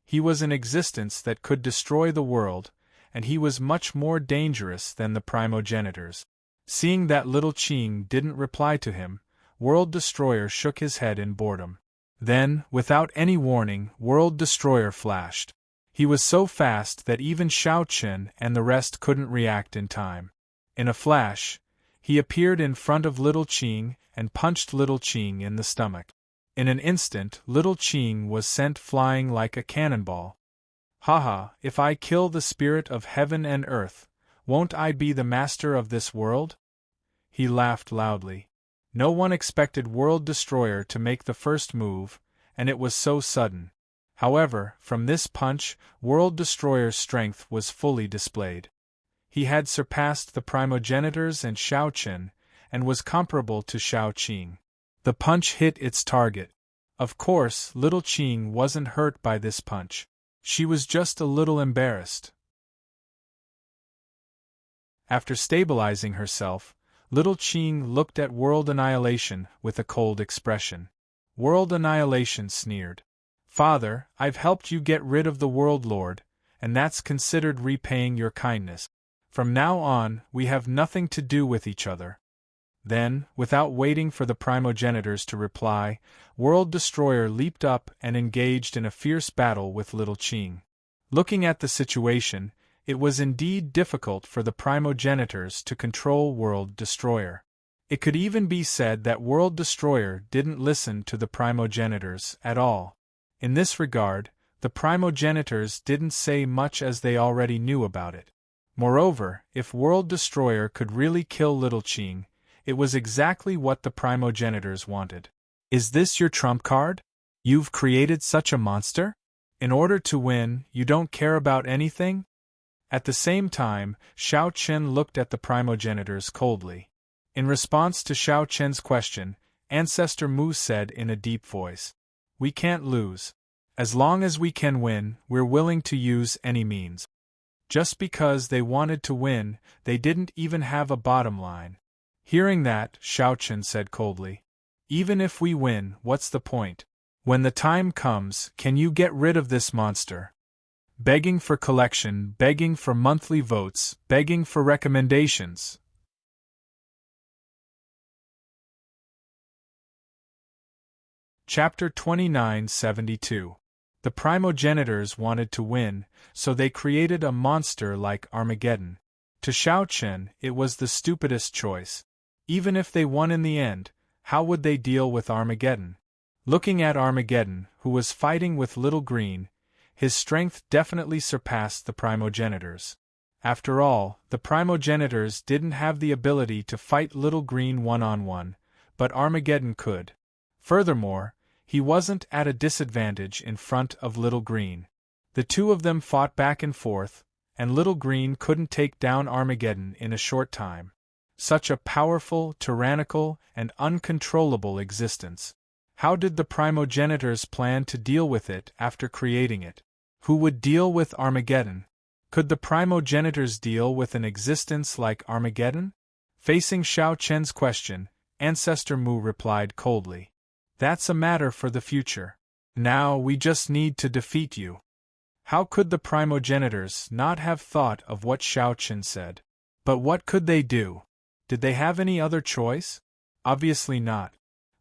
He was an existence that could destroy the world, and he was much more dangerous than the primogenitors. Seeing that Little Qing didn't reply to him, World Destroyer shook his head in boredom. Then, without any warning, World Destroyer flashed. He was so fast that even Shao Chen and the rest couldn't react in time. In a flash, he appeared in front of Little Qing and punched Little Qing in the stomach. In an instant, Little Qing was sent flying like a cannonball. Haha, if I kill the spirit of heaven and earth, won't I be the master of this world? He laughed loudly. No one expected World Destroyer to make the first move, and it was so sudden. However, from this punch, World Destroyer's strength was fully displayed. He had surpassed the primogenitors and Shao Chen, and was comparable to Shao Qing. The punch hit its target. Of course, Little Qing wasn't hurt by this punch. She was just a little embarrassed. After stabilizing herself, Little Qing looked at World Annihilation with a cold expression. World Annihilation sneered. Father, I've helped you get rid of the World Lord, and that's considered repaying your kindness. From now on, we have nothing to do with each other. Then, without waiting for the primogenitors to reply, World Destroyer leaped up and engaged in a fierce battle with Little Qing. Looking at the situation, it was indeed difficult for the primogenitors to control World Destroyer. It could even be said that World Destroyer didn't listen to the primogenitors at all. In this regard, the primogenitors didn't say much as they already knew about it. Moreover, if World Destroyer could really kill Little Qing, it was exactly what the primogenitors wanted. Is this your trump card? You've created such a monster? In order to win, you don't care about anything? At the same time, Shao Chen looked at the primogenitors coldly. In response to Shao Chen's question, Ancestor Mu said in a deep voice, "We can't lose. As long as we can win, we're willing to use any means." Just because they wanted to win, they didn't even have a bottom line. Hearing that, Shao Chen said coldly, "Even if we win, what's the point? When the time comes, can you get rid of this monster? Begging for collection, begging for monthly votes, begging for recommendations." Chapter 2972. The primogenitors wanted to win, so they created a monster like Armageddon. To Shao Chen, it was the stupidest choice. Even if they won in the end, how would they deal with Armageddon? Looking at Armageddon, who was fighting with Little Green, his strength definitely surpassed the primogenitors. After all, the primogenitors didn't have the ability to fight Little Green one-on-one, but Armageddon could. Furthermore, he wasn't at a disadvantage in front of Little Green. The two of them fought back and forth, and Little Green couldn't take down Armageddon in a short time. Such a powerful, tyrannical, and uncontrollable existence. How did the primogenitors plan to deal with it after creating it? Who would deal with Armageddon? Could the primogenitors deal with an existence like Armageddon? Facing Xiao Chen's question, Ancestor Mu replied coldly. That's a matter for the future. Now we just need to defeat you. How could the primogenitors not have thought of what Xiao Chen said? But what could they do? Did they have any other choice? Obviously not.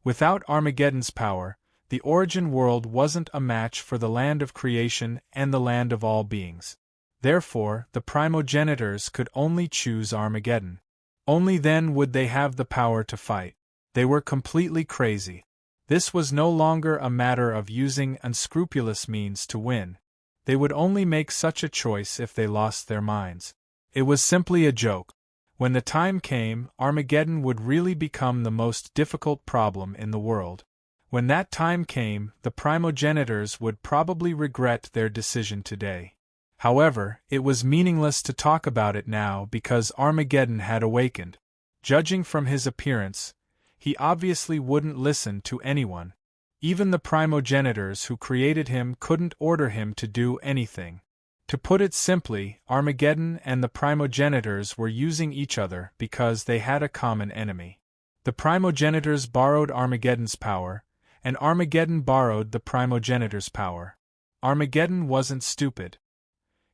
Without Armageddon's power, the origin world wasn't a match for the land of creation and the land of all beings. Therefore, the primogenitors could only choose Armageddon. Only then would they have the power to fight. They were completely crazy. This was no longer a matter of using unscrupulous means to win. They would only make such a choice if they lost their minds. It was simply a joke. When the time came, Armageddon would really become the most difficult problem in the world. When that time came, the primogenitors would probably regret their decision today. However, it was meaningless to talk about it now because Armageddon had awakened. Judging from his appearance, he obviously wouldn't listen to anyone. Even the primogenitors who created him couldn't order him to do anything. To put it simply, Armageddon and the primogenitors were using each other because they had a common enemy. The primogenitors borrowed Armageddon's power, and Armageddon borrowed the primogenitors' power. Armageddon wasn't stupid.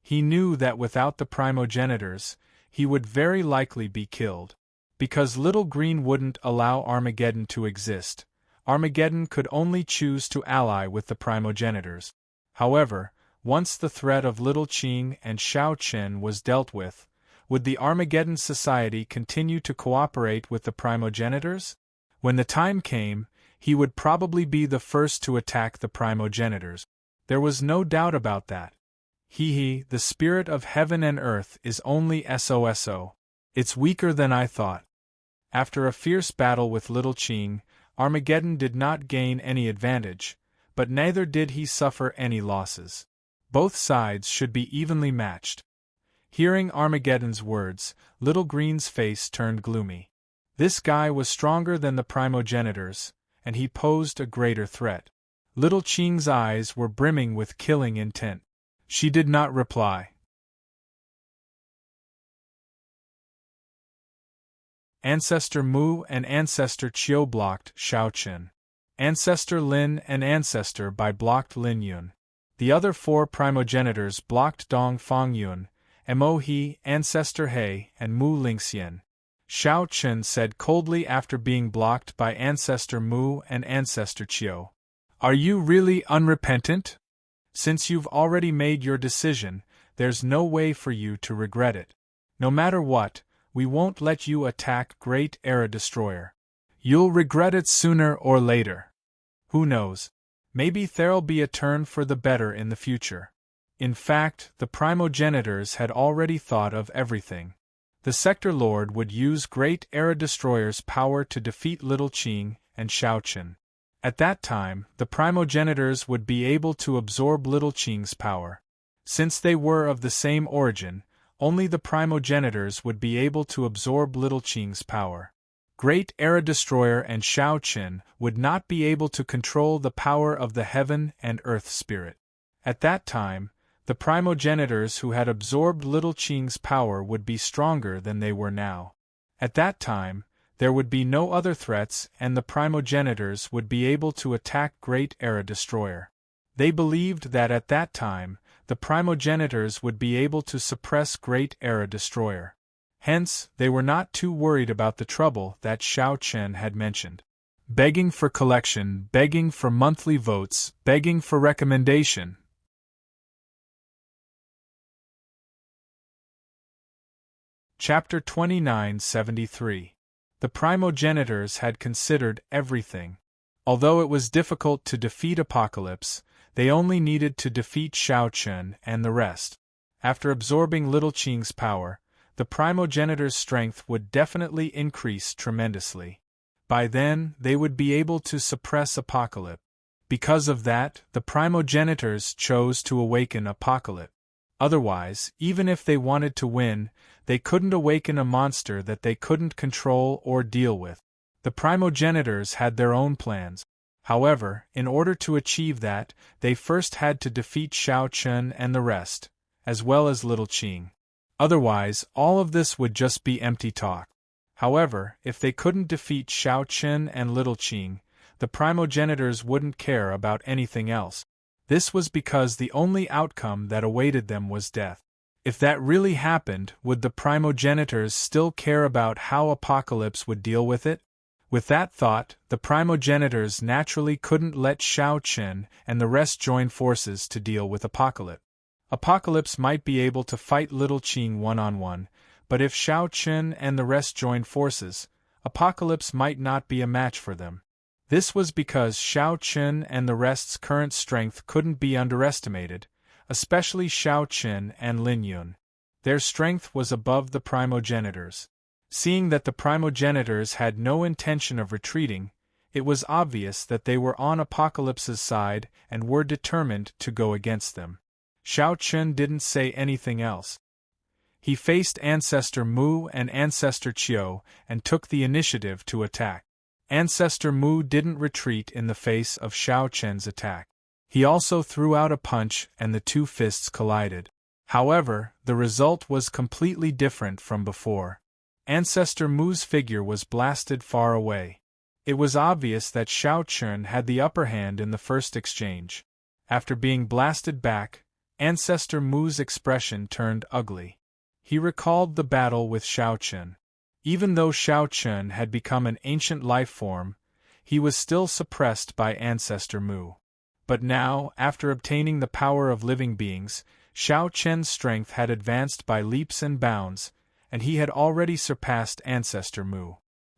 He knew that without the primogenitors, he would very likely be killed. Because Little Green wouldn't allow Armageddon to exist, Armageddon could only choose to ally with the primogenitors. However, once the threat of Little Qing and Xiao Chen was dealt with, would the Armageddon Society continue to cooperate with the primogenitors? When the time came, he would probably be the first to attack the primogenitors. There was no doubt about that. The spirit of heaven and earth is only SOSO. It's weaker than I thought. After a fierce battle with Little Qing, Armageddon did not gain any advantage, but neither did he suffer any losses. Both sides should be evenly matched. Hearing Armageddon's words, Little Green's face turned gloomy. This guy was stronger than the primogenitors, and he posed a greater threat. Little Qing's eyes were brimming with killing intent. She did not reply. Ancestor Mu and Ancestor Qiu blocked Xiao Chen. Ancestor Lin and Ancestor Bai blocked Lin Yun. The other four primogenitors blocked Dong Fang Yun, Mo He, Ancestor He, and Mu Lingxian. Xiao Chen said coldly after being blocked by Ancestor Mu and Ancestor Qiu. Are you really unrepentant? Since you've already made your decision, there's no way for you to regret it. No matter what, we won't let you attack Great Era Destroyer. You'll regret it sooner or later. Who knows? Maybe there'll be a turn for the better in the future. In fact, the primogenitors had already thought of everything. The Sector Lord would use Great Era Destroyer's power to defeat Little Qing and Xiao Chen. At that time, the primogenitors would be able to absorb Little Qing's power. Since they were of the same origin, only the primogenitors would be able to absorb Little Qing's power. Great Era Destroyer and Xiao Chen would not be able to control the power of the heaven and earth spirit. At that time, the primogenitors who had absorbed Little Qing's power would be stronger than they were now. At that time, there would be no other threats and the primogenitors would be able to attack Great Era Destroyer. They believed that at that time, the primogenitors would be able to suppress Great Era Destroyer. Hence, they were not too worried about the trouble that Xiao Chen had mentioned. Begging for collection, begging for monthly votes, begging for recommendation. Chapter 2973. The primogenitors had considered everything. Although it was difficult to defeat Apocalypse, they only needed to defeat Xiao Chen and the rest. After absorbing Little Qing's power, the primogenitors' strength would definitely increase tremendously. By then, they would be able to suppress Apocalypse. Because of that, the primogenitors chose to awaken Apocalypse. Otherwise, even if they wanted to win, they couldn't awaken a monster that they couldn't control or deal with. The primogenitors had their own plans. However, in order to achieve that, they first had to defeat Xiao Chen and the rest, as well as Little Qing. Otherwise, all of this would just be empty talk. However, if they couldn't defeat Xiao Chen and Little Qing, the primogenitors wouldn't care about anything else. This was because the only outcome that awaited them was death. If that really happened, would the primogenitors still care about how Apocalypse would deal with it? With that thought, the primogenitors naturally couldn't let Xiao Chen and the rest join forces to deal with Apocalypse. Apocalypse might be able to fight Little Qing one-on-one, but if Xiao Chen and the rest joined forces, Apocalypse might not be a match for them. This was because Xiao Chen and the rest's current strength couldn't be underestimated, especially Xiao Chen and Lin Yun. Their strength was above the primogenitors. Seeing that the primogenitors had no intention of retreating, it was obvious that they were on Apocalypse's side and were determined to go against them. Xiao Chen didn't say anything else. He faced Ancestor Mu and Ancestor Qiu and took the initiative to attack. Ancestor Mu didn't retreat in the face of Xiao Chen's attack. He also threw out a punch and the two fists collided. However, the result was completely different from before. Ancestor Mu's figure was blasted far away. It was obvious that Xiao Chen had the upper hand in the first exchange. After being blasted back, Ancestor Mu's expression turned ugly. He recalled the battle with Xiao Chen. Even though Xiao Chen had become an ancient life form, he was still suppressed by Ancestor Mu. But now, after obtaining the power of living beings, Xiao Chen's strength had advanced by leaps and bounds, and he had already surpassed Ancestor Mu.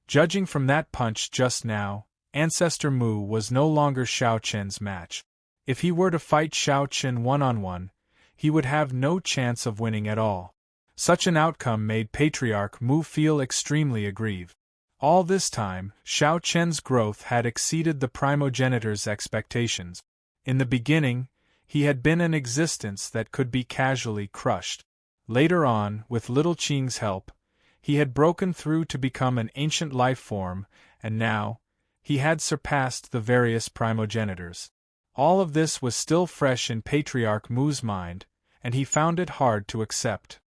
Judging from that punch just now, Ancestor Mu was no longer Xiao Chen's match. If he were to fight Xiao Chen one-on-one, he would have no chance of winning at all. Such an outcome made Patriarch Mu feel extremely aggrieved. All this time, Xiao Chen's growth had exceeded the primogenitor's expectations. In the beginning, he had been an existence that could be casually crushed. Later on, with Little Qing's help, he had broken through to become an ancient life form, and now, he had surpassed the various primogenitors. All of this was still fresh in Patriarch Mu's mind, and he found it hard to accept.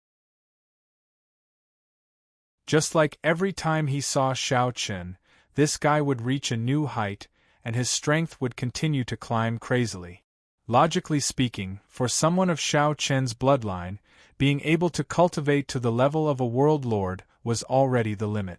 Just like every time he saw Xiao Chen, this guy would reach a new height, and his strength would continue to climb crazily. Logically speaking, for someone of Xiao Chen's bloodline, being able to cultivate to the level of a world lord was already the limit.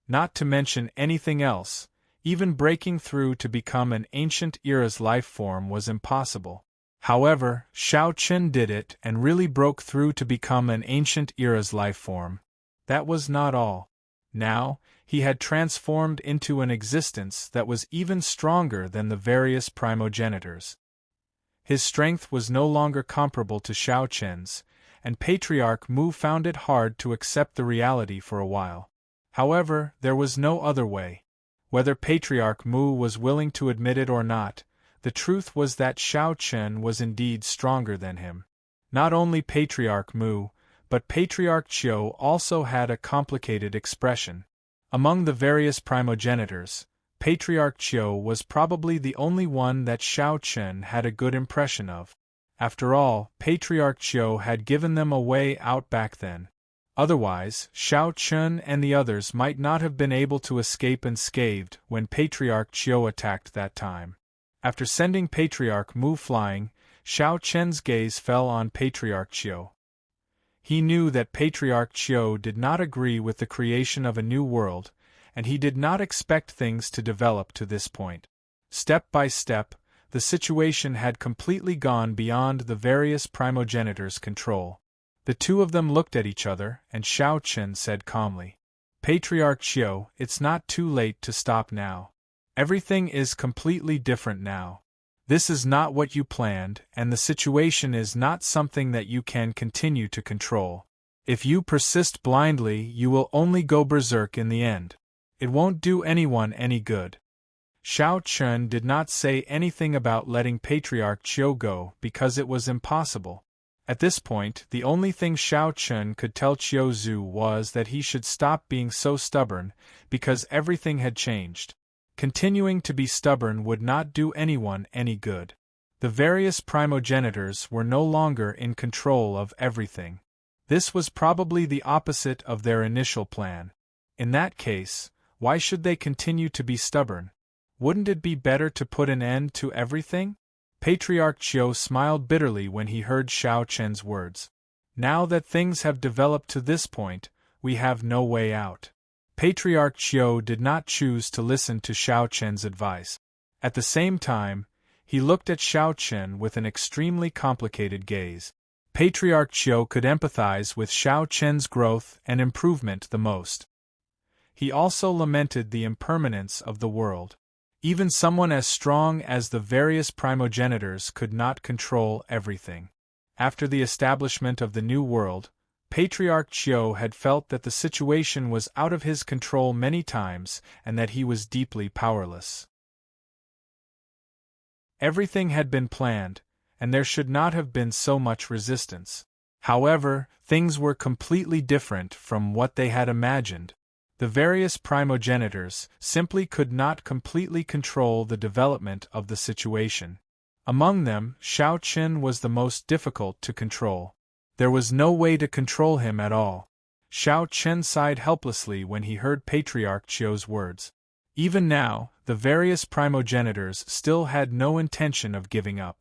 Not to mention anything else, even breaking through to become an ancient era's life form was impossible. However, Xiao Chen did it and really broke through to become an ancient era's life form. That was not all. Now, he had transformed into an existence that was even stronger than the various primogenitors. His strength was no longer comparable to Xiao Chen's, and Patriarch Mu found it hard to accept the reality for a while. However, there was no other way. Whether Patriarch Mu was willing to admit it or not, the truth was that Xiao Chen was indeed stronger than him. Not only Patriarch Mu, but Patriarch Qiu also had a complicated expression. Among the various primogenitors, Patriarch Qiu was probably the only one that Xiao Chen had a good impression of. After all, Patriarch Qiu had given them a way out back then. Otherwise, Xiao Chen and the others might not have been able to escape unscathed when Patriarch Qiu attacked that time. After sending Patriarch Mu flying, Xiao Chen's gaze fell on Patriarch Qiu. He knew that Patriarch Qiu did not agree with the creation of a new world, and he did not expect things to develop to this point. Step by step, the situation had completely gone beyond the various primogenitors' control. The two of them looked at each other, and Xiao Chen said calmly, "Patriarch Qiu, it's not too late to stop now. Everything is completely different now. This is not what you planned, and the situation is not something that you can continue to control. If you persist blindly, you will only go berserk in the end. It won't do anyone any good." Xiao Chen did not say anything about letting Patriarch Qiu go because it was impossible. At this point, the only thing Xiao Chen could tell Qiu Zhu was that he should stop being so stubborn, because everything had changed. Continuing to be stubborn would not do anyone any good. The various primogenitors were no longer in control of everything. This was probably the opposite of their initial plan. In that case, why should they continue to be stubborn? Wouldn't it be better to put an end to everything? Patriarch Chiu smiled bitterly when he heard Xiao Chen's words. Now that things have developed to this point, we have no way out. Patriarch Chiu did not choose to listen to Xiao Chen's advice. At the same time, he looked at Xiao Chen with an extremely complicated gaze. Patriarch Chiu could empathize with Xiao Chen's growth and improvement the most. He also lamented the impermanence of the world. Even someone as strong as the various primogenitors could not control everything. After the establishment of the new world, Patriarch Chiu had felt that the situation was out of his control many times and that he was deeply powerless. Everything had been planned, and there should not have been so much resistance. However, things were completely different from what they had imagined. The various primogenitors simply could not completely control the development of the situation. Among them, Xiao Chen was the most difficult to control. There was no way to control him at all. Xiao Chen sighed helplessly when he heard Patriarch Chiu's words. Even now, the various primogenitors still had no intention of giving up.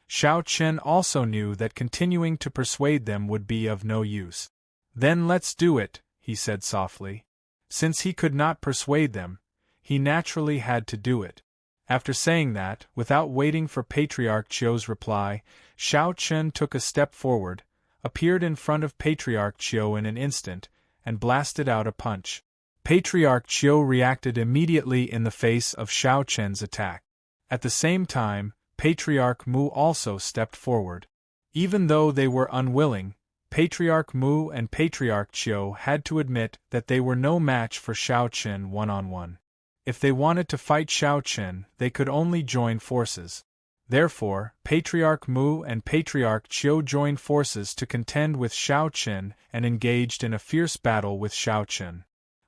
Xiao Chen also knew that continuing to persuade them would be of no use. Then let's do it, he said softly. Since he could not persuade them, he naturally had to do it. After saying that, without waiting for Patriarch Chiu's reply, Xiao Chen took a step forward, appeared in front of Patriarch Chiu in an instant, and blasted out a punch. Patriarch Chiu reacted immediately in the face of Xiao Chen's attack. At the same time, Patriarch Mu also stepped forward. Even though they were unwilling, Patriarch Mu and Patriarch Chiu had to admit that they were no match for Xiao Chen one-on-one. If they wanted to fight Xiao Chen, they could only join forces. Therefore, Patriarch Mu and Patriarch Chiu joined forces to contend with Xiao Chen and engaged in a fierce battle with Xiao Chen.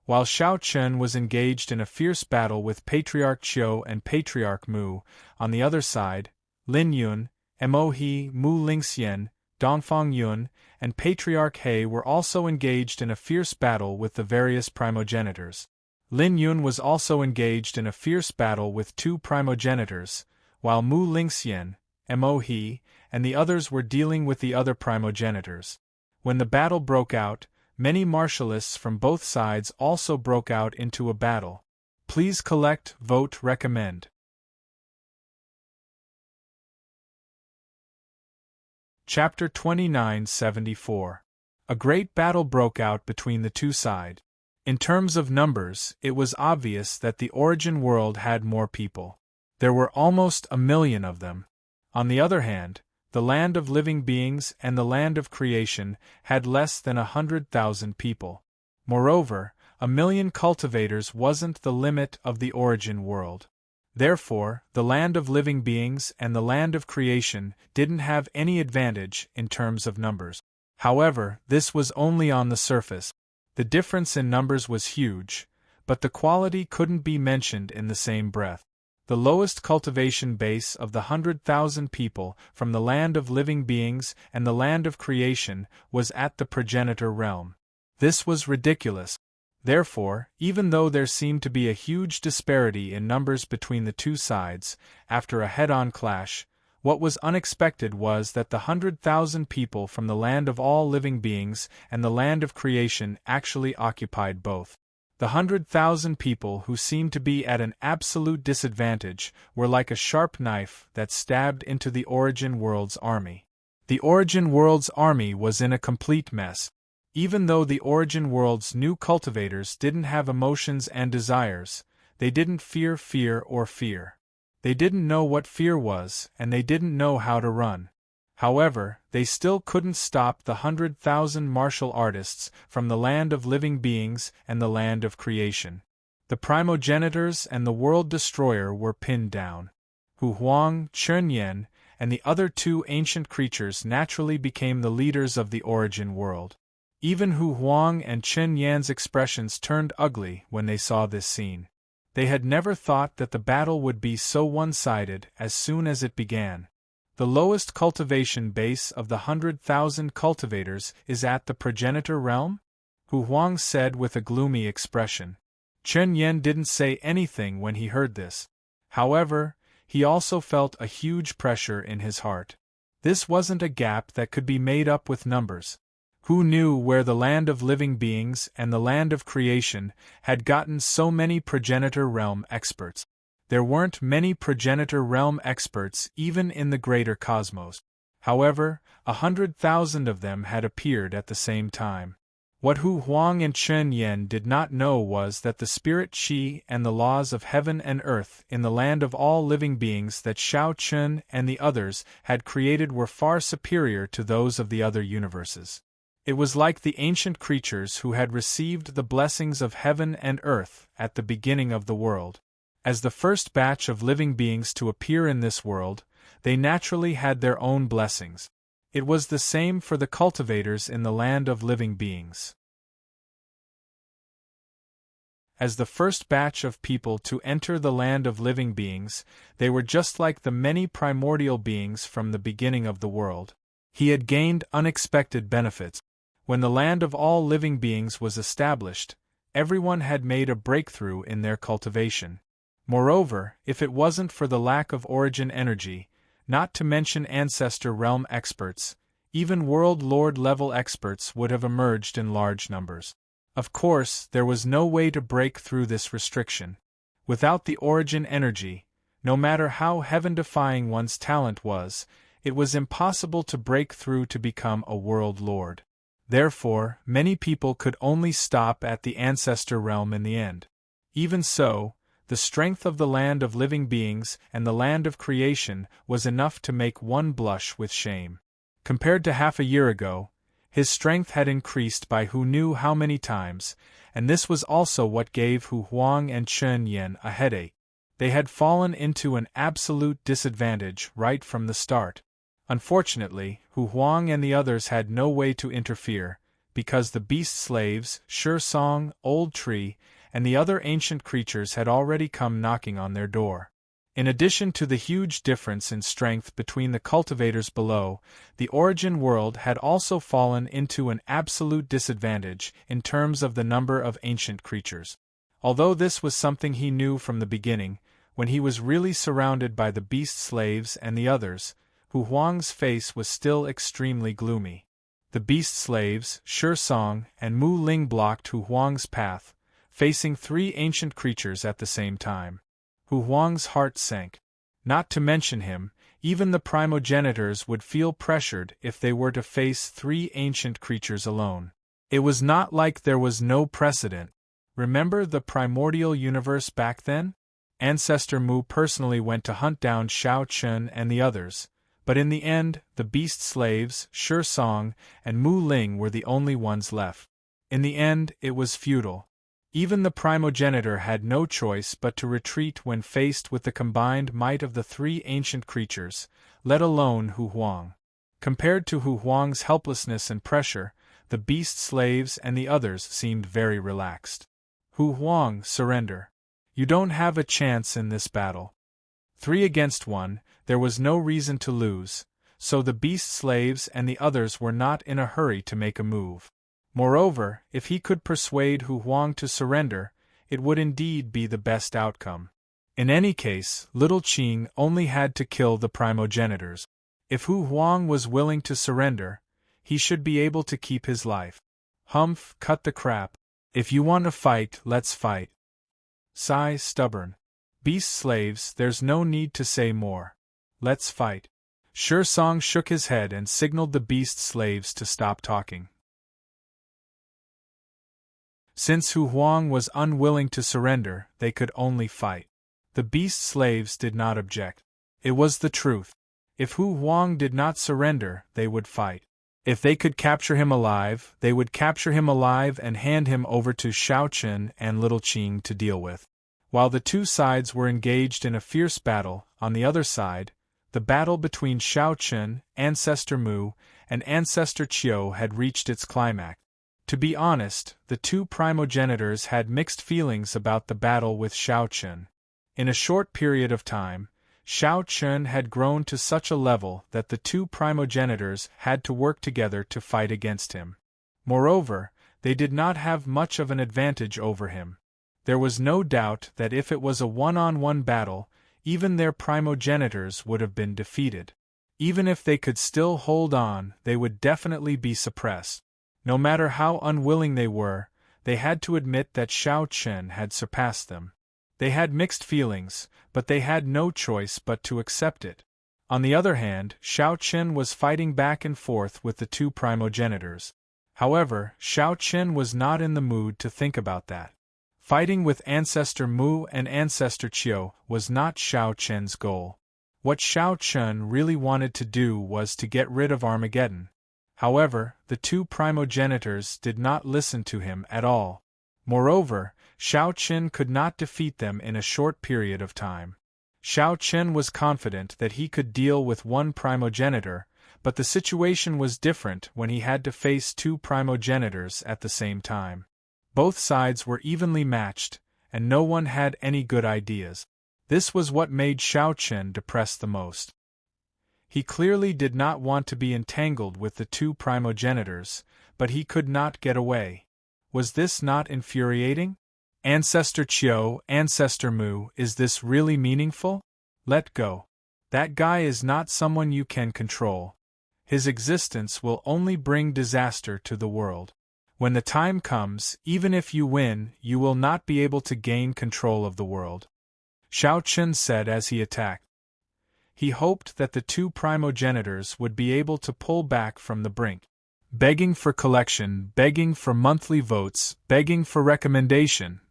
While Xiao Chen was engaged in a fierce battle with Patriarch Chiu and Patriarch Mu, on the other side, Lin Yun, Mo He, Mu Lingxian, Dongfang Yun, and Patriarch He were also engaged in a fierce battle with the various primogenitors. Lin Yun was also engaged in a fierce battle with two primogenitors, while Mu Lingxian, Mo He, and the others were dealing with the other primogenitors. When the battle broke out, many martialists from both sides also broke out into a battle. Please collect, vote, recommend. Chapter 2974. A great battle broke out between the two sides. In terms of numbers, it was obvious that the origin world had more people. There were almost 1 million of them. On the other hand, the land of living beings and the land of creation had less than 100,000 people. Moreover, 1 million cultivators wasn't the limit of the origin world. Therefore, the land of living beings and the land of creation didn't have any advantage in terms of numbers. However, this was only on the surface. The difference in numbers was huge, but the quality couldn't be mentioned in the same breath. The lowest cultivation base of the 100,000 people from the land of living beings and the land of creation was at the progenitor realm. This was ridiculous. Therefore, even though there seemed to be a huge disparity in numbers between the two sides, after a head-on clash, what was unexpected was that the 100,000 people from the land of all living beings and the land of creation actually occupied both. The 100,000 people who seemed to be at an absolute disadvantage were like a sharp knife that stabbed into the origin world's army. The origin world's army was in a complete mess. Even though the origin world's new cultivators didn't have emotions and desires, they didn't fear fear or fear. They didn't know what fear was, and they didn't know how to run. However, they still couldn't stop the 100,000 martial artists from the land of living beings and the land of creation. The primogenitors and the world destroyer were pinned down. Hu Huang, Chen Yan, and the other two ancient creatures naturally became the leaders of the origin world. Even Hu Huang and Chen Yan's expressions turned ugly when they saw this scene. They had never thought that the battle would be so one-sided as soon as it began. The lowest cultivation base of the 100,000 cultivators is at the progenitor realm? Hu Huang said with a gloomy expression. Chen Yen didn't say anything when he heard this. However, he also felt a huge pressure in his heart. This wasn't a gap that could be made up with numbers. Who knew where the land of living beings and the land of creation had gotten so many progenitor realm experts? There weren't many progenitor realm experts even in the greater cosmos. However, 100,000 of them had appeared at the same time. What Hu Huang and Chen Yen did not know was that the spirit qi and the laws of heaven and earth in the land of all living beings that Xiao Chun and the others had created were far superior to those of the other universes. It was like the ancient creatures who had received the blessings of heaven and earth at the beginning of the world. As the first batch of living beings to appear in this world, they naturally had their own blessings. It was the same for the cultivators in the land of living beings. As the first batch of people to enter the land of living beings, they were just like the many primordial beings from the beginning of the world. He had gained unexpected benefits. When the land of all living beings was established, everyone had made a breakthrough in their cultivation. Moreover, if it wasn't for the lack of origin energy, not to mention ancestor realm experts, even world lord level experts would have emerged in large numbers. Of course, there was no way to break through this restriction. Without the origin energy, no matter how heaven-defying one's talent was, it was impossible to break through to become a world lord. Therefore, many people could only stop at the ancestor realm in the end. Even so, the strength of the land of living beings and the land of creation was enough to make one blush with shame. Compared to half a year ago, his strength had increased by who knew how many times, and this was also what gave Hu Huang and Chen Yen a headache. They had fallen into an absolute disadvantage right from the start. Unfortunately, Hu Huang and the others had no way to interfere, because the beast slaves, Sure Song, Old Tree, and the other ancient creatures had already come knocking on their door. In addition to the huge difference in strength between the cultivators below, the origin world had also fallen into an absolute disadvantage in terms of the number of ancient creatures. Although this was something he knew from the beginning, when he was really surrounded by the beast slaves and the others, Hu Huang's face was still extremely gloomy. The beast slaves, Sure Song, and Mu Ling blocked Hu Huang's path, facing three ancient creatures at the same time. Hu Huang's heart sank. Not to mention him, even the primogenitors would feel pressured if they were to face three ancient creatures alone. It was not like there was no precedent. Remember the primordial universe back then? Ancestor Mu personally went to hunt down Xiao Chun and the others, but in the end, the beast slaves, Sure Song, and Mu Ling were the only ones left. In the end, it was futile. Even the primogenitor had no choice but to retreat when faced with the combined might of the three ancient creatures, let alone Hu Huang. Compared to Hu Huang's helplessness and pressure, the beast slaves and the others seemed very relaxed. Hu Huang, surrender. You don't have a chance in this battle. 3 against 1, there was no reason to lose, so the beast slaves and the others were not in a hurry to make a move. Moreover, if he could persuade Hu Huang to surrender, it would indeed be the best outcome. In any case, Little Qing only had to kill the primogenitors. If Hu Huang was willing to surrender, he should be able to keep his life. Humph, cut the crap. If you want to fight, let's fight. Sigh, stubborn. Beast slaves, there's no need to say more. Let's fight. Sure Song shook his head and signaled the beast slaves to stop talking. Since Hu Huang was unwilling to surrender, they could only fight. The beast slaves did not object. It was the truth. If Hu Huang did not surrender, they would fight. If they could capture him alive, they would capture him alive and hand him over to Xiao Chun and Little Qing to deal with. While the two sides were engaged in a fierce battle, on the other side, the battle between Xiao Chun, Ancestor Mu, and Ancestor Qiu had reached its climax. To be honest, the two primogenitors had mixed feelings about the battle with Xiao Chun. In a short period of time, Xiao Chun had grown to such a level that the two primogenitors had to work together to fight against him. Moreover, they did not have much of an advantage over him. There was no doubt that if it was a one-on-one battle, even their primogenitors would have been defeated. Even if they could still hold on, they would definitely be suppressed. No matter how unwilling they were, they had to admit that Xiao Chun had surpassed them. They had mixed feelings, but they had no choice but to accept it. On the other hand, Xiao Chun was fighting back and forth with the two primogenitors. However, Xiao Chun was not in the mood to think about that. Fighting with Ancestor Mu and Ancestor Qiu was not Xiao Chun's goal. What Xiao Chun really wanted to do was to get rid of Armageddon. However, the two primogenitors did not listen to him at all. Moreover, Xiao Chun could not defeat them in a short period of time. Xiao Chun was confident that he could deal with one primogenitor, but the situation was different when he had to face two primogenitors at the same time. Both sides were evenly matched, and no one had any good ideas. This was what made Xiao Chun depressed the most. He clearly did not want to be entangled with the two primogenitors, but he could not get away. Was this not infuriating? Ancestor Qiu, Ancestor Mu, is this really meaningful? Let go. That guy is not someone you can control. His existence will only bring disaster to the world. When the time comes, even if you win, you will not be able to gain control of the world. Xiao Chun said as he attacked. He hoped that the two primogenitors would be able to pull back from the brink. Begging for collection, begging for monthly votes, begging for recommendation.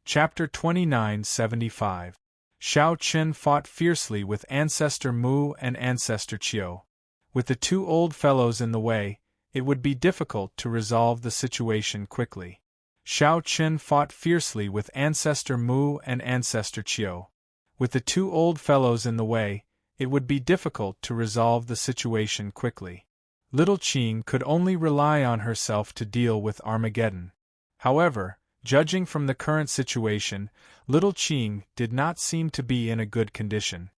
Chapter 2975. Xiao Chun fought fiercely with Ancestor Mu and Ancestor Qiu. With the two old fellows in the way, it would be difficult to resolve the situation quickly. Xiao Chun fought fiercely with Ancestor Mu and Ancestor Qiu. With the two old fellows in the way, it would be difficult to resolve the situation quickly. Little Qing could only rely on herself to deal with Armageddon. However, judging from the current situation, Little Qing did not seem to be in a good condition.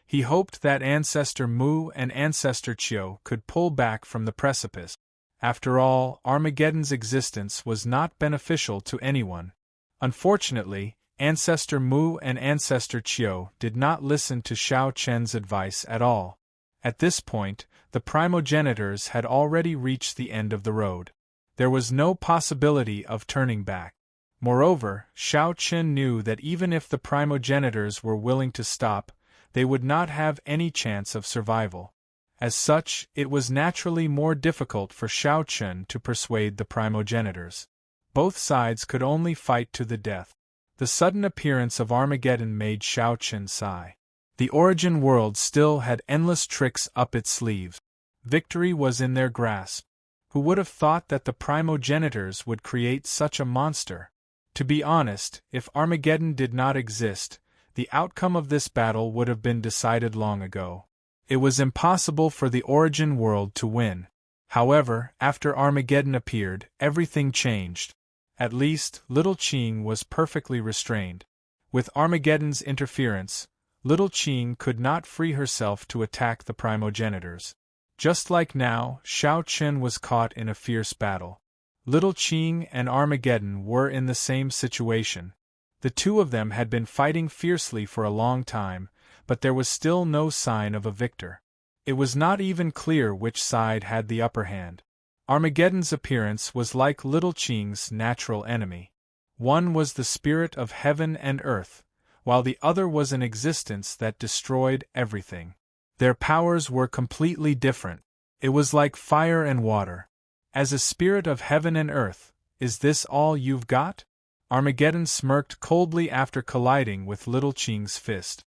He hoped that Ancestor Mu and Ancestor Qiu could pull back from the precipice. After all, Armageddon's existence was not beneficial to anyone. Unfortunately, Ancestor Mu and Ancestor Qiu did not listen to Xiao Chun's advice at all. At this point, the primogenitors had already reached the end of the road. There was no possibility of turning back. Moreover, Xiao Chun knew that even if the primogenitors were willing to stop, they would not have any chance of survival. As such, it was naturally more difficult for Xiao Chun to persuade the primogenitors. Both sides could only fight to the death. The sudden appearance of Armageddon made Xiao Chun sigh. The origin world still had endless tricks up its sleeves. Victory was in their grasp. Who would have thought that the primogenitors would create such a monster? To be honest, if Armageddon did not exist, the outcome of this battle would have been decided long ago. It was impossible for the origin world to win. However, after Armageddon appeared, everything changed. At least, Little Qing was perfectly restrained. With Armageddon's interference, Little Qing could not free herself to attack the primogenitors. Just like now, Xiao Chun was caught in a fierce battle. Little Qing and Armageddon were in the same situation. The two of them had been fighting fiercely for a long time, but there was still no sign of a victor. It was not even clear which side had the upper hand. Armageddon's appearance was like Little Qing's natural enemy. One was the spirit of heaven and earth, while the other was an existence that destroyed everything. Their powers were completely different. It was like fire and water. As a spirit of heaven and earth, is this all you've got? Armageddon smirked coldly after colliding with Little Qing's fist.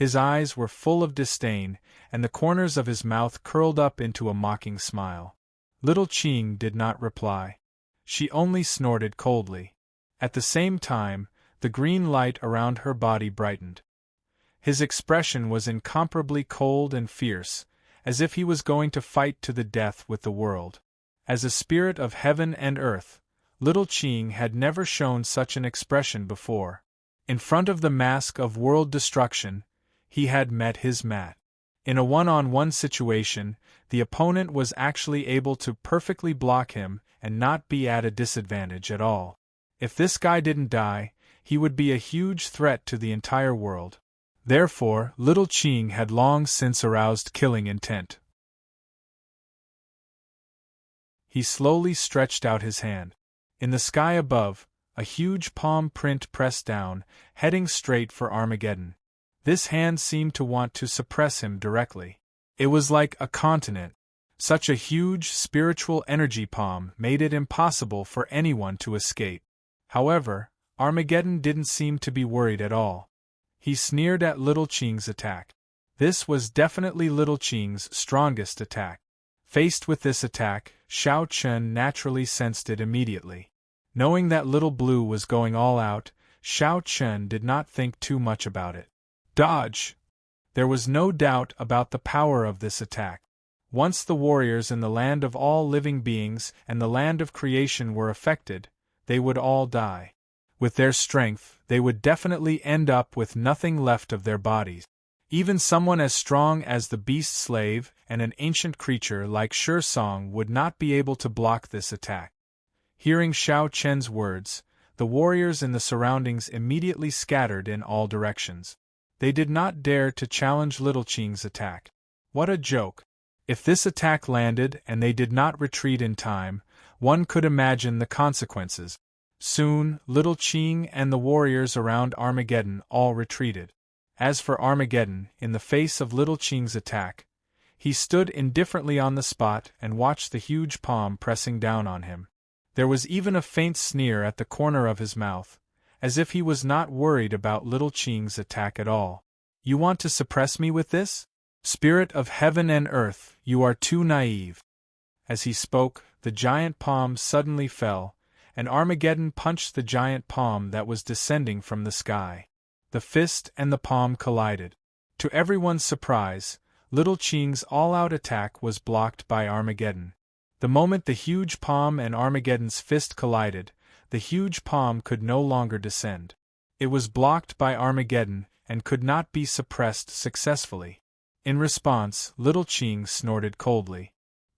His eyes were full of disdain, and the corners of his mouth curled up into a mocking smile. Little Qing did not reply. She only snorted coldly. At the same time, the green light around her body brightened. His expression was incomparably cold and fierce, as if he was going to fight to the death with the world. As a spirit of heaven and earth, little Qing had never shown such an expression before. In front of the mask of world destruction, he had met his mat. In a one-on-one situation, the opponent was actually able to perfectly block him and not be at a disadvantage at all. If this guy didn't die, he would be a huge threat to the entire world. Therefore, little Qing had long since aroused killing intent. He slowly stretched out his hand. In the sky above, a huge palm print pressed down, heading straight for Armageddon. This hand seemed to want to suppress him directly. It was like a continent. Such a huge spiritual energy palm made it impossible for anyone to escape. However, Armageddon didn't seem to be worried at all. He sneered at little Qing's attack. This was definitely little Qing's strongest attack. Faced with this attack, Xiao Chen naturally sensed it immediately. Knowing that Little Blue was going all out, Xiao Chen did not think too much about it. Dodge! There was no doubt about the power of this attack. Once the warriors in the land of all living beings and the land of creation were affected, they would all die. With their strength, they would definitely end up with nothing left of their bodies. Even someone as strong as the beast slave and an ancient creature like Song would not be able to block this attack. Hearing Xiao Chen's words, the warriors in the surroundings immediately scattered in all directions. They did not dare to challenge Little Qing's attack. What a joke! If this attack landed and they did not retreat in time, one could imagine the consequences. Soon, Little Qing and the warriors around Armageddon all retreated. As for Armageddon, in the face of Little Qing's attack, he stood indifferently on the spot and watched the huge palm pressing down on him. There was even a faint sneer at the corner of his mouth, as if he was not worried about Little Qing's attack at all. You want to suppress me with this? Spirit of heaven and earth, you are too naive. As he spoke, the giant palm suddenly fell, and Armageddon punched the giant palm that was descending from the sky. The fist and the palm collided. To everyone's surprise, Little Qing's all-out attack was blocked by Armageddon. The moment the huge palm and Armageddon's fist collided, the huge palm could no longer descend. It was blocked by Armageddon and could not be suppressed successfully. In response, Little Qing snorted coldly.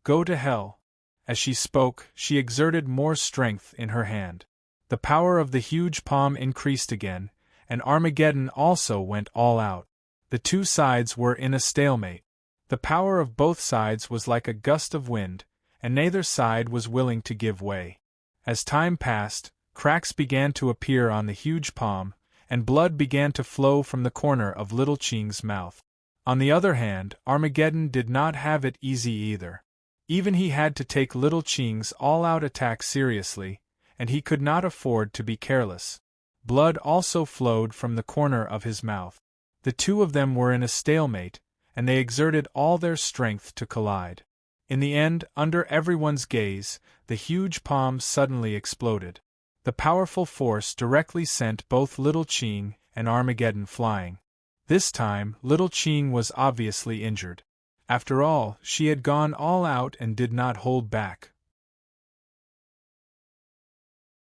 Go to hell. As she spoke, she exerted more strength in her hand. The power of the huge palm increased again, and Armageddon also went all out. The two sides were in a stalemate. The power of both sides was like a gust of wind, and neither side was willing to give way. As time passed, cracks began to appear on the huge palm, and blood began to flow from the corner of Little Qing's mouth. On the other hand, Armageddon did not have it easy either. Even he had to take Little Qing's all-out attack seriously, and he could not afford to be careless. Blood also flowed from the corner of his mouth. The two of them were in a stalemate, and they exerted all their strength to collide. In the end, under everyone's gaze, the huge palm suddenly exploded. The powerful force directly sent both Little Qing and Armageddon flying. This time, Little Qing was obviously injured. After all, she had gone all out and did not hold back.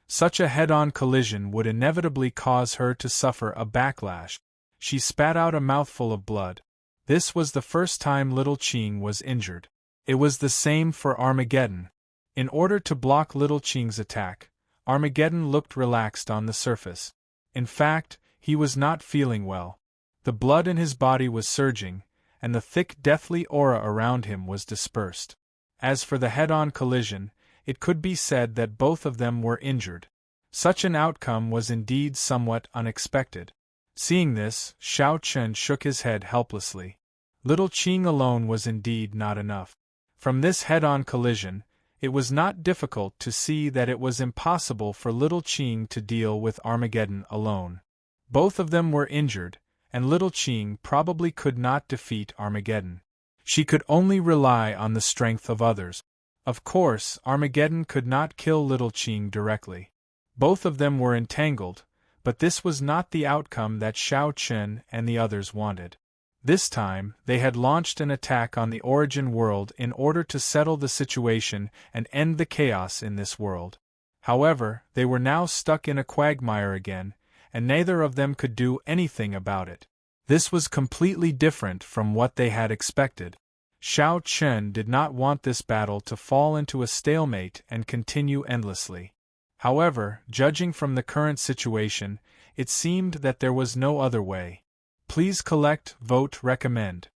Such a head-on collision would inevitably cause her to suffer a backlash. She spat out a mouthful of blood. This was the first time Little Qing was injured. It was the same for Armageddon. In order to block Little Qing's attack, Armageddon looked relaxed on the surface. In fact, he was not feeling well. The blood in his body was surging, and the thick deathly aura around him was dispersed. As for the head-on collision, it could be said that both of them were injured. Such an outcome was indeed somewhat unexpected. Seeing this, Xiao Chen shook his head helplessly. Little Qing alone was indeed not enough. From this head-on collision, it was not difficult to see that it was impossible for Little Qing to deal with Armageddon alone. Both of them were injured, and Little Qing probably could not defeat Armageddon. She could only rely on the strength of others. Of course, Armageddon could not kill Little Qing directly. Both of them were entangled, But this was not the outcome that Xiao Chen and the others wanted. This time, they had launched an attack on the origin world in order to settle the situation and end the chaos in this world. However, they were now stuck in a quagmire again, and neither of them could do anything about it. This was completely different from what they had expected. Xiao Chen did not want this battle to fall into a stalemate and continue endlessly. However, judging from the current situation, it seemed that there was no other way. Please collect, vote, recommend.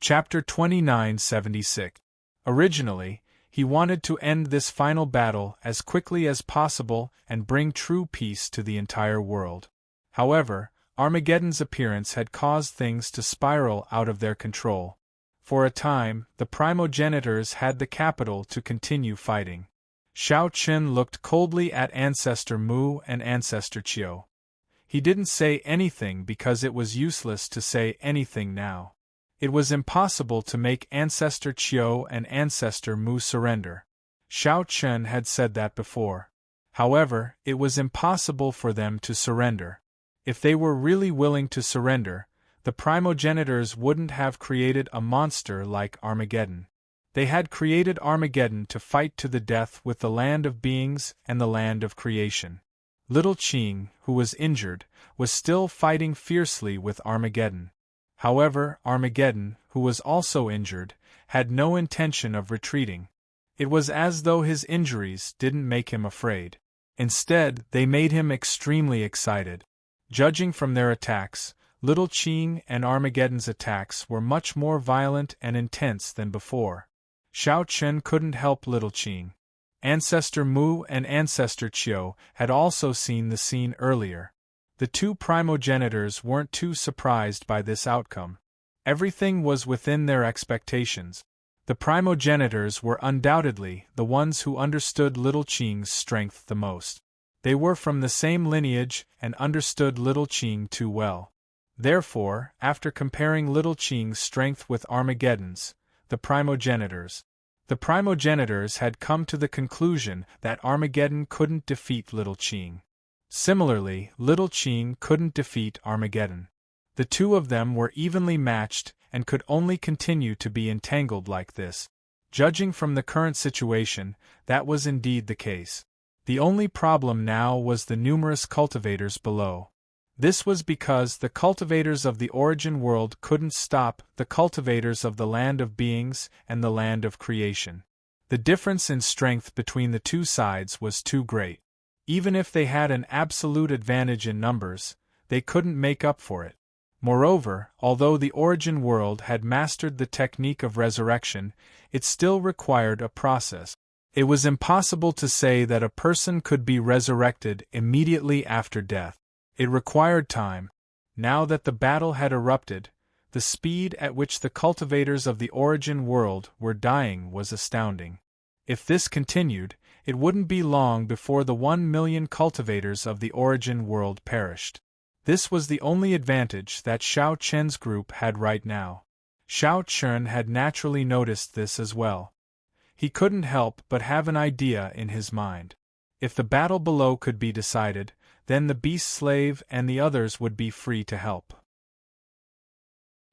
Chapter 2976. Originally, he wanted to end this final battle as quickly as possible and bring true peace to the entire world. However, Armageddon's appearance had caused things to spiral out of their control. For a time, the primogenitors had the capital to continue fighting. Xiao Chen looked coldly at Ancestor Mu and Ancestor Qiu. He didn't say anything because it was useless to say anything now. It was impossible to make Ancestor Qiu and Ancestor Mu surrender. Xiao Chen had said that before. However, it was impossible for them to surrender. If they were really willing to surrender, the primogenitors wouldn't have created a monster like Armageddon. They had created Armageddon to fight to the death with the land of beings and the land of creation. Little Qing, who was injured, was still fighting fiercely with Armageddon. However, Armageddon, who was also injured, had no intention of retreating. It was as though his injuries didn't make him afraid. Instead, they made him extremely excited. Judging from their attacks, Little Qing and Armageddon's attacks were much more violent and intense than before. Xiao Chen couldn't help Little Qing. Ancestor Mu and Ancestor Qiu had also seen the scene earlier. The two primogenitors weren't too surprised by this outcome. Everything was within their expectations. The primogenitors were undoubtedly the ones who understood Little Qing's strength the most. They were from the same lineage and understood Little Qing too well. Therefore, after comparing Little Qing's strength with Armageddon's, the primogenitors had come to the conclusion that Armageddon couldn't defeat Little Qing. Similarly, Little Qing couldn't defeat Armageddon. The two of them were evenly matched and could only continue to be entangled like this. Judging from the current situation, that was indeed the case. The only problem now was the numerous cultivators below. This was because the cultivators of the origin world couldn't stop the cultivators of the land of beings and the land of creation. The difference in strength between the two sides was too great. Even if they had an absolute advantage in numbers, they couldn't make up for it. Moreover, although the origin world had mastered the technique of resurrection, it still required a process. It was impossible to say that a person could be resurrected immediately after death. It required time. Now that the battle had erupted, the speed at which the cultivators of the origin world were dying was astounding. If this continued, it wouldn't be long before the 1 million cultivators of the origin world perished. This was the only advantage that Xiao Chen's group had right now. Xiao Chen had naturally noticed this as well. He couldn't help but have an idea in his mind. If the battle below could be decided, then the beast slave and the others would be free to help.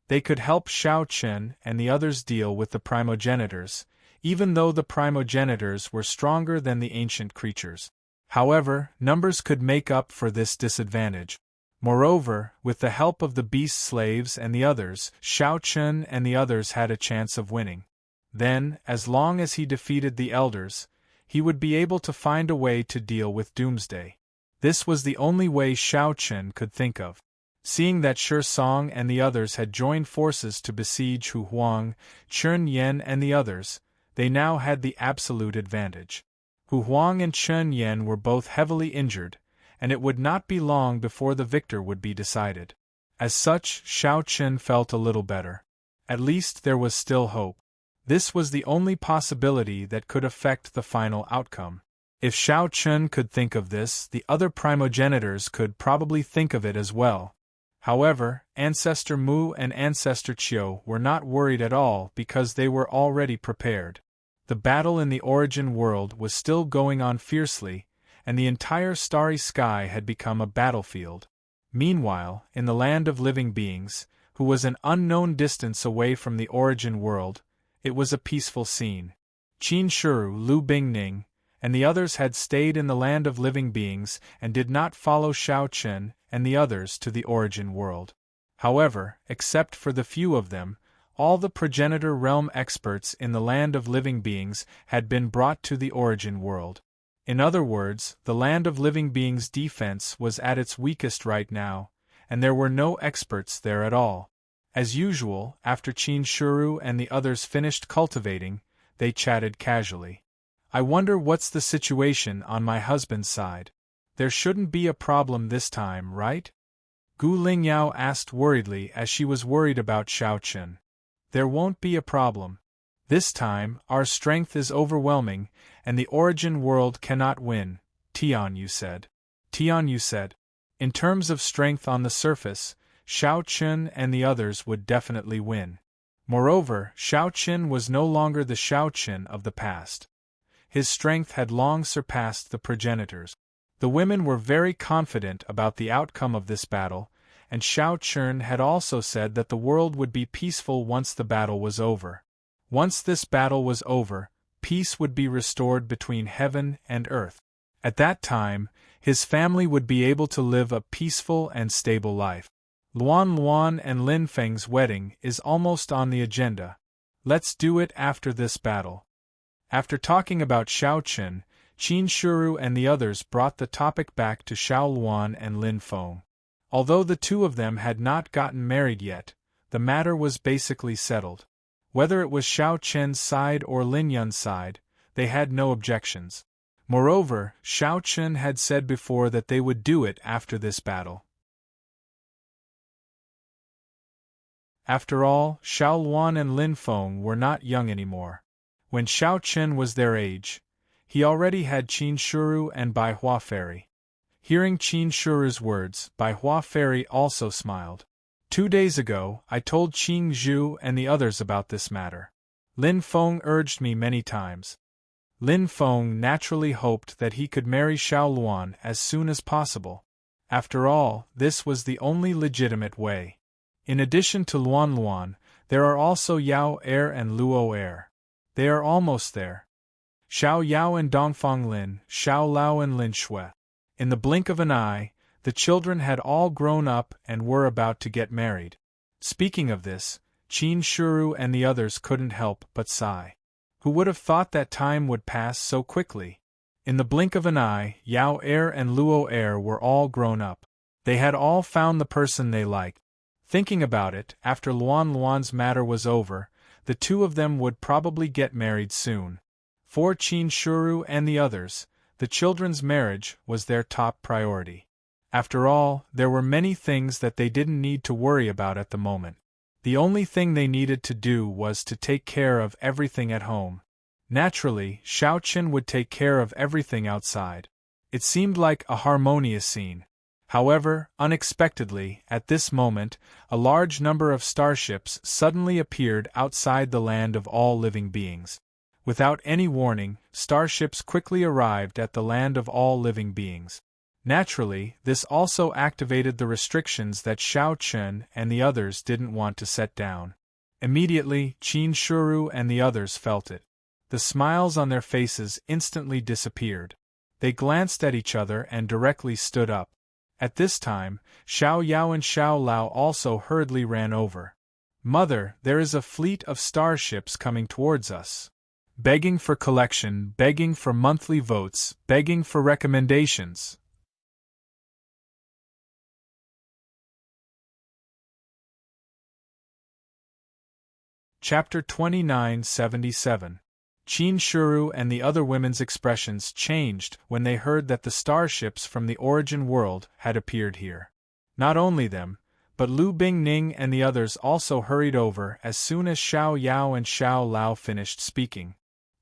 They could help Xiao Chen and the others deal with the primogenitors, even though the primogenitors were stronger than the ancient creatures. However, numbers could make up for this disadvantage. Moreover, with the help of the beast slaves and the others, Xiao Chen and the others had a chance of winning. Then, as long as he defeated the elders, he would be able to find a way to deal with Doomsday. This was the only way Xiao Chen could think of. Seeing that Shi Song and the others had joined forces to besiege Hu Huang, Chen Yan and the others, they now had the absolute advantage. Hu Huang and Chen Yan were both heavily injured, and it would not be long before the victor would be decided. As such, Xiao Chen felt a little better. At least there was still hope. This was the only possibility that could affect the final outcome. If Xiao Chen could think of this, the other primogenitors could probably think of it as well. However, Ancestor Mu and Ancestor Qiu were not worried at all because they were already prepared. The battle in the origin world was still going on fiercely, and the entire starry sky had become a battlefield. Meanwhile, in the land of living beings, who was an unknown distance away from the origin world, it was a peaceful scene. Qin Shuru, Lu Bingning, and the others had stayed in the land of living beings and did not follow Shao Chen and the others to the origin world. However, except for the few of them, all the progenitor realm experts in the land of living beings had been brought to the origin world. In other words, the land of living beings' defense was at its weakest right now, and there were no experts there at all. As usual, after Qin Shuru and the others finished cultivating, they chatted casually. I wonder what's the situation on my husband's side. There shouldn't be a problem this time, right? Gu Lingyao asked worriedly as she was worried about Shao Chen. There won't be a problem. This time, our strength is overwhelming, and the origin world cannot win, Tianyu said. Tianyu said, in terms of strength on the surface, Shao Chen and the others would definitely win. Moreover, Shao Chen was no longer the Shao Chen of the past. His strength had long surpassed the progenitors. The women were very confident about the outcome of this battle, and Shao Chen had also said that the world would be peaceful once the battle was over. Once this battle was over, peace would be restored between heaven and earth. At that time, his family would be able to live a peaceful and stable life. Luan and Lin Feng's wedding is almost on the agenda. Let's do it after this battle. After talking about Shao Chen, Qin Shuru and the others brought the topic back to Shao Luan and Lin Feng. Although the two of them had not gotten married yet, the matter was basically settled. Whether it was Shao Chen's side or Lin Yun's side, they had no objections. Moreover, Shao Chen had said before that they would do it after this battle. After all, Shao Luan and Lin Feng were not young anymore. When Shao Chen was their age, he already had Qin Shuru and Bai Hua Fairy. Hearing Qin Shuru's words, Bai Hua Fairy also smiled. 2 days ago, I told Qing Zhu and the others about this matter. Lin Feng urged me many times. Lin Feng naturally hoped that he could marry Shao Luan as soon as possible. After all, this was the only legitimate way. In addition to Luan, there are also Yao Heir and Luo Heir. They are almost there. Xiao Yao and Dongfang Lin, Xiao Lao and Lin Shui. In the blink of an eye, the children had all grown up and were about to get married. Speaking of this, Qin Shuru and the others couldn't help but sigh. Who would have thought that time would pass so quickly? In the blink of an eye, Yao Heir and Luo Heir were all grown up. They had all found the person they liked. Thinking about it, after Luan's matter was over, the two of them would probably get married soon. For Qin Shuru and the others, the children's marriage was their top priority. After all, there were many things that they didn't need to worry about at the moment. The only thing they needed to do was to take care of everything at home. Naturally, Shao Chen would take care of everything outside. It seemed like a harmonious scene. However, unexpectedly, at this moment, a large number of starships suddenly appeared outside the land of all living beings. Without any warning, starships quickly arrived at the land of all living beings. Naturally, this also activated the restrictions that Shao Chen and the others didn't want to set down. Immediately, Qin Shuru and the others felt it. The smiles on their faces instantly disappeared. They glanced at each other and directly stood up. At this time, Xiao Yao and Xiao Lao also hurriedly ran over. Mother, there is a fleet of starships coming towards us. Begging for collection, begging for monthly votes, begging for recommendations. Chapter 2977. Qin Shuru and the other women's expressions changed when they heard that the starships from the origin world had appeared here. Not only them, but Lu Bingning and the others also hurried over as soon as Xiao Yao and Xiao Lao finished speaking.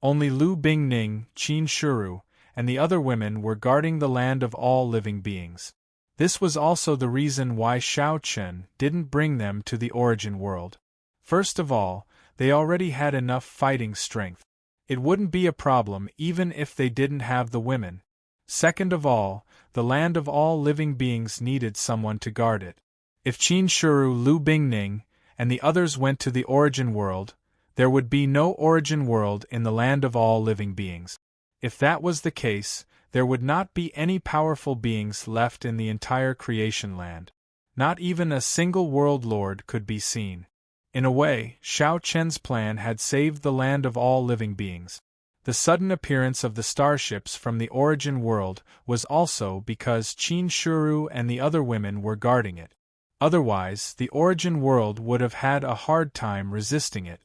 Only Lu Bingning, Qin Shuru, and the other women were guarding the land of all living beings. This was also the reason why Shao Chen didn't bring them to the origin world. First of all, they already had enough fighting strength. It wouldn't be a problem even if they didn't have the women. Second of all, the land of all living beings needed someone to guard it. If Qin Shuru, Lu Bingning, and the others went to the origin world, there would be no origin world in the land of all living beings. If that was the case, there would not be any powerful beings left in the entire creation land. Not even a single world lord could be seen. In a way, Xiao Chen's plan had saved the land of all living beings. The sudden appearance of the starships from the origin world was also because Qin Shuru and the other women were guarding it. Otherwise, the origin world would have had a hard time resisting it.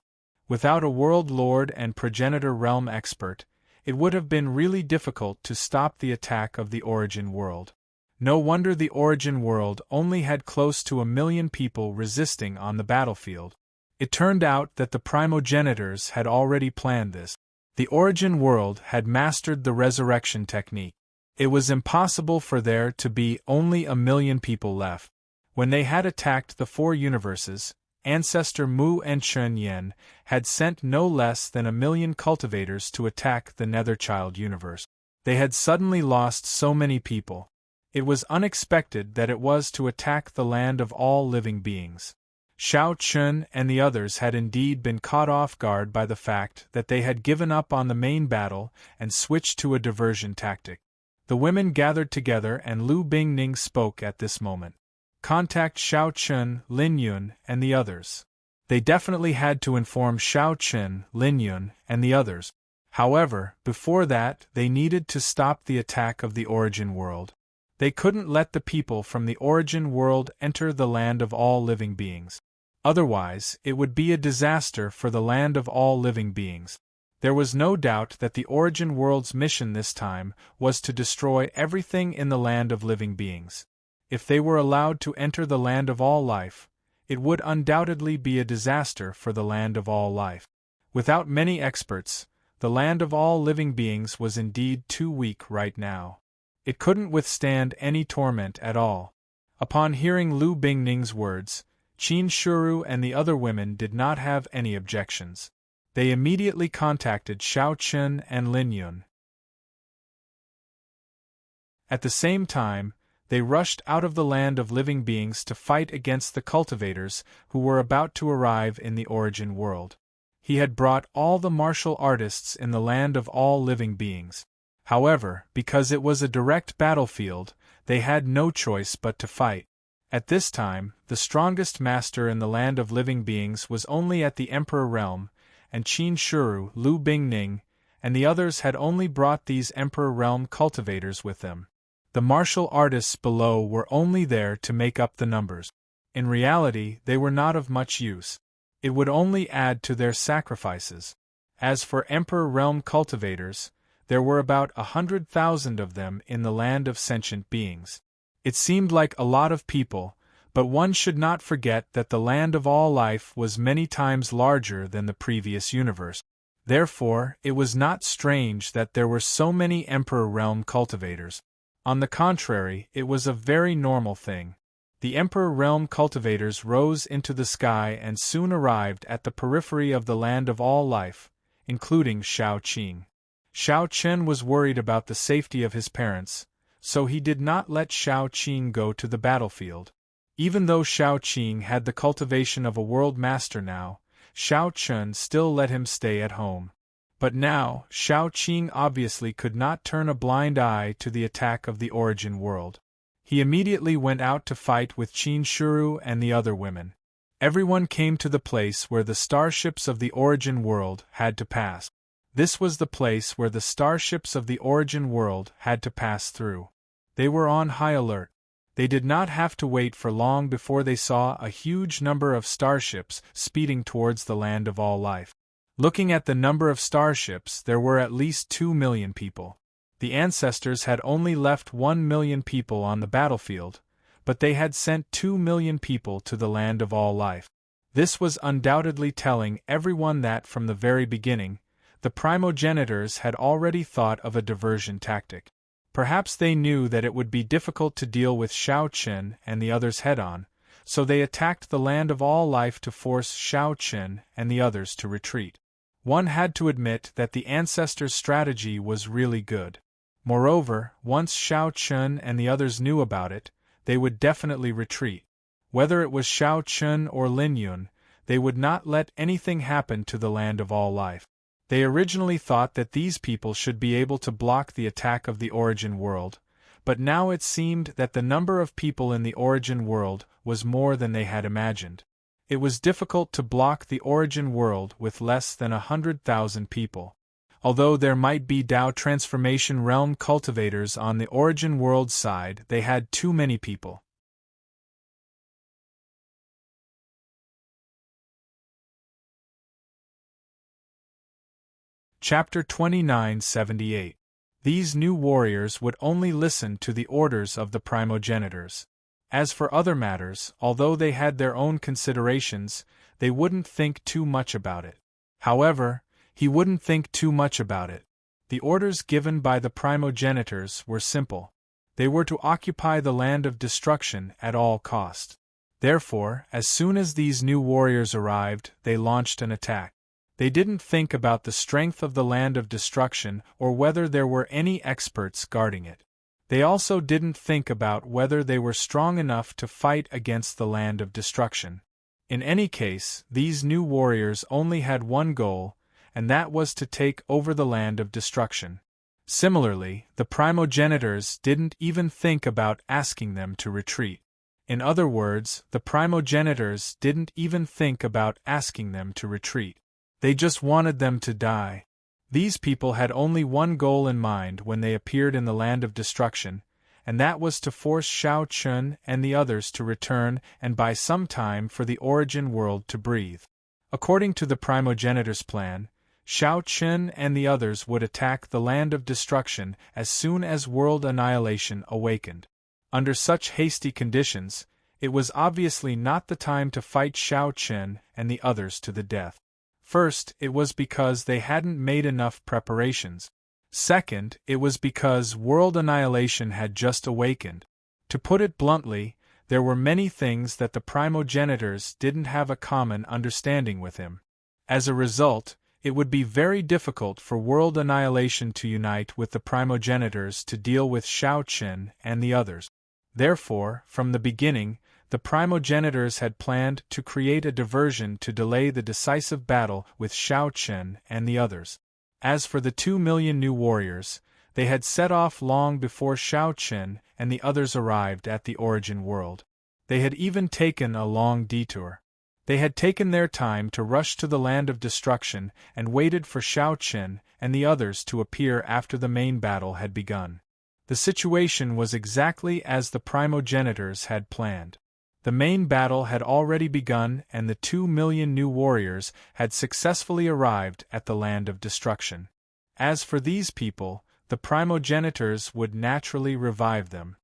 Without a world lord and progenitor realm expert, it would have been really difficult to stop the attack of the origin world. No wonder the origin world only had close to 1 million people resisting on the battlefield. It turned out that the primogenitors had already planned this. The origin world had mastered the resurrection technique. It was impossible for there to be only 1 million people left. When they had attacked the 4 universes, Ancestor Mu and Chun Yen had sent no less than 1 million cultivators to attack the Netherchild universe. They had suddenly lost so many people. It was unexpected that it was to attack the land of all living beings. Xiao Chun and the others had indeed been caught off guard by the fact that they had given up on the main battle and switched to a diversion tactic. The women gathered together and Lu Bingning spoke at this moment. Contact Xiao Chun, Lin Yun, and the others. They definitely had to inform Xiao Chun, Lin Yun, and the others. However, before that, they needed to stop the attack of the origin world. They couldn't let the people from the origin world enter the land of all living beings. Otherwise, it would be a disaster for the land of all living beings. There was no doubt that the origin world's mission this time was to destroy everything in the land of living beings. If they were allowed to enter the land of all life, it would undoubtedly be a disaster for the land of all life. Without many experts, the land of all living beings was indeed too weak right now. It couldn't withstand any torment at all. Upon hearing Lu Bingning's words, Qin Shuru and the other women did not have any objections. They immediately contacted Xiao Chun and Lin Yun. At the same time, they rushed out of the land of living beings to fight against the cultivators who were about to arrive in the origin world. He had brought all the martial artists in the land of all living beings. However, because it was a direct battlefield, they had no choice but to fight. At this time, the strongest master in the land of living beings was only at the Emperor Realm, and Qin Shuru, Lu Bingning, and the others had only brought these Emperor Realm cultivators with them. The martial artists below were only there to make up the numbers. In reality, they were not of much use. It would only add to their sacrifices. As for Emperor Realm cultivators, there were about 100,000 of them in the land of sentient beings. It seemed like a lot of people, but one should not forget that the land of all life was many times larger than the previous universe. Therefore, it was not strange that there were so many Emperor Realm cultivators. On the contrary, it was a very normal thing. The Emperor Realm cultivators rose into the sky and soon arrived at the periphery of the land of all life, including Xiao Qing. Xiao Chen was worried about the safety of his parents, so he did not let Xiao Qing go to the battlefield. Even though Xiao Qing had the cultivation of a world master now, Xiao Chen still let him stay at home. But now, Xiao Qing obviously could not turn a blind eye to the attack of the origin world. He immediately went out to fight with Qin Shuru and the other women. Everyone came to the place where the starships of the origin world had to pass. This was the place where the starships of the origin world had to pass through. They were on high alert. They did not have to wait for long before they saw a huge number of starships speeding towards the land of all life. Looking at the number of starships, there were at least 2 million people. The ancestors had only left 1 million people on the battlefield, but they had sent 2 million people to the land of all life. This was undoubtedly telling everyone that from the very beginning, the primogenitors had already thought of a diversion tactic. Perhaps they knew that it would be difficult to deal with Xiao Chen and the others head-on, so they attacked the land of all life to force Xiao Chen and the others to retreat. One had to admit that the ancestors' strategy was really good. Moreover, once Xiao Chun and the others knew about it, they would definitely retreat. Whether it was Xiao Chun or Lin Yun, they would not let anything happen to the land of all life. They originally thought that these people should be able to block the attack of the origin world, but now it seemed that the number of people in the origin world was more than they had imagined. It was difficult to block the origin world with less than 100,000 people. Although there might be Dao Transformation Realm cultivators on the origin world side, they had too many people. Chapter 2978. These new warriors would only listen to the orders of the primogenitors. As for other matters, although they had their own considerations, they wouldn't think too much about it. However, he wouldn't think too much about it. The orders given by the primogenitors were simple. They were to occupy the land of destruction at all cost. Therefore, as soon as these new warriors arrived, they launched an attack. They didn't think about the strength of the land of destruction or whether there were any experts guarding it. They also didn't think about whether they were strong enough to fight against the land of destruction. In any case, these new warriors only had one goal, and that was to take over the land of destruction. Similarly, the primogenitors didn't even think about asking them to retreat. In other words, the primogenitors didn't even think about asking them to retreat. They just wanted them to die. These people had only one goal in mind when they appeared in the land of destruction, and that was to force Xiao Chun and the others to return and buy some time for the origin world to breathe. According to the primogenitor's plan, Xiao Chun and the others would attack the land of destruction as soon as world annihilation awakened. Under such hasty conditions, it was obviously not the time to fight Xiao Chun and the others to the death. First, it was because they hadn't made enough preparations. Second, it was because world annihilation had just awakened. To put it bluntly, there were many things that the primogenitors didn't have a common understanding with him. As a result, it would be very difficult for world annihilation to unite with the primogenitors to deal with Xiao Chun and the others. Therefore, from the beginning, the primogenitors had planned to create a diversion to delay the decisive battle with Xiao Chun and the others. As for the 2 million new warriors, they had set off long before Xiao Chun and the others arrived at the origin world. They had even taken a long detour. They had taken their time to rush to the land of destruction and waited for Xiao Chun and the others to appear after the main battle had begun. The situation was exactly as the primogenitors had planned. The main battle had already begun and the 2 million new warriors had successfully arrived at the land of destruction. As for these people, the primogenitors would naturally revive them.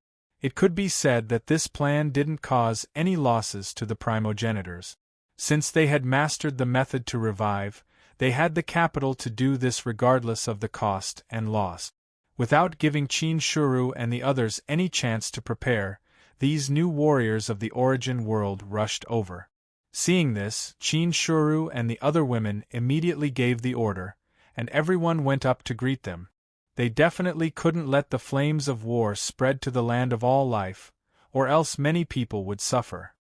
It could be said that this plan didn't cause any losses to the primogenitors. Since they had mastered the method to revive, they had the capital to do this regardless of the cost and loss. Without giving Qin Shuru and the others any chance to prepare, these new warriors of the origin world rushed over. Seeing this, Qin Shuru and the other women immediately gave the order, and everyone went up to greet them. They definitely couldn't let the flames of war spread to the land of all life, or else many people would suffer.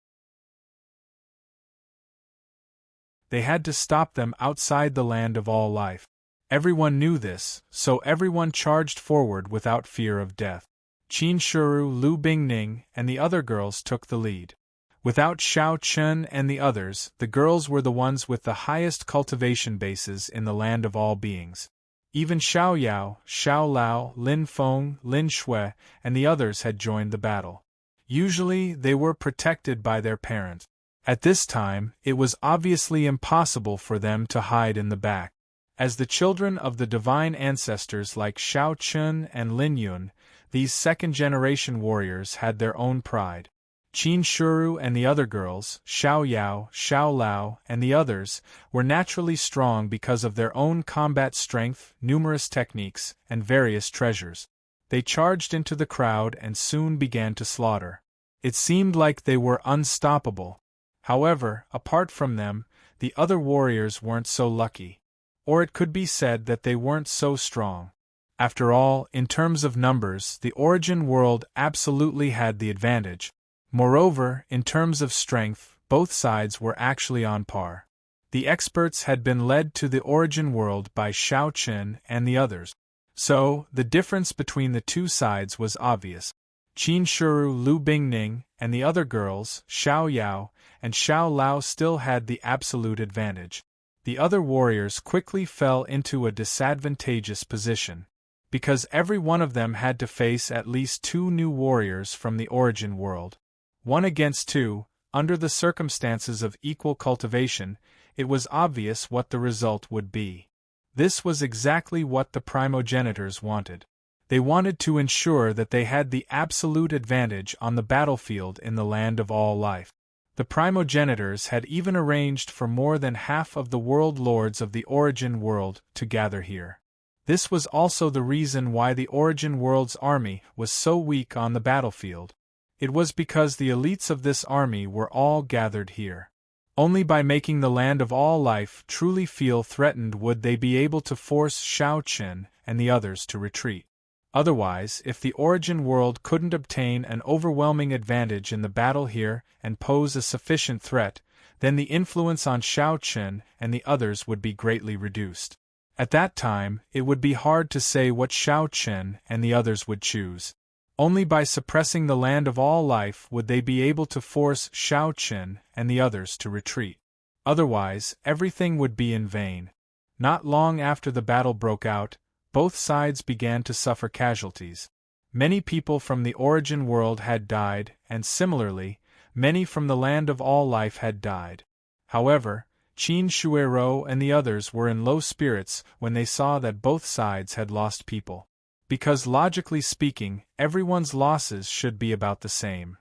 They had to stop them outside the land of all life. Everyone knew this, so everyone charged forward without fear of death. Qin Shuru, Lu Bingning, and the other girls took the lead. Without Xiao Chun and the others, the girls were the ones with the highest cultivation bases in the land of all beings. Even Xiao Yao, Xiao Lao, Lin Feng, Lin Shui, and the others had joined the battle. Usually, they were protected by their parents. At this time, it was obviously impossible for them to hide in the back. As the children of the divine ancestors like Xiao Chun and Lin Yun, these second-generation warriors had their own pride. Qin Shuru and the other girls, Xiao Yao, Xiao Lao, and the others, were naturally strong because of their own combat strength, numerous techniques, and various treasures. They charged into the crowd and soon began to slaughter. It seemed like they were unstoppable. However, apart from them, the other warriors weren't so lucky. or it could be said that they weren't so strong. After all, in terms of numbers, the origin world absolutely had the advantage. Moreover, in terms of strength, both sides were actually on par. The experts had been led to the origin world by Shao Chen and the others. So, the difference between the two sides was obvious. Qin Shuru, Lu Bingning, and the other girls, Xiao Yao and Xiao Lao, still had the absolute advantage. The other warriors quickly fell into a disadvantageous position, because every one of them had to face at least 2 new warriors from the origin world. 1 against 2, under the circumstances of equal cultivation, it was obvious what the result would be. This was exactly what the primogenitors wanted. They wanted to ensure that they had the absolute advantage on the battlefield in the land of all life. The primogenitors had even arranged for more than half of the world lords of the origin world to gather here. This was also the reason why the origin world's army was so weak on the battlefield. It was because the elites of this army were all gathered here. Only by making the land of all life truly feel threatened would they be able to force Shao Chen and the others to retreat. Otherwise, if the origin world couldn't obtain an overwhelming advantage in the battle here and pose a sufficient threat, then the influence on Shao Chen and the others would be greatly reduced. At that time, it would be hard to say what Shao Chen and the others would choose. Only by suppressing the land of all life would they be able to force Shao Chen and the others to retreat. Otherwise, everything would be in vain. Not long after the battle broke out, both sides began to suffer casualties. Many people from the origin world had died, and similarly, many from the land of all life had died. However, Qin Shuero and the others were in low spirits when they saw that both sides had lost people. Because logically speaking, everyone's losses should be about the same.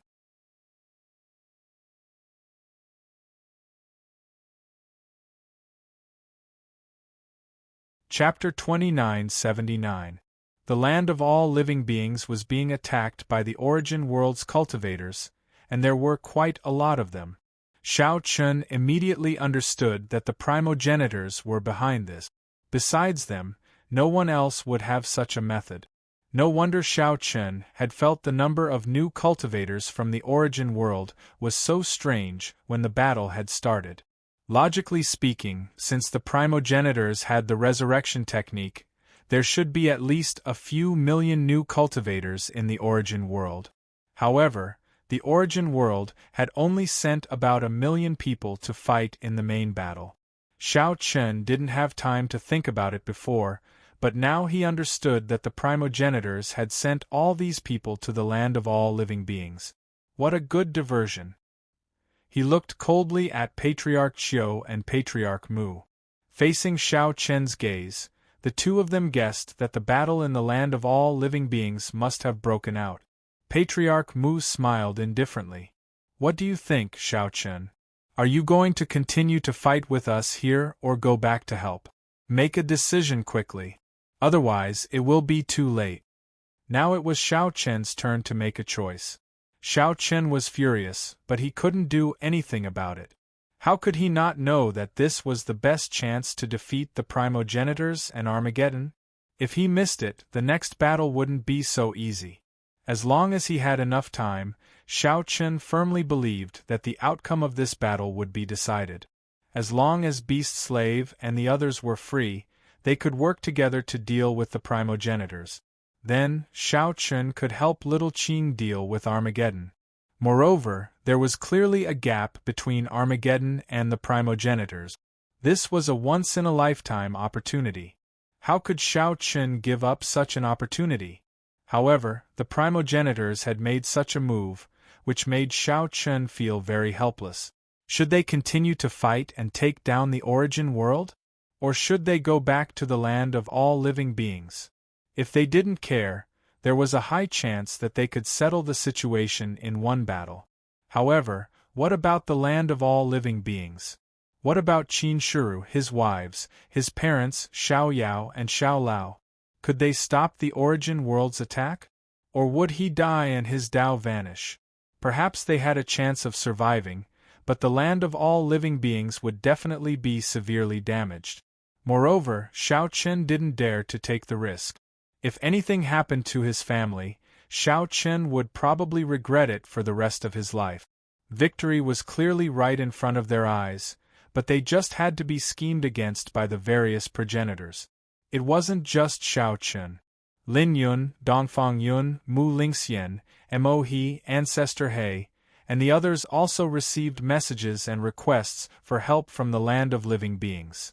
Chapter 2979. The land of all living beings was being attacked by the origin world's cultivators, and there were quite a lot of them. Shao Chen immediately understood that the primogenitors were behind this. Besides them, no one else would have such a method. No wonder Shao Chen had felt the number of new cultivators from the origin world was so strange when the battle had started. Logically speaking, since the primogenitors had the resurrection technique, there should be at least a few million new cultivators in the origin world. However, the origin world had only sent about 1 million people to fight in the main battle. Shao Chen didn't have time to think about it before, but now he understood that the primogenitors had sent all these people to the land of all living beings. What a good diversion! He looked coldly at Patriarch Qiu and Patriarch Mu. Facing Shao Chen's gaze, the two of them guessed that the battle in the land of all living beings must have broken out. Patriarch Mu smiled indifferently. What do you think, Shao Chen? Are you going to continue to fight with us here or go back to help? Make a decision quickly. Otherwise, it will be too late. Now it was Shao Chen's turn to make a choice. Shao Chen was furious, but he couldn't do anything about it. How could he not know that this was the best chance to defeat the primogenitors and Armageddon? If he missed it, the next battle wouldn't be so easy. As long as he had enough time, Shao Chen firmly believed that the outcome of this battle would be decided. As long as Beast Slave and the others were free, they could work together to deal with the primogenitors. Then, Shao Chen could help Little Qing deal with Armageddon. Moreover, there was clearly a gap between Armageddon and the primogenitors. This was a once-in-a-lifetime opportunity. How could Shao Chen give up such an opportunity? However, the primogenitors had made such a move, which made Shao Chen feel very helpless. Should they continue to fight and take down the origin world? Or should they go back to the land of all living beings? If they didn't care, there was a high chance that they could settle the situation in one battle. However, what about the land of all living beings? What about Qin Shuru, his wives, his parents Xiao Yao and Xiao Lao? Could they stop the origin world's attack? Or would he die and his Tao vanish? Perhaps they had a chance of surviving, but the land of all living beings would definitely be severely damaged. Moreover, Xiao Chen didn't dare to take the risk. If anything happened to his family, Xiao Chen would probably regret it for the rest of his life. Victory was clearly right in front of their eyes, but they just had to be schemed against by the various progenitors. It wasn't just Xiao Chen. Lin Yun, Dongfang Yun, Mu Lingxian, Mo He, Ancestor He, and the others also received messages and requests for help from the land of living beings.